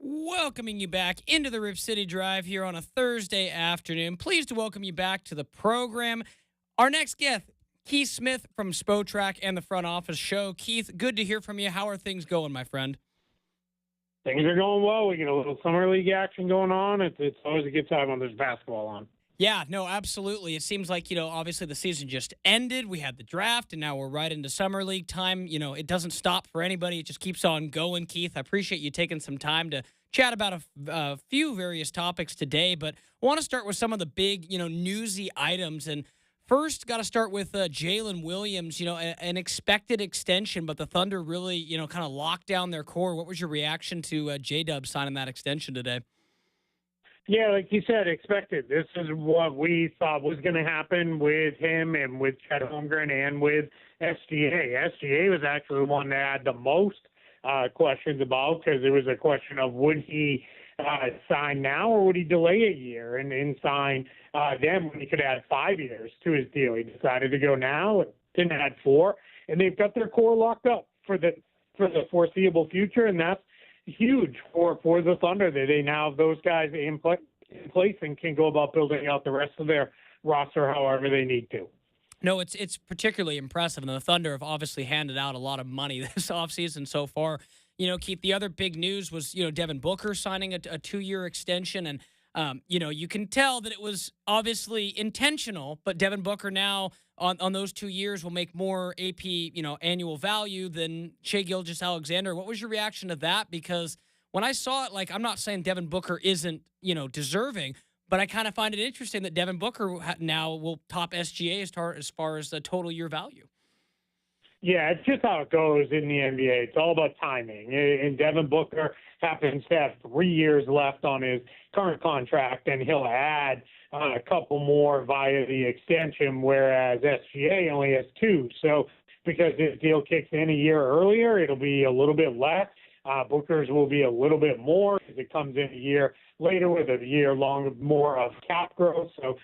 Welcoming you back into the Rip City Drive here on a Thursday afternoon. Pleased to welcome you back to the program. Our next guest, Keith Smith from Spotrac and the Front Office Show. Keith, good to hear from you. How are things going, my friend? Things are going well. We get a little summer league action going on. It's always a good time when there's basketball on. Yeah, no, absolutely. It seems like, obviously the season just ended. We had the draft, and now we're right into summer league time. It doesn't stop for anybody. It just keeps on going, Keith. I appreciate you taking some time to chat about a few various topics today, but I want to start with some of the big, newsy items. And first, got to start with Jalen Williams, an expected extension, but the Thunder really, kind of locked down their core. What was your reaction to J-Dub signing that extension today? Yeah, like you said, expected. This is what we thought was going to happen with him and with Chet Holmgren and with SGA. SGA was actually the one that had the most questions about, because it was a question of would he sign now or would he delay a year and sign then when he could add 5 years to his deal. He decided to go now, didn't add 4, and they've got their core locked up for the foreseeable future, and that's huge for the Thunder that they now have those guys in place and can go about building out the rest of their roster however they need to. No, it's particularly impressive, and the Thunder have obviously handed out a lot of money this offseason so far. Keith, the other big news was, Devin Booker signing a 2-year extension, and, you can tell that it was obviously intentional, but Devin Booker now on those 2 years will make more AP, annual value than Shai Gilgeous-Alexander. What was your reaction to that? Because when I saw it, I'm not saying Devin Booker isn't, deserving, but I kind of find it interesting that Devin Booker now will top SGA as far as the total year value. Yeah, it's just how it goes in the NBA. It's all about timing. And Devin Booker happens to have 3 years left on his current contract, and he'll add a couple more via the extension, whereas SGA only has 2. So because his deal kicks in a year earlier, it'll be a little bit less. Booker's will be a little bit more because it comes in a year later with a year long more of cap growth. So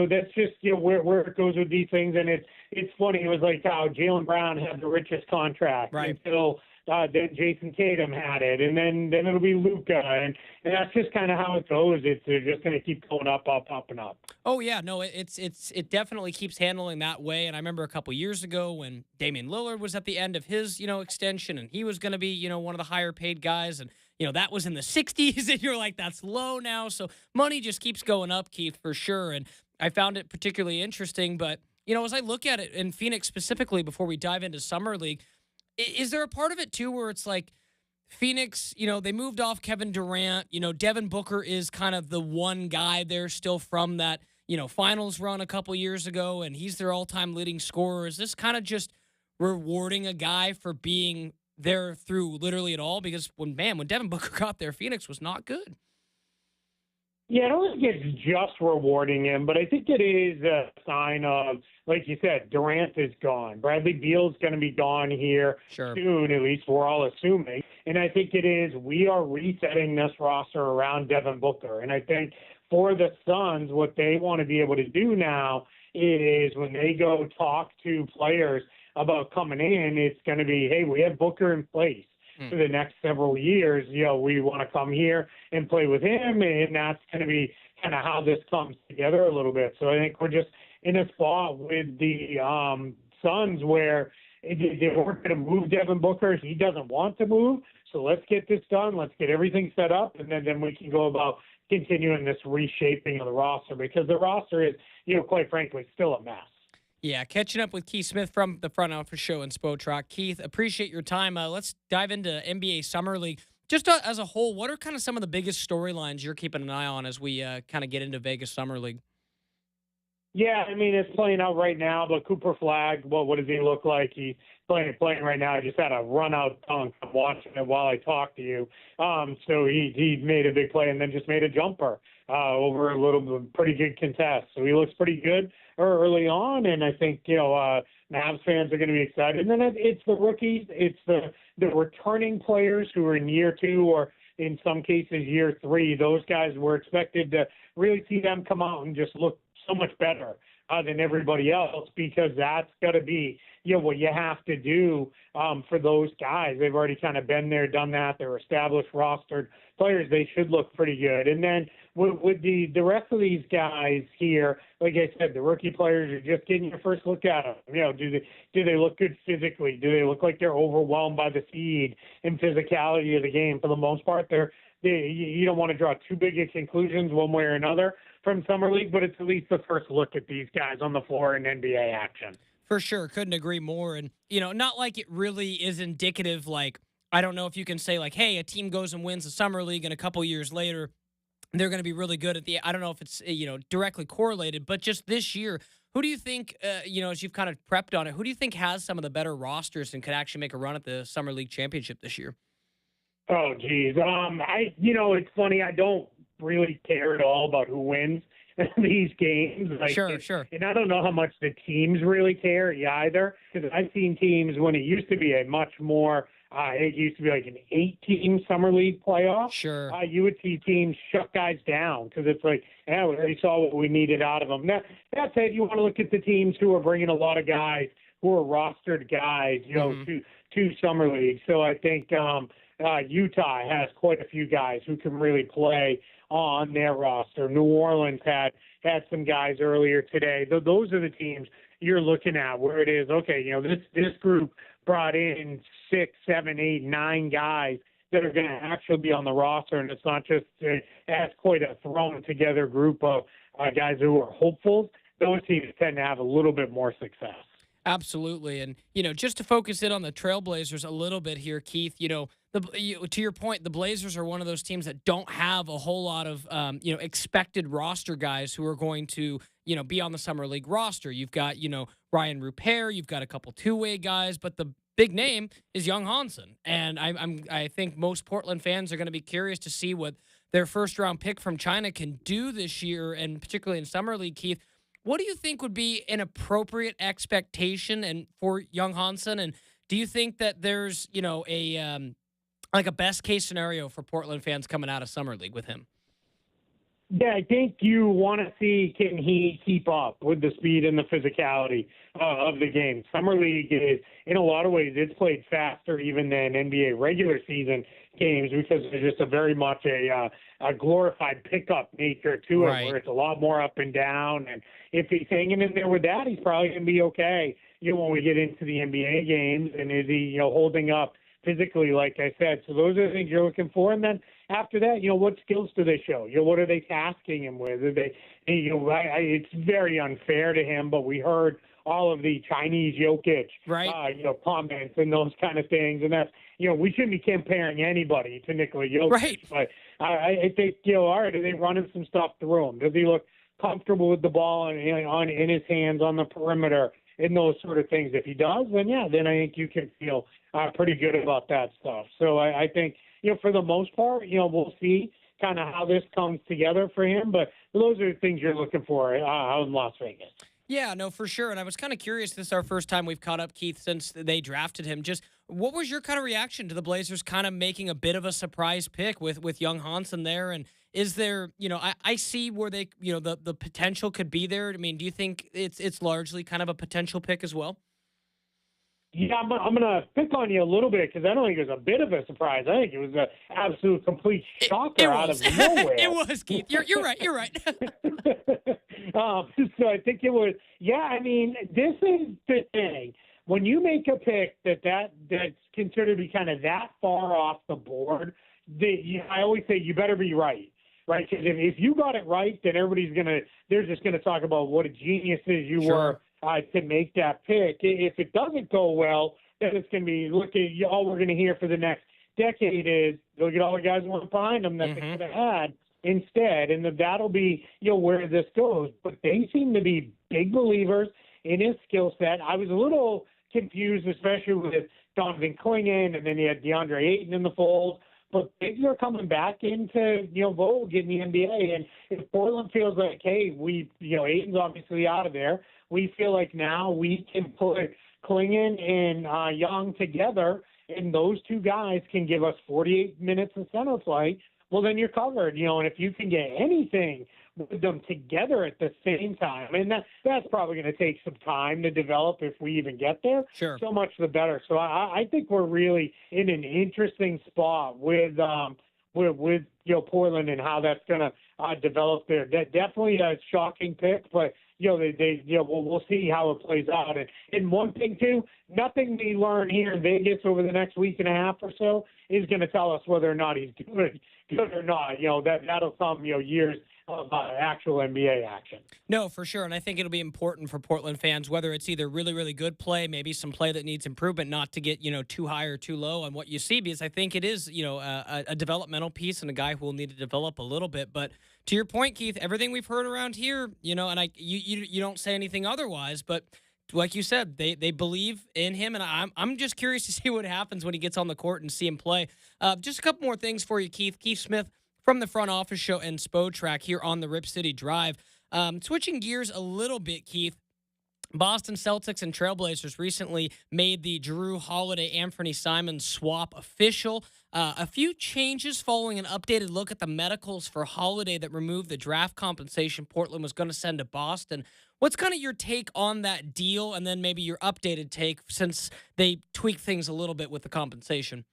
that's just where it goes with these things. And it's funny. It was like how Jaylen Brown had the richest contract until then Jason Tatum had it, and then it'll be Luka, and that's just kind of how it goes. They're just going to keep going up, and up. Oh yeah, no, it definitely keeps handling that way. And I remember a couple years ago when Damian Lillard was at the end of his extension, and he was going to be one of the higher paid guys, and that was in the 60s, and you're like, that's low now. So money just keeps going up, Keith, for sure. And I found it particularly interesting, but as I look at it in Phoenix specifically, before we dive into Summer League, is there a part of it too where it's like Phoenix, they moved off Kevin Durant, Devin Booker is kind of the one guy there still from that, finals run a couple years ago, and he's their all-time leading scorer. Is this kind of just rewarding a guy for being there through literally it all? Because when Devin Booker got there, Phoenix was not good. Yeah, I don't think it's just rewarding him, but I think it is a sign of, like you said, Durant is gone. Bradley Beal's going to be gone here soon, at least we're all assuming. And I think it is we are resetting this roster around Devin Booker. And I think for the Suns, what they want to be able to do now is when they go talk to players about coming in, it's going to be, hey, we have Booker in place for the next several years. We want to come here and play with him, and that's going to be kind of how this comes together a little bit. So I think we're just in a spot with the Suns where they weren't going to move Devin Booker. He doesn't want to move. So let's get this done. Let's get everything set up, and then we can go about continuing this reshaping of the roster, because the roster is, quite frankly, still a mess. Yeah, catching up with Keith Smith from the Front Office Show and Spotrac. Keith, appreciate your time. Let's dive into NBA Summer League. Just as a whole, what are kind of some of the biggest storylines you're keeping an eye on as we kind of get into Vegas Summer League? Yeah, I mean, it's playing out right now, but Cooper Flagg, what does he look like? He's playing right now. He just had a run-out dunk. I'm watching it while I talk to you. So he made a big play and then just made a jumper over a little pretty good contest. So he looks pretty good early on, and I think, Mavs fans are going to be excited. And then it's the rookies. It's the returning players who are in year 2 or in some cases year 3. Those guys were expected to really see them come out and just look so much better than everybody else, because that's got to be, what you have to do for those guys. They've already kind of been there, done that. They're established, rostered players. They should look pretty good. And then with the rest of these guys here, like I said, the rookie players are just getting your first look at them. Do they look good physically? Do they look like they're overwhelmed by the speed and physicality of the game? For the most part, you don't want to draw too big of conclusions one way or another from Summer League, but it's at least the first look at these guys on the floor in NBA action. For sure. Couldn't agree more. And, not like it really is indicative. Like, I don't know if you can say, like, hey, a team goes and wins the Summer League and a couple years later they're going to be really good I don't know if it's, directly correlated, but just this year, who do you think, as you've kind of prepped on it, who do you think has some of the better rosters and could actually make a run at the Summer League championship this year? Oh, geez. It's funny. I don't really care at all about who wins these games. Sure. And I don't know how much the teams really care either, because I've seen teams when it used to be a much more it used to be like an 8-team Summer League playoff. Sure. You would see teams shut guys down because it's like, we already saw what we needed out of them. Now, that said, you want to look at the teams who are bringing a lot of guys who are rostered guys, to Summer League. So I think Utah has quite a few guys who can really play on their roster. New Orleans had some guys earlier today. Those are the teams you're looking at where it is, okay, this group brought in 6, 7, 8, 9 guys that are going to actually be on the roster, and it's not just as quite a thrown together group of guys who are hopefuls. Those teams tend to have a little bit more success. Absolutely. And, just to focus in on the Trailblazers a little bit here, Keith, to your point, the Blazers are one of those teams that don't have a whole lot of, expected roster guys who are going to, be on the Summer League roster. You've got, Ryan Rupert, you've got a couple two-way guys, but the big name is Young Hansen. And I think most Portland fans are going to be curious to see what their first-round pick from China can do this year, and particularly in Summer League, Keith. What do you think would be an appropriate expectation and for Young Hansen? And do you think that there's, a best case scenario for Portland fans coming out of Summer League with him? Yeah, I think you want to see, can he keep up with the speed and the physicality of the game. Summer League is, in a lot of ways, it's played faster even than NBA regular season games because there's just a very much a glorified pickup nature to it, right, where it's a lot more up and down. And if he's hanging in there with that, he's probably going to be okay, when we get into the NBA games. And is he, holding up physically, like I said? So those are the things you're looking for. And then after that, what skills do they show? What are they tasking him with? Are they, it's very unfair to him, but we heard all of the Chinese Jokic, right, comments and those kind of things. And that's, we shouldn't be comparing anybody to Nikola Jokic. Right. But I think, all right, are they running some stuff through him? Does he look comfortable with the ball in his hands on the perimeter and those sort of things? If he does, then I think you can feel pretty good about that stuff. So I think, for the most part, we'll see kind of how this comes together for him. But those are the things you're looking for out in Las Vegas. Yeah, no, for sure. And I was kind of curious. This is our first time we've caught up, Keith, since they drafted him. Just what was your kind of reaction to the Blazers kind of making a bit of a surprise pick with Young Hansen there? And is there, I see where they, the potential could be there. I mean, do you think it's largely kind of a potential pick as well? Yeah, I'm going to pick on you a little bit because I don't think it was a bit of a surprise. I think it was an absolute complete shocker out of nowhere. It was, Keith. You're right. You're right. So I think it was, this is the thing. When you make a pick that's considered to be kind of that far off the board, I always say you better be right. Right? Because if you got it right, then they're just going to talk about what a genius you were to make that pick. If it doesn't go well, then it's going to be, all we're going to hear for the next decade is look at all the guys who went behind them that they could have had instead. And that'll be, where this goes. But they seem to be big believers in his skill set. I was a little confused, especially with Donovan Clingan, and then you had DeAndre Ayton in the fold. But bigs are coming back into, vogue in the NBA. And if Portland feels like, hey, Ayton's obviously out of there, we feel like now we can put Clingan and Young together, and those two guys can give us 48 minutes of center play, well, then you're covered. And if you can get anything with them together at the same time. And that's probably going to take some time to develop if we even get there. Sure. So much the better. So I think we're really in an interesting spot with Portland and how that's going to develop there. That definitely a shocking pick, but we'll see how it plays out. And one thing too, nothing we learn here in Vegas over the next week and a half or so is going to tell us whether or not he's good or not. That'll come years of actual NBA action. No, for sure. And I think it'll be important for Portland fans, whether it's either really, really good play, maybe some play that needs improvement, not to get, too high or too low on what you see, because I think it is, a developmental piece and a guy who will need to develop a little bit. But to your point, Keith, everything we've heard around here, and you don't say anything otherwise, but like you said, they believe in him, and I'm just curious to see what happens when he gets on the court and see him play. Just a couple more things for you, Keith. Keith Smith from the Front Office Show and Spotrac here on the Rip City Drive. Switching gears a little bit, Keith. Boston Celtics and Trailblazers recently made the Jrue Holiday-Anthony Simons swap official. A few changes following an updated look at the medicals for Holiday that removed the draft compensation Portland was going to send to Boston. What's kind of your take on that deal, and then maybe your updated take since they tweaked things a little bit with the compensation?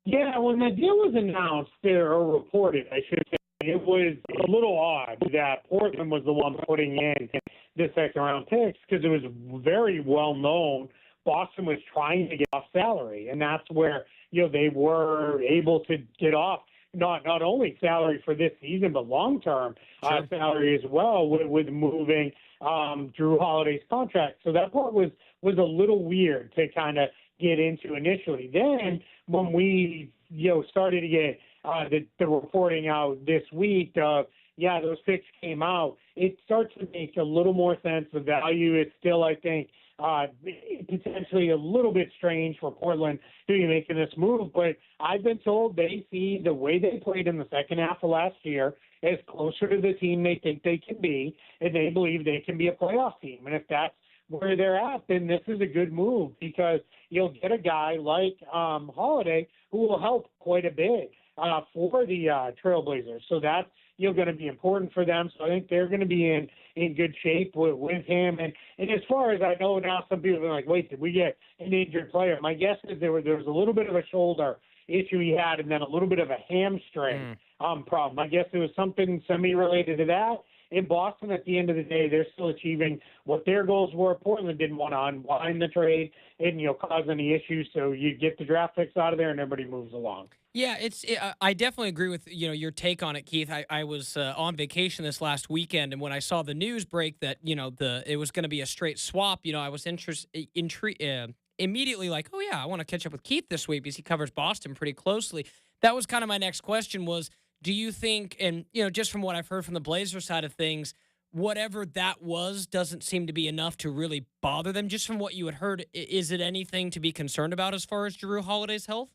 Yeah, when the deal was announced or reported, I should say, it was a little odd that Portland was the one putting in the second-round picks because it was very well known Boston was trying to get off salary, and that's where they were able to get off not only salary for this season but long-term salary as well with moving Jrue Holiday's contract. So that part was a little weird to kind of get into initially. Then when we started to get the reporting out this week of those picks came out, it starts to make a little more sense. The value is still, I think, potentially a little bit strange for Portland to be making this move, but I've been told they see the way they played in the second half of last year as closer to the team they think they can be, and they believe they can be a playoff team. And if that's where they're at, then this is a good move because you'll get a guy like Holiday who will help quite a bit for the Trailblazers. So that's going to be important for them. So I think they're going to be in good shape with him. And as far as I know now, some people are like, wait, did we get an injured player? My guess is there was a little bit of a shoulder issue he had and then a little bit of a hamstring problem. I guess it was something semi-related to that. In Boston, at the end of the day, they're still achieving what their goals were. Portland didn't want to unwind the trade and cause any issues, so you get the draft picks out of there and everybody moves along. Yeah, I definitely agree with your take on it, Keith. I was on vacation this last weekend, and when I saw the news break that it was going to be a straight swap, I was immediately like, oh yeah, I want to catch up with Keith this week because he covers Boston pretty closely. That was kind of my next question was, do you think, and just from what I've heard from the Blazers side of things, whatever that was doesn't seem to be enough to really bother them? Just from what you had heard, is it anything to be concerned about as far as Jrue Holiday's health?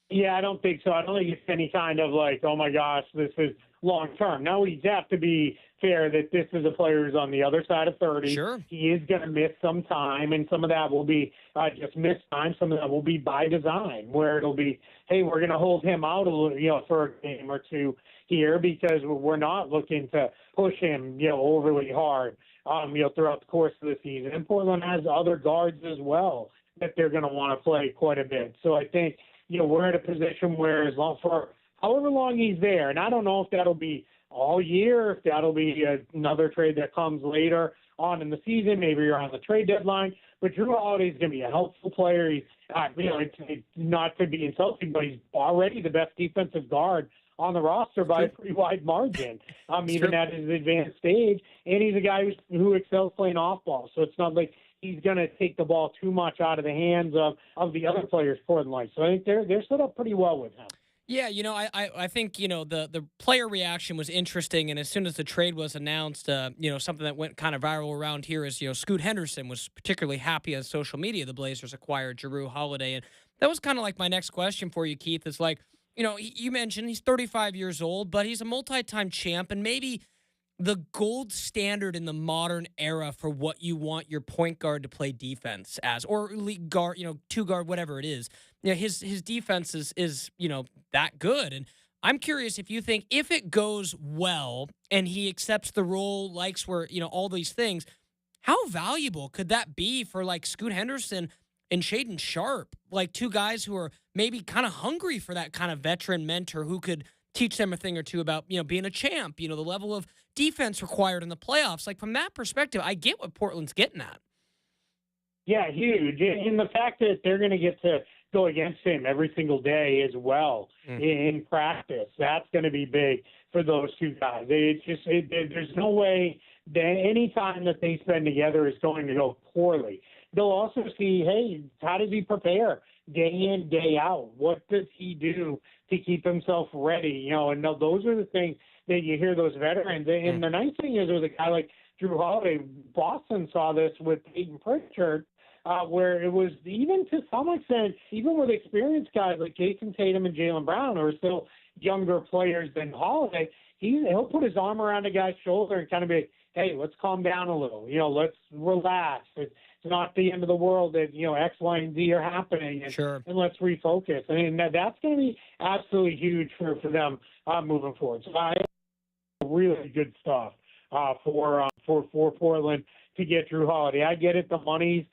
Yeah, I don't think so. I don't think it's any kind of like, oh my gosh, this is long term. Now we have to be fair that this is a player who's on the other side of 30. Sure. He is going to miss some time, and some of that will be just missed time. Some of that will be by design, where it'll be, hey, we're going to hold him out a little, for a game or two here because we're not looking to push him, overly hard, throughout the course of the season. And Portland has other guards as well that they're going to want to play quite a bit. So I think, we're in a position where as long for however long he's there, and I don't know if that'll be all year, if that'll be another trade that comes later on in the season, maybe you're on the trade deadline, but Jrue Holiday is going to be a helpful player. He's, it's not to be insulting, but he's already the best defensive guard on the roster by a pretty wide margin, even at his advanced stage, and he's a guy who excels playing off ball, so it's not like he's going to take the ball too much out of the hands of the other players Portland likes. So I think they're set up pretty well with him. Yeah, I think, the player reaction was interesting, and as soon as the trade was announced, something that went kind of viral around here is, Scoot Henderson was particularly happy on social media the Blazers acquired Jrue Holiday, and that was kind of like my next question for you, Keith, is like, you mentioned he's 35 years old, but he's a multi-time champ, and maybe the gold standard in the modern era for what you want your point guard to play defense as, or league guard, two guard, whatever it is. His defense is that good. And I'm curious if you think if it goes well and he accepts the role, likes where, all these things, how valuable could that be for like Scoot Henderson and Shaden Sharp, like two guys who are maybe kind of hungry for that kind of veteran mentor who could teach them a thing or two about, being a champ, the level of defense required in the playoffs. Like from that perspective, I get what Portland's getting at. Yeah, huge. And the fact that they're going to get to go against him every single day as well in practice, that's going to be big for those two guys. There's no way that any time that they spend together is going to go poorly. They'll also see, hey, how does he prepare day in, day out? What does he do to keep himself ready? And those are the things that you hear those veterans. And the nice thing is with a guy like Jrue Holiday, Boston saw this with Peyton Pritchard, where it was even to some extent, even with experienced guys like Jason Tatum and Jaylen Brown, who are still younger players than Holiday, he'll put his arm around a guy's shoulder and kind of be, hey, let's calm down a little. Let's relax. It's not the end of the world that, X, Y, and Z are happening. And let's refocus. I mean, that's going to be absolutely huge for them moving forward. So really good stuff for Portland to get Jrue Holiday. I get it. The money's,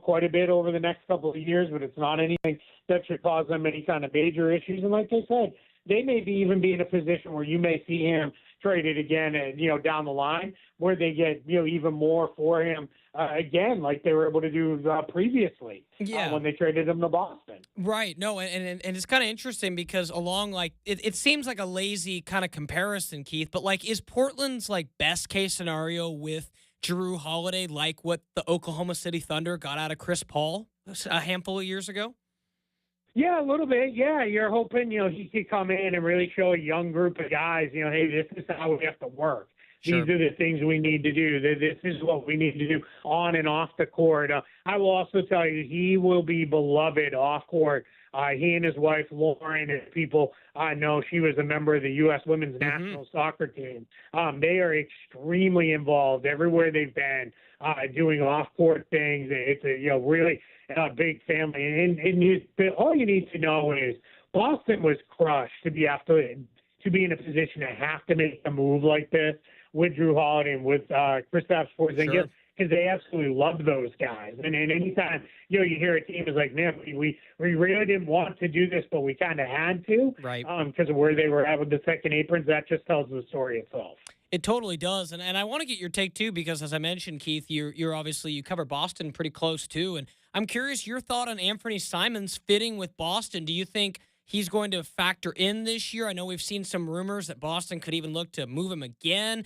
quite a bit over the next couple of years, but it's not anything that should cause them any kind of major issues. And like I said, they may even be in a position where you may see him traded again and, down the line where they get, even more for him again, like they were able to do previously when they traded him to Boston. Right. No, and it's kind of interesting because along like it seems like a lazy kind of comparison, Keith, but like is Portland's like best case scenario with Jrue Holiday like what the Oklahoma City Thunder got out of Chris Paul a handful of years ago? Yeah, a little bit. Yeah, you're hoping, he could come in and really show a young group of guys, hey, this is how we have to work. Sure. These are the things we need to do. This is what we need to do on and off the court. I will also tell you, he will be beloved off court. He and his wife, Lauren, as people know, she was a member of the U.S. women's national soccer team. They are extremely involved everywhere they've been, doing off-court things. It's a really big family. And all you need to know is Boston was crushed to be in a position to have to make a move like this with Jrue Holiday and with Kristaps Porzingis, because they absolutely love those guys. And anytime you hear a team is like, man, we really didn't want to do this, but we kind of had to, right? Because of where they were at with the second aprons. That just tells the story itself. It totally does, and I want to get your take too, because as I mentioned, Keith, you're obviously you cover Boston pretty close too, and I'm curious your thought on Anthony Simons fitting with Boston. Do you think he's going to factor in this year? I know we've seen some rumors that Boston could even look to move him again.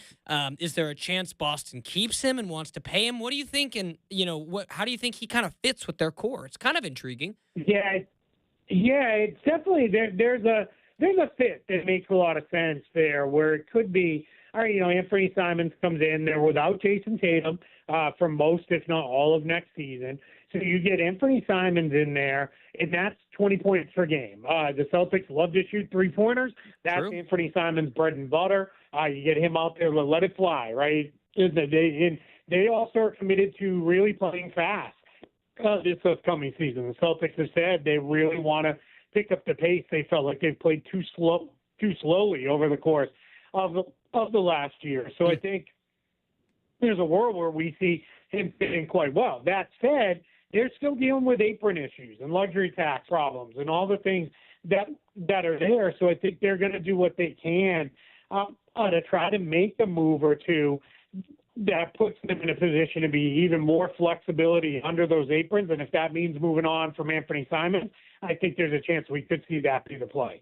Is there a chance Boston keeps him and wants to pay him? What do you think? And how do you think he kind of fits with their core? It's kind of intriguing. Yeah, it's definitely there's a fit that makes a lot of sense there, where it could be. All right, Anthony Simons comes in there without Jason Tatum for most, if not all, of next season. So you get Anthony Simons in there, and that's 20 points per game. The Celtics love to shoot three-pointers. That's True. Anthony Simons' bread and butter. You get him out there, let it fly, right? And they also are committed to really playing fast this upcoming season. The Celtics have said they really want to pick up the pace. They felt like they've played too slowly over the course of the last year. So I think there's a world where we see him fitting quite well. That said, they're still dealing with apron issues and luxury tax problems and all the things that are there. So I think they're going to do what they can to try to make a move or two that puts them in a position to be even more flexibility under those aprons. And if that means moving on from Anthony Simons, I think there's a chance we could see that be the play.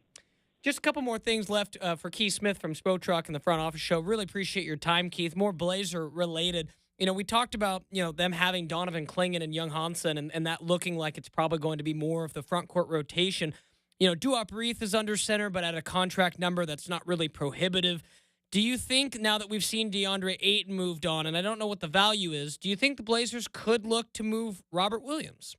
Just a couple more things left for Keith Smith from Spotrac and the Front Office Show. Really appreciate your time, Keith. More Blazer related. We talked about, them having Donovan Clingan and Young Hansen and that looking like it's probably going to be more of the front court rotation. Duop Reith is under center, but at a contract number that's not really prohibitive. Do you think now that we've seen DeAndre Ayton moved on, and I don't know what the value is, do you think the Blazers could look to move Robert Williams?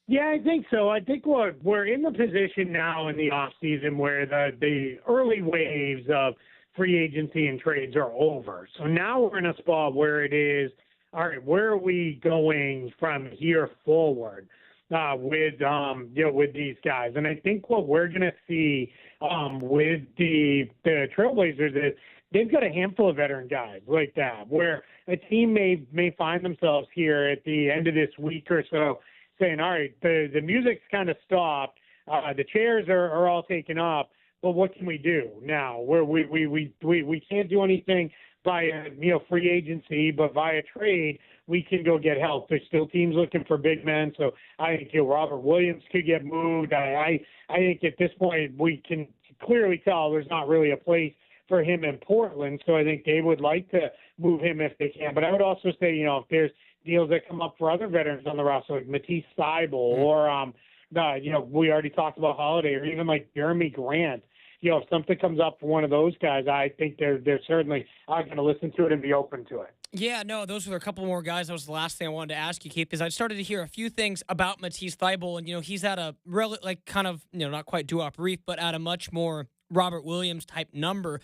Yeah, I think so. I think we're in the position now in the offseason where the early waves of free agency and trades are over. So now we're in a spot where it is, all right, where are we going from here forward? with these guys. And I think what we're going to see with the Trailblazers is they've got a handful of veteran guys like that, where a team may find themselves here at the end of this week or so saying, all right, the music's kind of stopped, the chairs are all taken up, but what can we do now? Where we can't do anything via free agency, but via trade we can go get help. There's still teams looking for big men, so I think Robert Williams could get moved. I think at this point we can clearly tell there's not really a place for him in Portland, so I think they would like to move him if they can. But I would also say, if there's deals that come up for other veterans on the roster, like Matisse Thybulle, or we already talked about Holiday, or even like Jeremy Grant. If something comes up for one of those guys, I think they're certainly going to listen to it and be open to it. Yeah, no, those were a couple more guys. That was the last thing I wanted to ask you, Keith, because I started to hear a few things about Matisse Thybulle, and he's at a not quite Duop Reef, but at a much more Robert Williams type number.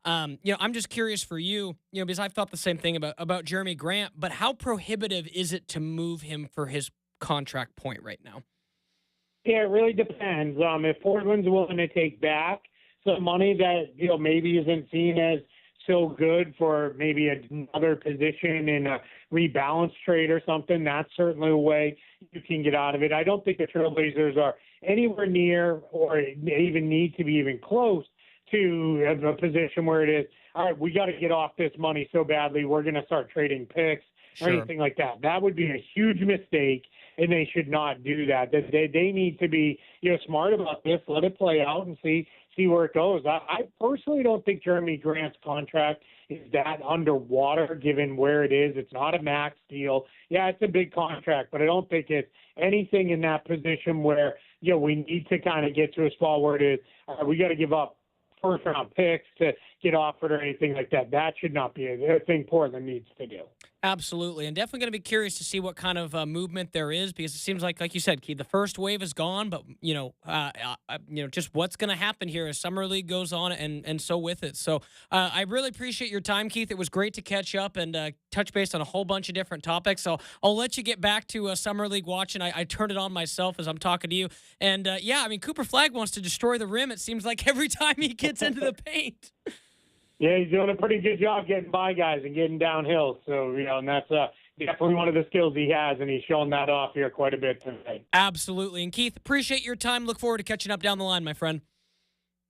I'm just curious for you, because I've thought the same thing about Jeremy Grant, but how prohibitive is it to move him for his contract point right now? Yeah, it really depends. If Portland's willing to take back some money that maybe isn't seen as so good for maybe another position in a rebalance trade or something, that's certainly a way you can get out of it. I don't think the Trailblazers are anywhere near or even need to be even close to a position where it is, all right, we got to get off this money so badly, we're going to start trading picks or anything like that. That would be a huge mistake, and they should not do that. They need to be smart about this, let it play out, and see where it goes. I personally don't think Jeremy Grant's contract is that underwater given where it is. It's not a max deal. Yeah, it's a big contract, but I don't think it's anything in that position where we need to kind of get to a spot where it is, we got to give up first-round picks to get offered or anything like that. That should not be a thing Portland needs to do. Absolutely, and definitely going to be curious to see what kind of movement there is, because it seems like you said, Keith, the first wave is gone, but just what's going to happen here as Summer League goes on, and so with it. So I really appreciate your time, Keith. It was great to catch up and touch base on a whole bunch of different topics. So I'll let you get back to Summer League watching. I turned it on myself as I'm talking to you, and Cooper Flagg wants to destroy the rim. It seems like every time he gets into the paint. Yeah, he's doing a pretty good job getting by guys and getting downhill. So, and that's definitely one of the skills he has, and he's showing that off here quite a bit today. Absolutely. And, Keith, appreciate your time. Look forward to catching up down the line, my friend.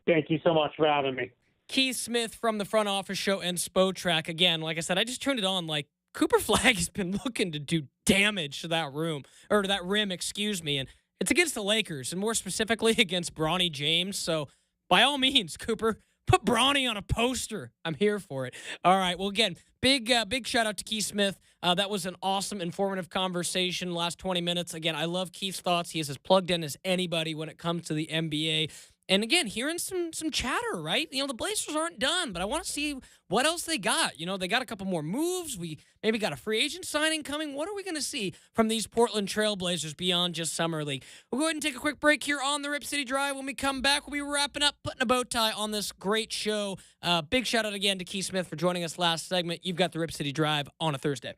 Thank you so much for having me. Keith Smith from the Front Office Show and Spotrac. Again, like I said, I just turned it on. Cooper Flagg has been looking to do damage to that rim, and it's against the Lakers, and more specifically against Bronny James. So, by all means, Cooper, put Bronny on a poster. I'm here for it. All right. Well, again, big shout out to Keith Smith. That was an awesome, informative conversation last 20 minutes. Again, I love Keith's thoughts. He is as plugged in as anybody when it comes to the NBA. And again, hearing some chatter, right? The Blazers aren't done, but I want to see what else they got. They got a couple more moves. We maybe got a free agent signing coming. What are we going to see from these Portland Trailblazers beyond just Summer League? We'll go ahead and take a quick break here on the Rip City Drive. When we come back, we'll be wrapping up, putting a bow tie on this great show. Big shout out again to Keith Smith for joining us last segment. You've got the Rip City Drive on a Thursday.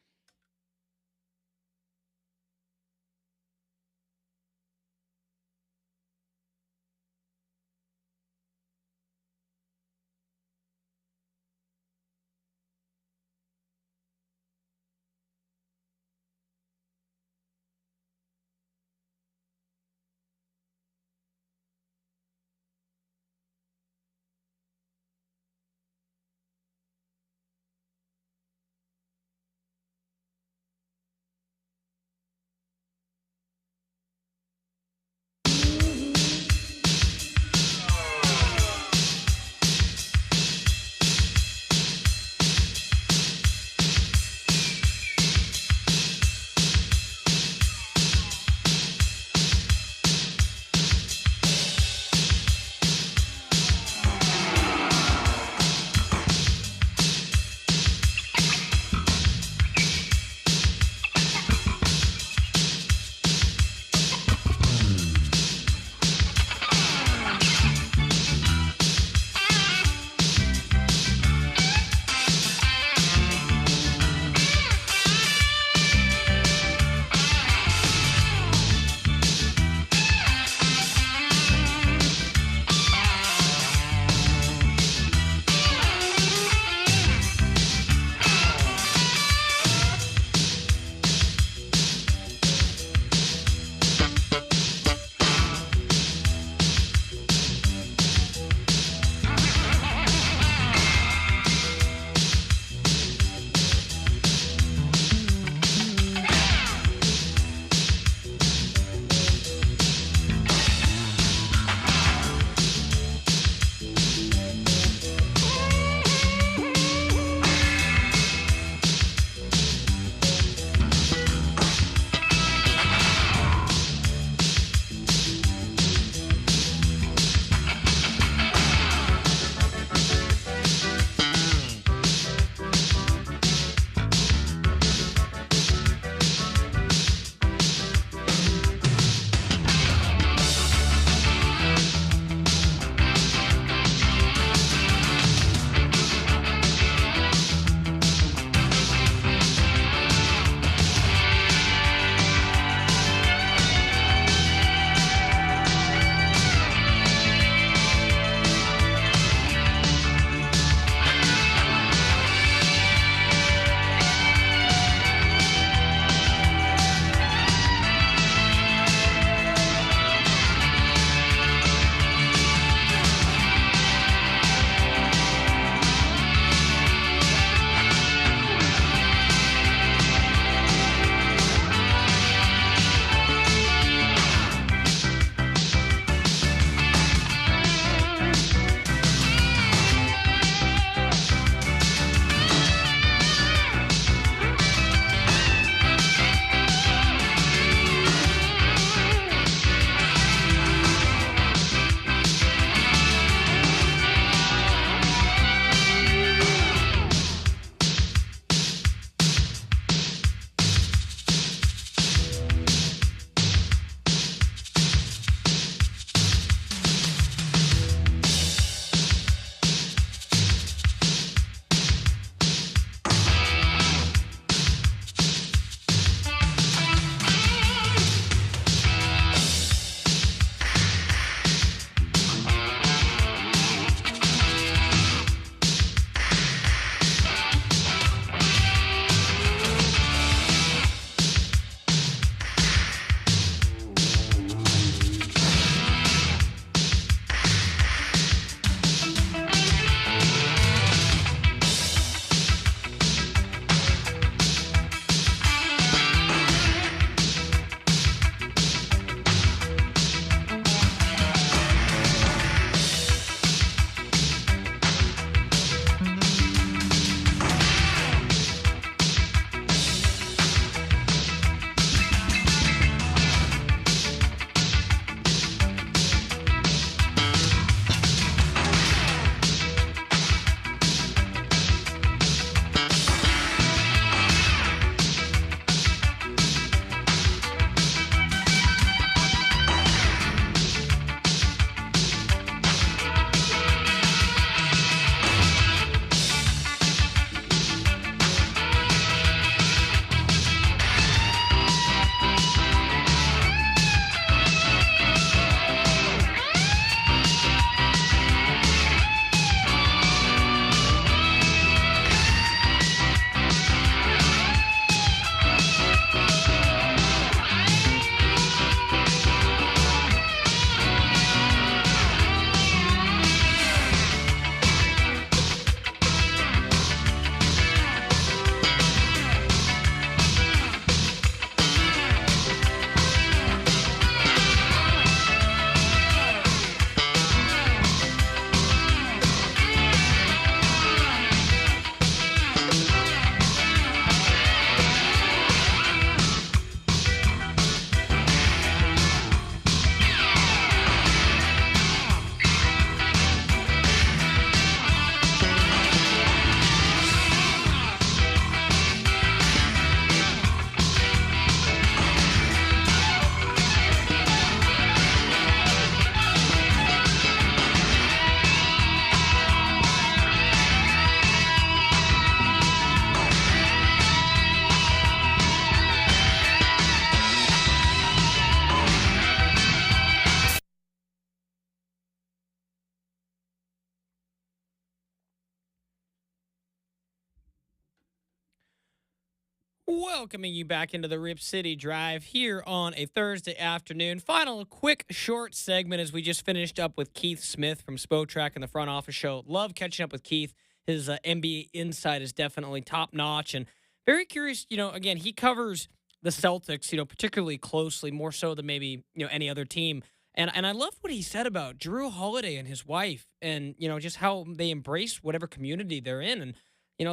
Welcoming you back into the Rip City Drive here on a Thursday afternoon. Final quick short segment as we just finished up with Keith Smith from Spotrac and the Front Office Show. Love catching up with Keith. His NBA insight is definitely top notch and very curious. Again, he covers the Celtics, particularly closely, more so than maybe, any other team. And I love what he said about Jrue Holiday and his wife and, just how they embrace whatever community they're in. And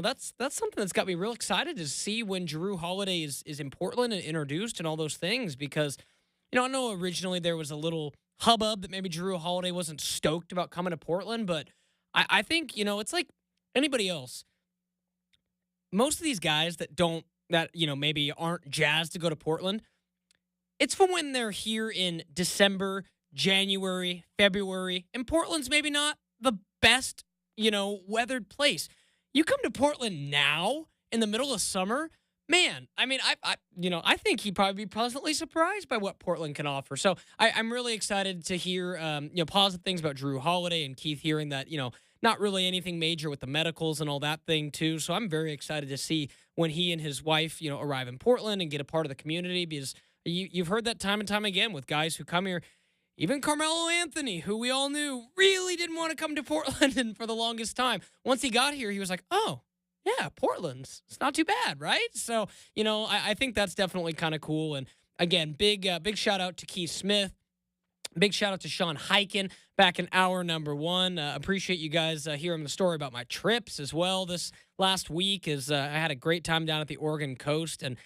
that's something that's got me real excited to see when Jrue Holiday is in Portland and introduced and all those things because, I know originally there was a little hubbub that maybe Jrue Holiday wasn't stoked about coming to Portland, but I think, it's like anybody else. Most of these guys that maybe aren't jazzed to go to Portland, it's from when they're here in December, January, February, and Portland's maybe not the best, weathered place. You come to Portland now in the middle of summer, man. I mean, I think he'd probably be pleasantly surprised by what Portland can offer. So I'm really excited to hear, positive things about Jrue Holiday and Keith hearing that, not really anything major with the medicals and all that thing too. So I'm very excited to see when he and his wife, arrive in Portland and get a part of the community because you've heard that time and time again with guys who come here. Even Carmelo Anthony, who we all knew really didn't want to come to Portland and for the longest time. Once he got here, he was like, oh, yeah, Portland's. It's not too bad, right? So, I think that's definitely kind of cool. And again, big shout out to Keith Smith. Big shout out to Sean Highkin back in hour number 1. Appreciate you guys hearing the story about my trips as well this last week. I had a great time down at the Oregon coast. And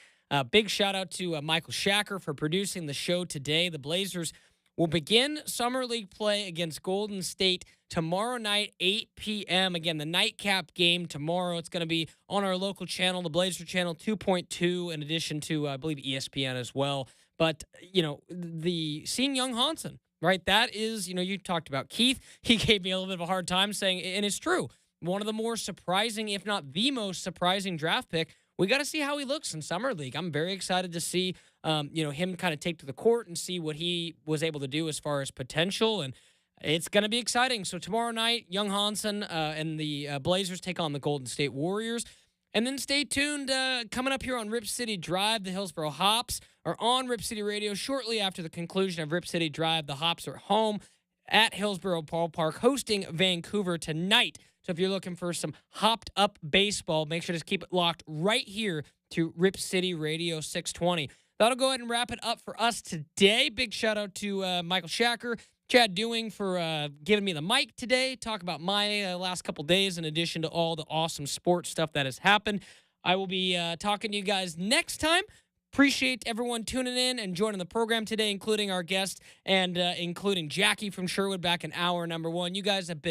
big shout out to Michael Shacker for producing the show today. The Blazers will begin Summer League play against Golden State tomorrow night, 8 p.m. Again, the nightcap game tomorrow. It's going to be on our local channel, the Blazer Channel 2.2, in addition to, I believe, ESPN as well. But, seeing young Hansen, right? That is, you talked about Keith. He gave me a little bit of a hard time saying, and it's true, one of the more surprising, if not the most surprising draft pick. We got to see how he looks in Summer League. I'm very excited to see, him kind of take to the court and see what he was able to do as far as potential. And it's going to be exciting. So tomorrow night, young Hansen and the Blazers take on the Golden State Warriors. And then stay tuned. Coming up here on Rip City Drive, the Hillsboro Hops are on Rip City Radio shortly after the conclusion of Rip City Drive. The Hops are home at Hillsboro Ballpark hosting Vancouver tonight. So if you're looking for some hopped up baseball, make sure to keep it locked right here to Rip City Radio 620. That'll go ahead and wrap it up for us today. Big shout out to Michael Shacker, Chad Doing for giving me the mic today. Talk about my last couple days in addition to all the awesome sports stuff that has happened. I will be talking to you guys next time. Appreciate everyone tuning in and joining the program today, including our guest and including Jackie from Sherwood back in hour number 1. You guys have been